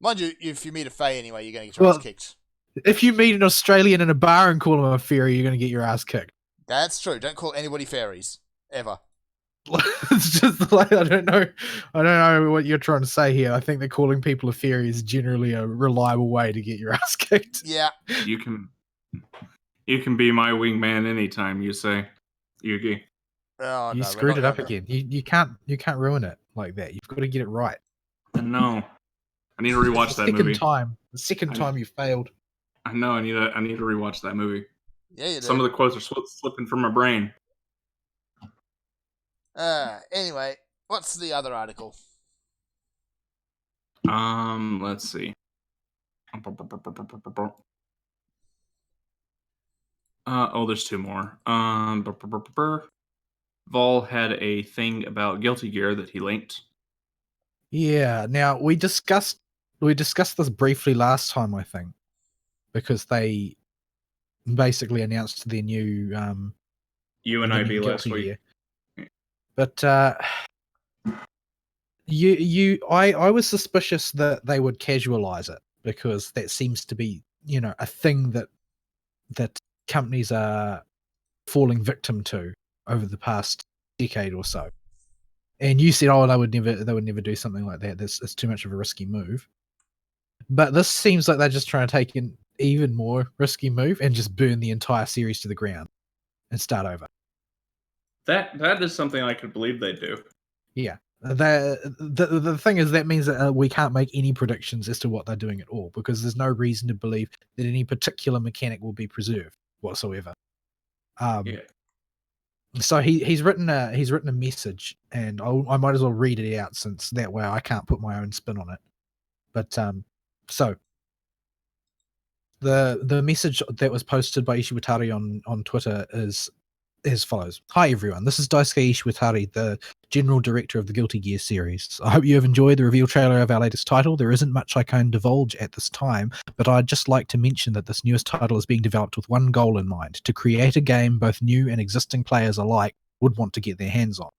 Mind you, if you meet a Fae anyway, you're gonna get your ass kicked. If you meet an Australian in a bar and call him a fairy, you're going to get your ass kicked. That's true. Don't call anybody fairies ever. It's just like I don't know what you're trying to say here. I think that calling people a fairy is generally a reliable way to get your ass kicked. Yeah. You can be my wingman anytime, you say, Yugi. Oh, You no, screwed it up again. You can't ruin it like that. You've got to get it right. No. I need to rewatch that movie. The second time you failed. I know. I need to rewatch that movie. Yeah, you do. Some of the quotes are slipping from my brain. Anyway, what's the other article? Let's see. There's two more. Vol had a thing about Guilty Gear that he linked. Yeah. Now we discussed this briefly last time, I think, because they basically announced their new UNIB last week. Gear. But I was suspicious that they would casualize it because that seems to be, a thing that companies are falling victim to over the past decade or so. And you said, they would never do something like that. It's too much of a risky move. But this seems like they're just trying to take an even more risky move and just burn the entire series to the ground and start over. That is something I could believe they do. Yeah. The thing is, that means that we can't make any predictions as to what they're doing at all, because there's no reason to believe that any particular mechanic will be preserved whatsoever. Yeah. So he's written a message, and I might as well read it out, since that way I can't put my own spin on it. But so the message that was posted by Ishiwatari on Twitter is as follows. Hi everyone, this is Daisuke Ishiwatari, the General Director of the Guilty Gear series. I hope you have enjoyed the reveal trailer of our latest title. There isn't much I can divulge at this time, but I'd just like to mention that this newest title is being developed with one goal in mind: to create a game both new and existing players alike would want to get their hands on.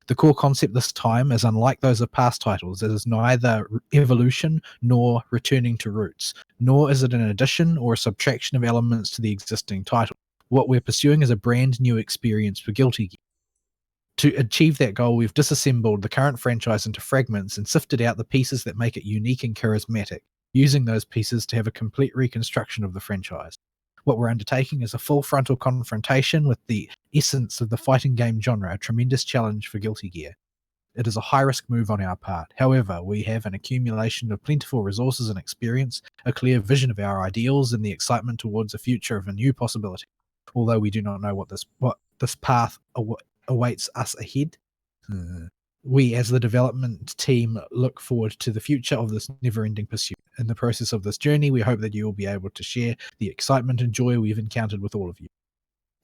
The core concept this time is unlike those of past titles. It is neither evolution nor returning to roots, nor is it an addition or a subtraction of elements to the existing title. What we're pursuing is a brand new experience for Guilty Gear. To achieve that goal, we've disassembled the current franchise into fragments and sifted out the pieces that make it unique and charismatic, using those pieces to have a complete reconstruction of the franchise. What we're undertaking is a full frontal confrontation with the essence of the fighting game genre, a tremendous challenge for Guilty Gear. It is a high-risk move on our part. However, we have an accumulation of plentiful resources and experience, a clear vision of our ideals, and the excitement towards a future of a new possibility. Although we do not know what this path awaits us ahead, we as the development team look forward to the future of this never-ending pursuit. In the process of this journey, we hope that you will be able to share the excitement and joy we've encountered with all of you.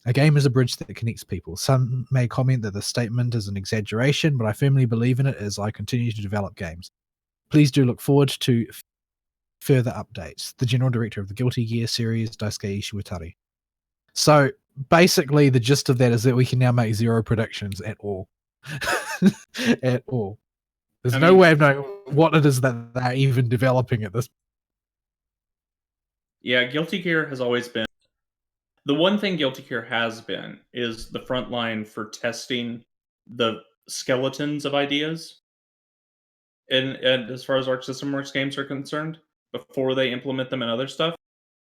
A game is a bridge that connects people. Some may comment that this statement is an exaggeration, but I firmly believe in it as I continue to develop games. Please do look forward to further updates. The General Director of the Guilty Gear series, Daisuke Ishiwatari. So basically the gist of that is that we can now make zero predictions at all. At all. There's no way of knowing what it is that they're even developing at this. Yeah, Guilty Gear has always been... The one thing Guilty Gear has been is the front line for testing the skeletons of ideas. And as far as Arc System Works games are concerned, before they implement them in other stuff.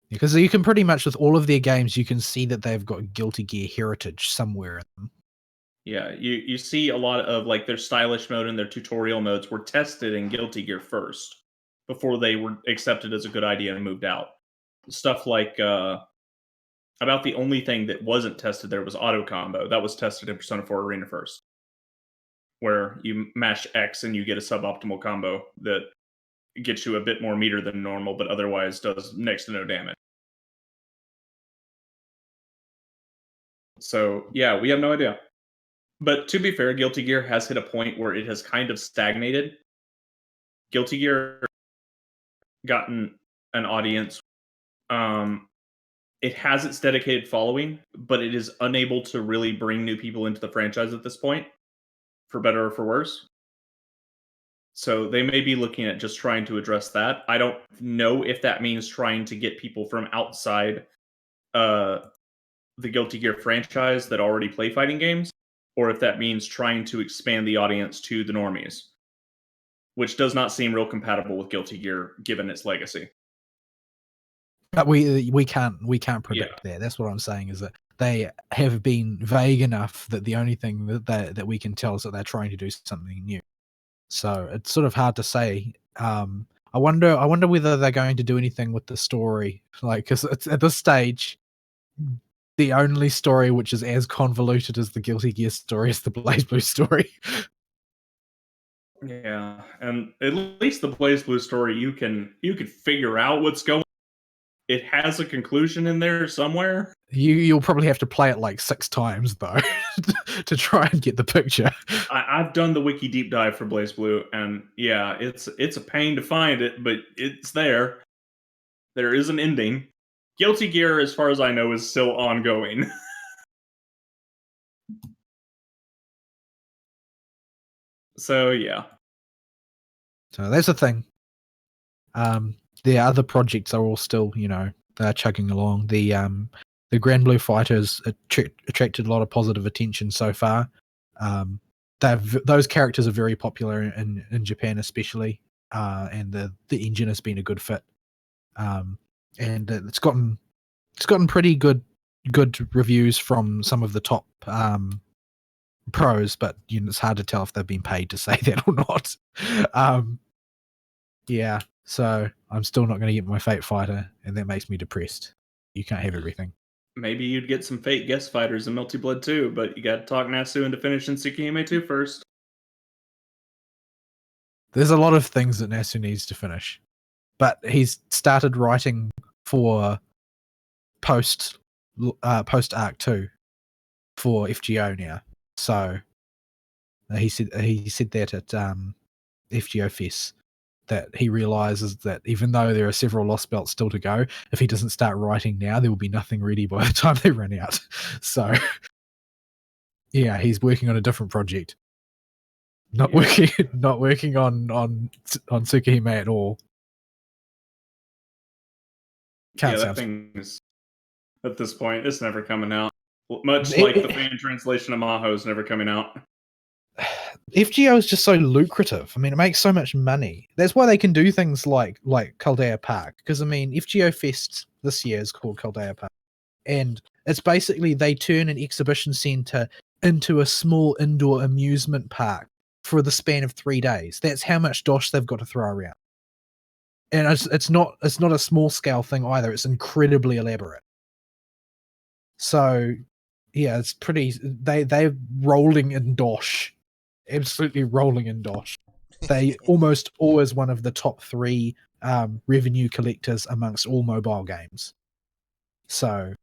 Because you can pretty much, with all of their games, you can see that they've got Guilty Gear heritage somewhere in them. Yeah, you see a lot of like their stylish mode and their tutorial modes were tested in Guilty Gear first. before they were accepted as a good idea and moved out. Stuff like about the only thing that wasn't tested there was auto combo. That was tested in Persona 4 Arena first, where you mash X and you get a suboptimal combo that gets you a bit more meter than normal, but otherwise does next to no damage. So yeah, we have no idea. But to be fair, Guilty Gear has hit a point where it has kind of stagnated. Guilty Gear gotten an audience. It has its dedicated following, but it is unable to really bring new people into the franchise at this point, for better or for worse. So they may be looking at just trying to address that. I don't know if that means trying to get people from outside the Guilty Gear franchise that already play fighting games, or if that means trying to expand the audience to the normies, which does not seem real compatible with Guilty Gear given its legacy. But we can't predict that. That's what I'm saying, is that they have been vague enough that the only thing that we can tell is that they're trying to do something new. So it's sort of hard to say. I wonder whether they're going to do anything with the story, like, because it's at this stage, the only story which is as convoluted as the Guilty Gear story is the BlazBlue story. Yeah, and at least the BlazBlue story, you can figure out what's going on. It has a conclusion in there somewhere. You'll probably have to play it like 6 times though to try and get the picture. I've done the wiki deep dive for BlazBlue, and yeah, it's a pain to find it, but it's there. There is an ending. Guilty Gear, as far as I know, is still ongoing. So yeah. So that's the thing. The other projects are all still, they're chugging along. The Granblue Fighters attracted a lot of positive attention so far. Those characters are very popular in Japan, especially, and the engine has been a good fit. And it's gotten pretty good reviews from some of the top pros, but it's hard to tell if they've been paid to say that or not. Yeah, so I'm still not going to get my Fate Fighter, and that makes me depressed. You can't have everything. Maybe you'd get some Fate guest fighters in Melty Blood 2, but you got to talk Nasu into finishing Tsukihime 2 first. There's a lot of things that Nasu needs to finish, but he's started writing for post Arc 2 for FGO now. So he said that at FGO Fest, that he realizes that even though there are several Lost Belts still to go, if he doesn't start writing now, there will be nothing ready by the time they run out. So yeah, he's working on a different project. Not working on Tsukihime at all. That thing is, at this point, it's never coming out. Much like the fan translation of Maho is never coming out. FGO is just so lucrative. I mean, it makes so much money. That's why they can do things like Caldea Park. Because, I mean, FGO Fest this year is called Caldea Park. And it's basically they turn an exhibition centre into a small indoor amusement park for the span of 3 days. That's how much dosh they've got to throw around. And it's not a small scale thing either. It's incredibly elaborate. So, yeah, it's pretty... They're rolling in dosh. Absolutely rolling in dosh. They almost always one of the top 3 revenue collectors amongst all mobile games. So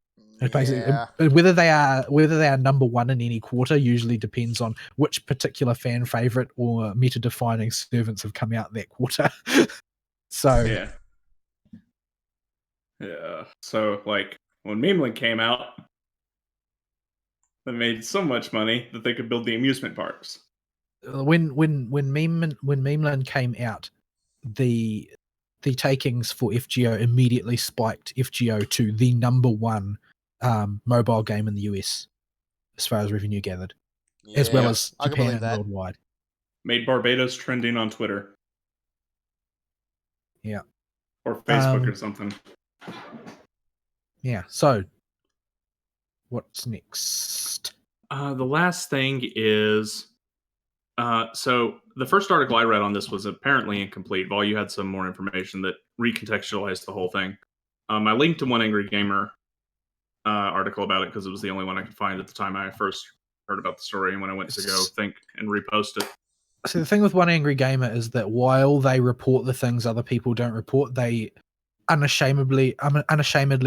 it basically, whether they are number 1 in any quarter usually depends on which particular fan favorite or meta defining servants have come out that quarter. So yeah. So like when Memeland came out, they made so much money that they could build the amusement parks. When Memeland came out, the takings for FGO immediately spiked FGO to the number 1 mobile game in the US as far as revenue gathered, as well as Japan and worldwide. Made Barbados trending on Twitter. Yeah. Or Facebook or something. Yeah, so what's next? The last thing is So the first article I read on this was apparently incomplete. Volume had some more information that recontextualized the whole thing. I linked to One Angry Gamer article about it because it was the only one I could find at the time I first heard about the story, and when I went to go think and repost it. So the thing with One Angry Gamer is that while they report the things other people don't report, they unashamedly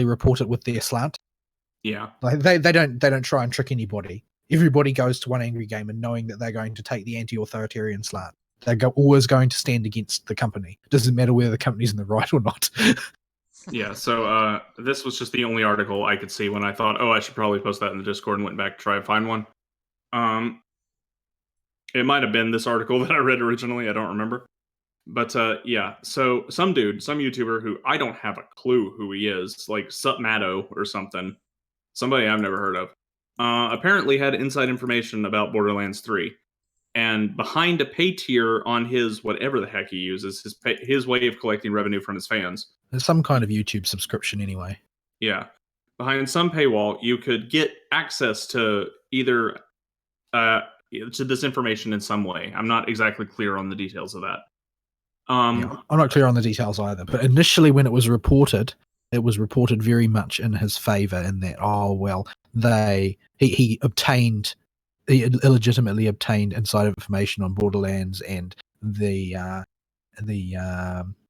report it with their slant. Yeah. Like they don't try and trick anybody. Everybody goes to One Angry Gamer knowing that they're going to take the anti-authoritarian slant. They're always going to stand against the company. Doesn't matter whether the company's in the right or not. Yeah, so this was just the only article I could see when I thought, oh, I should probably post that in the Discord, and went back to try and find one. It might have been this article that I read originally. I don't remember. But yeah, so some YouTuber who I don't have a clue who he is, like Supmato or something, somebody I've never heard of, apparently had inside information about Borderlands 3. And behind a pay tier on his whatever the heck he uses, his way of collecting revenue from his fans. There's some kind of YouTube subscription anyway. Yeah. Behind some paywall, you could get access to either to this information in some way. I'm not exactly clear on the details of that. Yeah, I'm not clear on the details either. But initially, when it was reported very much in his favor in that, oh well, he illegitimately obtained inside information on Borderlands, and the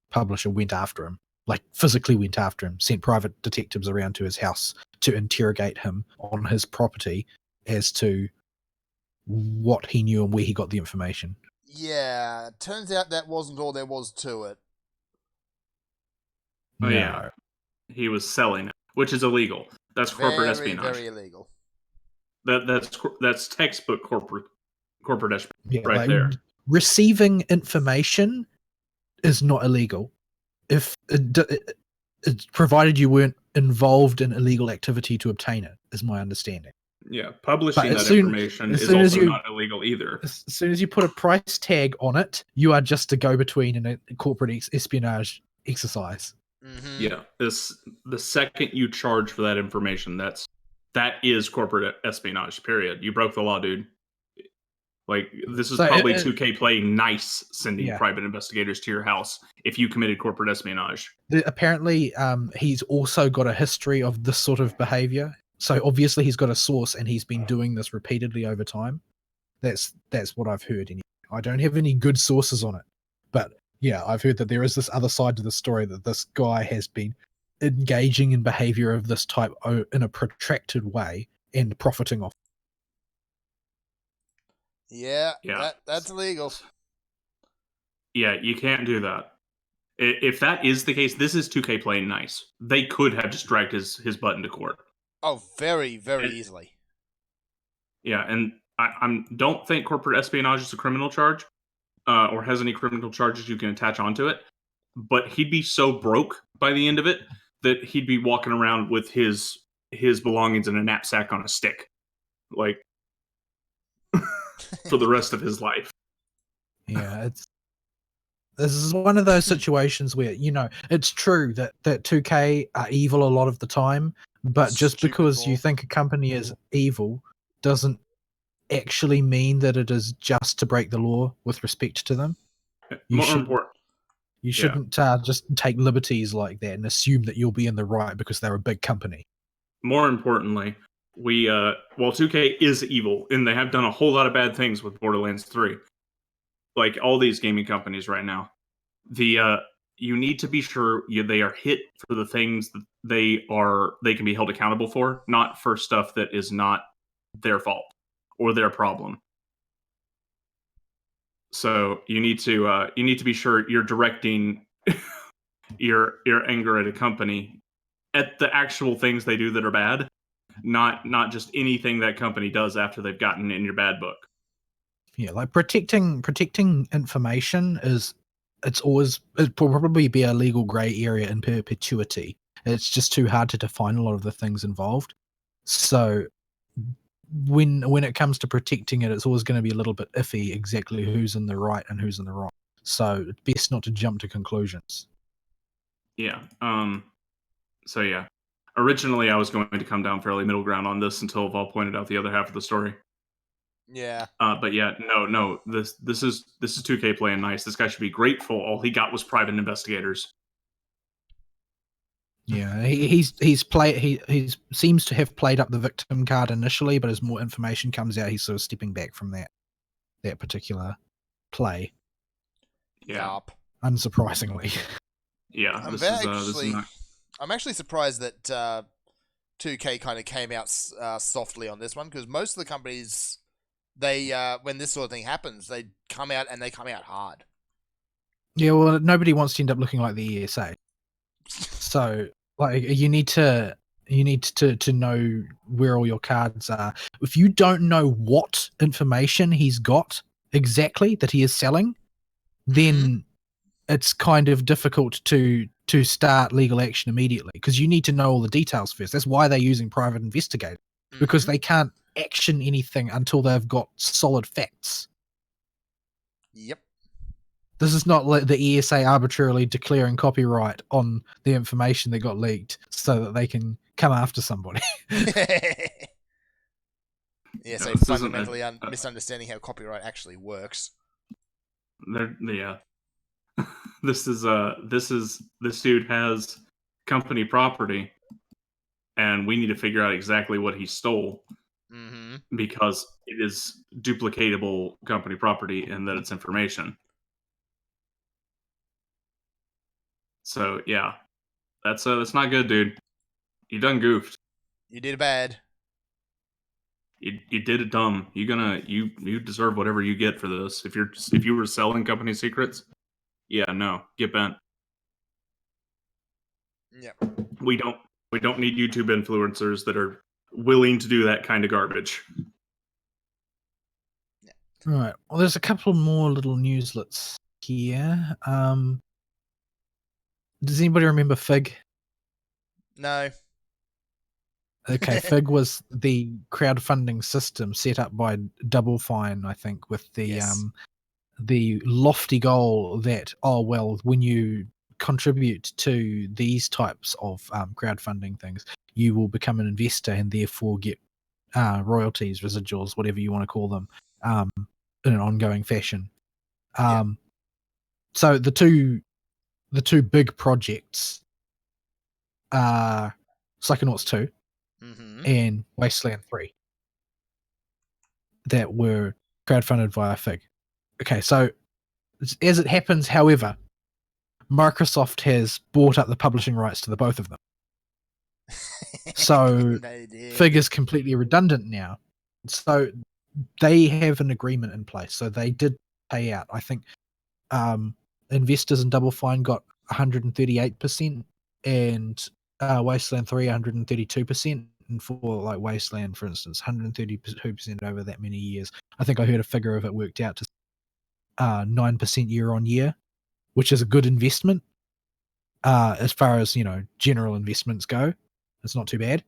publisher went after him, like physically went after him, sent private detectives around to his house to interrogate him on his property as to what he knew and where he got the information. Yeah, turns out that wasn't all there was to it. Oh, no. Yeah. He was selling it, which is illegal. That's corporate espionage. Very illegal. That's textbook corporate espionage right like, there. Receiving information is not illegal, if it provided you weren't involved in illegal activity to obtain it, is my understanding. Yeah, publishing that information is also not illegal either. As soon as you put a price tag on it, you are just a go-between in a corporate espionage exercise. Mm-hmm. Yeah, the second you charge for that information, that is corporate espionage. Period. You broke the law, dude. Like, this is probably 2K playing nice, sending private investigators to your house if you committed corporate espionage. Apparently, he's also got a history of this sort of behavior. So obviously he's got a source, and he's been doing this repeatedly over time. That's what I've heard. I don't have any good sources on it, but yeah, I've heard that there is this other side to the story, that this guy has been engaging in behavior of this type in a protracted way and profiting off. Yeah. That's illegal. Yeah, you can't do that. If that is the case, this is 2K playing nice. They could have just dragged his butt into court. Oh, very, very easily. Yeah, and I don't think corporate espionage is a criminal charge, or has any criminal charges you can attach onto it. But he'd be so broke by the end of it that he'd be walking around with his belongings in a knapsack on a stick, like for the rest of his life. Yeah, this is one of those situations where, it's true that 2K are evil a lot of the time, but just because you think a company is evil doesn't actually mean that it is just to break the law with respect to them. You shouldn't just take liberties like that and assume that you'll be in the right because they're a big company. More importantly, while 2K is evil, and they have done a whole lot of bad things with Borderlands 3, like all these gaming companies right now, you need to be sure they are hit for the things that they can be held accountable for, not for stuff that is not their fault or their problem. So you need to be sure you're directing your anger at a company at the actual things they do that are bad, not just anything that company does after they've gotten in your bad book. Yeah, like protecting information it'll probably be a legal gray area in perpetuity. It's just too hard to define a lot of the things involved. So when it comes to protecting it, it's always going to be a little bit iffy exactly who's in the right and who's in the wrong. So it's best not to jump to conclusions. Yeah. So yeah. Originally, I was going to come down fairly middle ground on this until Vol pointed out the other half of the story. Yeah. But yeah, no. This is 2K playing nice. This guy should be grateful. All he got was private investigators. Yeah, he's played. He seems to have played up the victim card initially, but as more information comes out, he's sort of stepping back from that particular play. Yeah, Yup. Unsurprisingly. yeah. I'm This is not. I'm actually surprised that 2K kind of came out softly on this one, because most of the companies, they when this sort of thing happens, they come out and they come out hard. Yeah, well, nobody wants to end up looking like the ESA. So, like, you need to know where all your cards are. If you don't know what information he's got exactly that he is selling, then it's kind of difficult to start legal action immediately, because you need to know all the details first. That's why they're using private investigators, because they can't action anything until they've got solid facts. Yep. This is not like the ESA arbitrarily declaring copyright on the information that got leaked so that they can come after somebody. Yeah, so this isn't fundamentally misunderstanding how copyright actually works. Yeah. This dude has company property, and we need to figure out exactly what he stole, because it is duplicatable company property and that it's information. So yeah, that's not good, dude. You done goofed. You did bad. You did it dumb. You deserve whatever you get for this. If you were selling company secrets, yeah, no, get bent. Yep. We don't need YouTube influencers that are willing to do that kind of garbage. Right. Well, there's a couple more little newslets here. Does anybody remember Fig? No. Okay, Fig was the crowdfunding system set up by Double Fine, I think, with the lofty goal that, when you contribute to these types of crowdfunding things, you will become an investor and therefore get royalties, residuals, whatever you want to call them, in an ongoing fashion. So the two big projects are Psychonauts 2 and Wasteland 3 that were crowdfunded via Fig. Okay, so as it happens, however, Microsoft has bought up the publishing rights to the both of them. So Fig is completely redundant now. So they have an agreement in place. So they did pay out. I think investors in Double Fine got 138%, and Wasteland 3 132%. And for like Wasteland, for instance, 132% over that many years. I think I heard a figure of it worked out to 9% year on year, which is a good investment. As far as, general investments go, it's not too bad.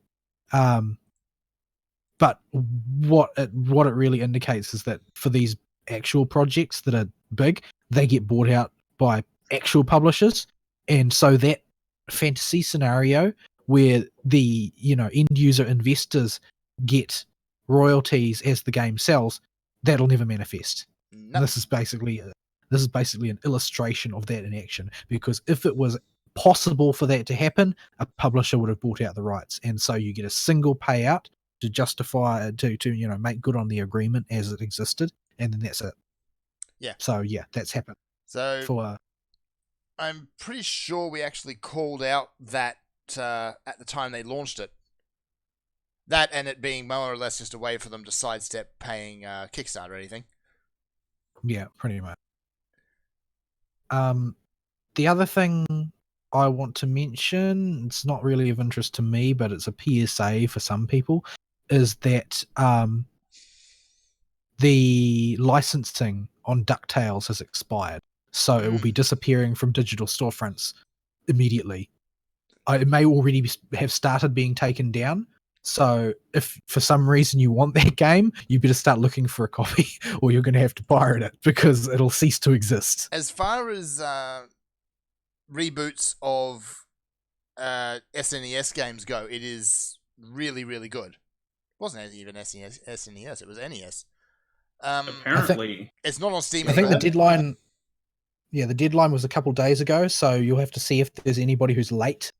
But what it really indicates is that for these actual projects that are big, they get bought out by actual publishers, and so that fantasy scenario where the end user investors get royalties as the game sells, that'll never manifest. Nope. This is basically an illustration of that in action, because if it was possible for that to happen, a publisher would have bought out the rights, and so you get a single payout to justify to make good on the agreement as it existed, and then that's it. Yeah. So yeah, that's happened. So I'm pretty sure we actually called out that at the time they launched it. That and it being more or less just a way for them to sidestep paying Kickstarter or anything. Yeah, pretty much. The other thing I want to mention, it's not really of interest to me, but it's a PSA for some people, is that the licensing on DuckTales has expired. So it will be disappearing from digital storefronts immediately. It may already have started being taken down. So if for some reason you want that game, you better start looking for a copy, or you're going to have to pirate it, because it'll cease to exist. As far as reboots of SNES games go, it is really, really good. It wasn't even SNES, it was NES. Apparently, It's not on Steam I think the anymore. deadline. Yeah, the deadline was a couple days ago, so you'll have to see if there's anybody who's late.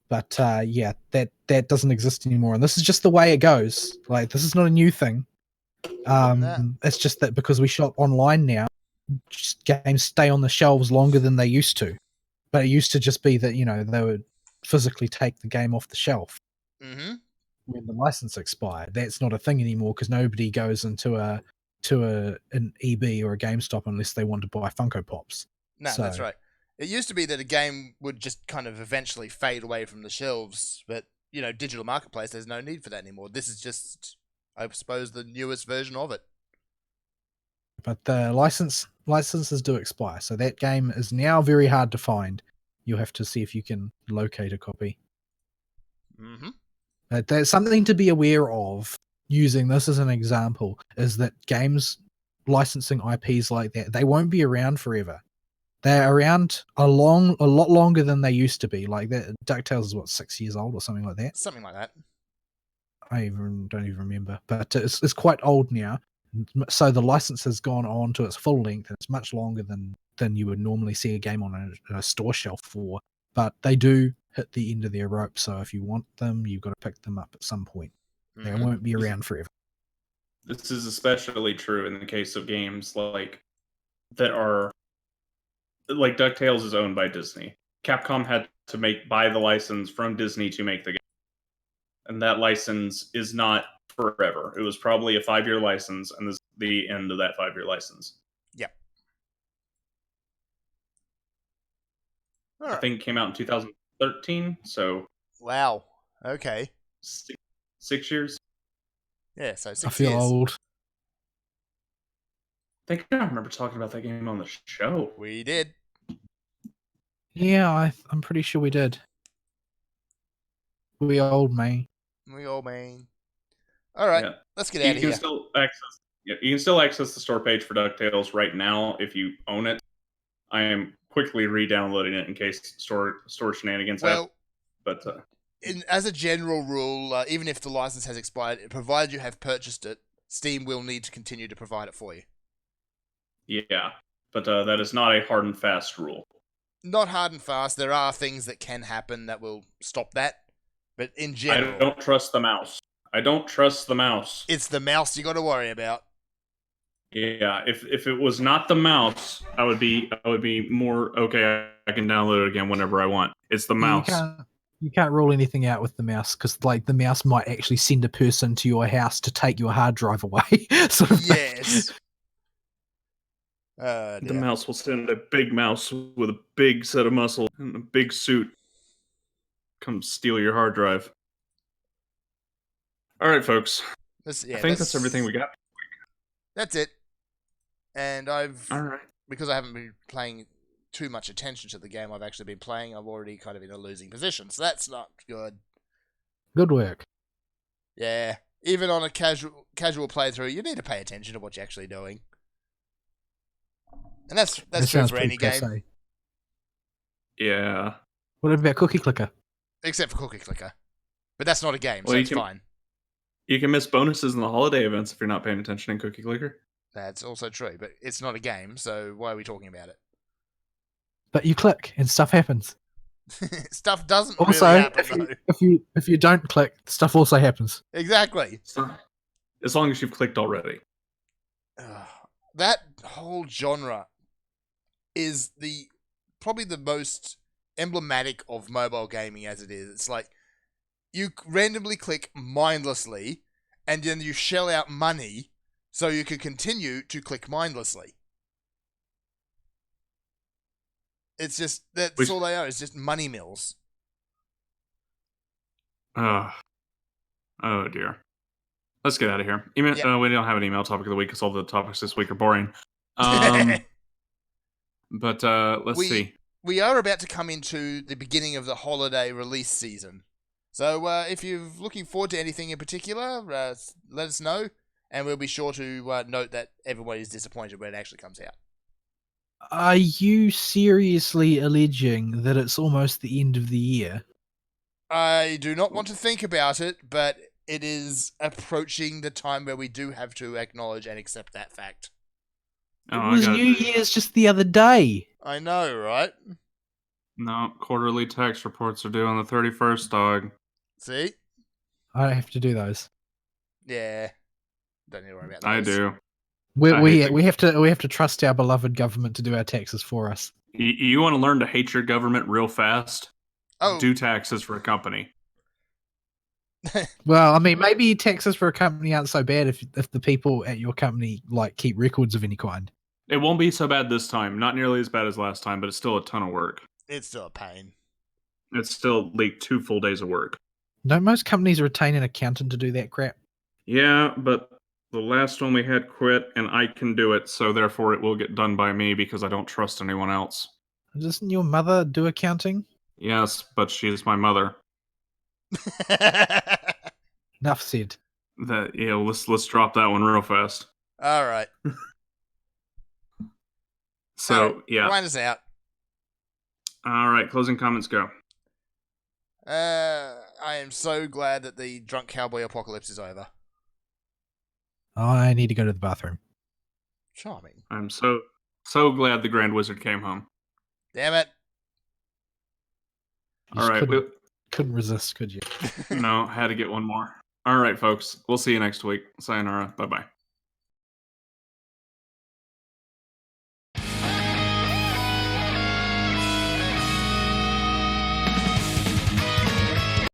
But yeah, that doesn't exist anymore, and this is just the way it goes. Like, this is not a new thing. It's just that because we shop online now, games stay on the shelves longer than they used to. But it used to just be that they would physically take the game off the shelf Mm-hmm. when the license expired. That's not a thing anymore because nobody goes into an EB or a GameStop unless they want to buy Funko Pops. No, So- that's right. It used to be that a game would just kind of eventually fade away from the shelves, but digital marketplace, there's no need for that anymore. This is just, I suppose, the newest version of it. But the licenses do expire, so that game is now very hard to find. You'll have to see if you can locate a copy. Mm-hmm. But there's something to be aware of using this as an example, is that games licensing IPs like that, they won't be around forever. They're around a lot longer than they used to be. Like that, DuckTales is 6 years old or something like that. Something like that. I don't even remember, but it's quite old now. So the license has gone on to its full length, and it's much longer than you would normally see a game on a store shelf for. But they do hit the end of their rope, so if you want them, you've got to pick them up at some point. They Mhm. won't be around forever. this is especially true in the case of games that are like DuckTales is owned by Disney. Capcom had to buy the license from Disney to make the game. And that license is not forever. It was probably a 5-year license, and this is the end of that 5-year license. All I right. think it came out in 2013, so Wow. Okay. 6 years. Yeah, so 6 I feel years. old. I think I remember talking about that game on the show. We did. Yeah, I'm pretty sure we did. We old, man. We all mean. All right. Yeah. Let's get out You of can here. still access. Yeah, you can still access the store page for DuckTales right now if you own it. I am quickly re-downloading it in case store shenanigans happen. Well, But as a general rule, even if the license has expired, provided you have purchased it, Steam will need to continue to provide it for you. yeah, but that is not a hard and fast rule. Not hard and fast. There are things that can happen that will stop that. But in I general, don't trust the mouse. I don't trust the mouse. it's the mouse you got to worry about. Yeah, if it was not the mouse, I would be more okay. I can download it again whenever I want. It's the mouse. You can't rule anything out with the mouse because, like, the mouse might actually send a person to your house to take your hard drive away. sort of thing. Yes. The Dear. mouse will send a big mouse with a big set of muscle and a big suit. Come steal your hard drive. All right, folks. I think that's everything we got. That's it. And All right. because I haven't been paying too much attention to the game I've actually been playing, I'm already kind of in a losing position. So that's not good. Good work. Yeah. Even on a casual playthrough, you need to pay attention to what you're actually doing. And that's That true sounds for any pretty game, passe. Yeah. What about Cookie Clicker? except for Cookie Clicker. But that's not a game, so Well, you it's can- fine. You can miss bonuses in the holiday events if you're not paying attention in Cookie Clicker. That's also true, but it's not a game, so why are we talking about But you click and stuff happens. it? Stuff doesn't Also, really happen, though. if you don't click, stuff also happens. Exactly. So, as long as you've clicked already. That whole genre is probably the most emblematic of mobile gaming as it is. It's like you randomly click mindlessly, and then you shell out money so you can continue to click mindlessly. It's just that's all they are. It's just money mills. Oh dear. Let's get out of here. We don't have an email topic of the week because all the topics this week are boring. But let's see. We are about to come into the beginning of the holiday release season. So if you're looking forward to anything in particular, let us know, and we'll be sure to note that everybody is disappointed when it actually comes out. Are you seriously alleging that it's almost the end of the year? I do not want to think about it, but it is approaching the time where we do have to acknowledge and accept that fact. It was New Year's just the other day. I know, right? No, quarterly tax reports are due on the 31st, dog. See? I have to do those. Yeah. Don't need to worry about those. I do. We have to trust our beloved government to do our taxes for us. You want to learn to hate your government real fast? Oh. Do taxes for a company. Well, I mean, maybe taxes for a company aren't so bad if the people at your company like keep records of any kind. It won't be so bad this time. Not nearly as bad as last time, but it's still a ton of work. It's still a pain. It's still like 2 full days of work. Don't most companies retain an accountant to do that crap? Yeah, but the last one we had quit, and I can do it, so therefore it will get done by me because I don't trust anyone else. Doesn't your mother do accounting? Yes, but she is my mother. Enough said. Let's drop that one real fast. All right. So, yeah. Wind us out. All right, closing comments go. I am so glad that the drunk cowboy apocalypse is over. I need to go to the bathroom. Charming. I'm so glad the Grand Wizard came home. Damn it. All right. Couldn't resist, could you? No, had to get one more. All right, folks. We'll see you next week. Sayonara. Bye-bye.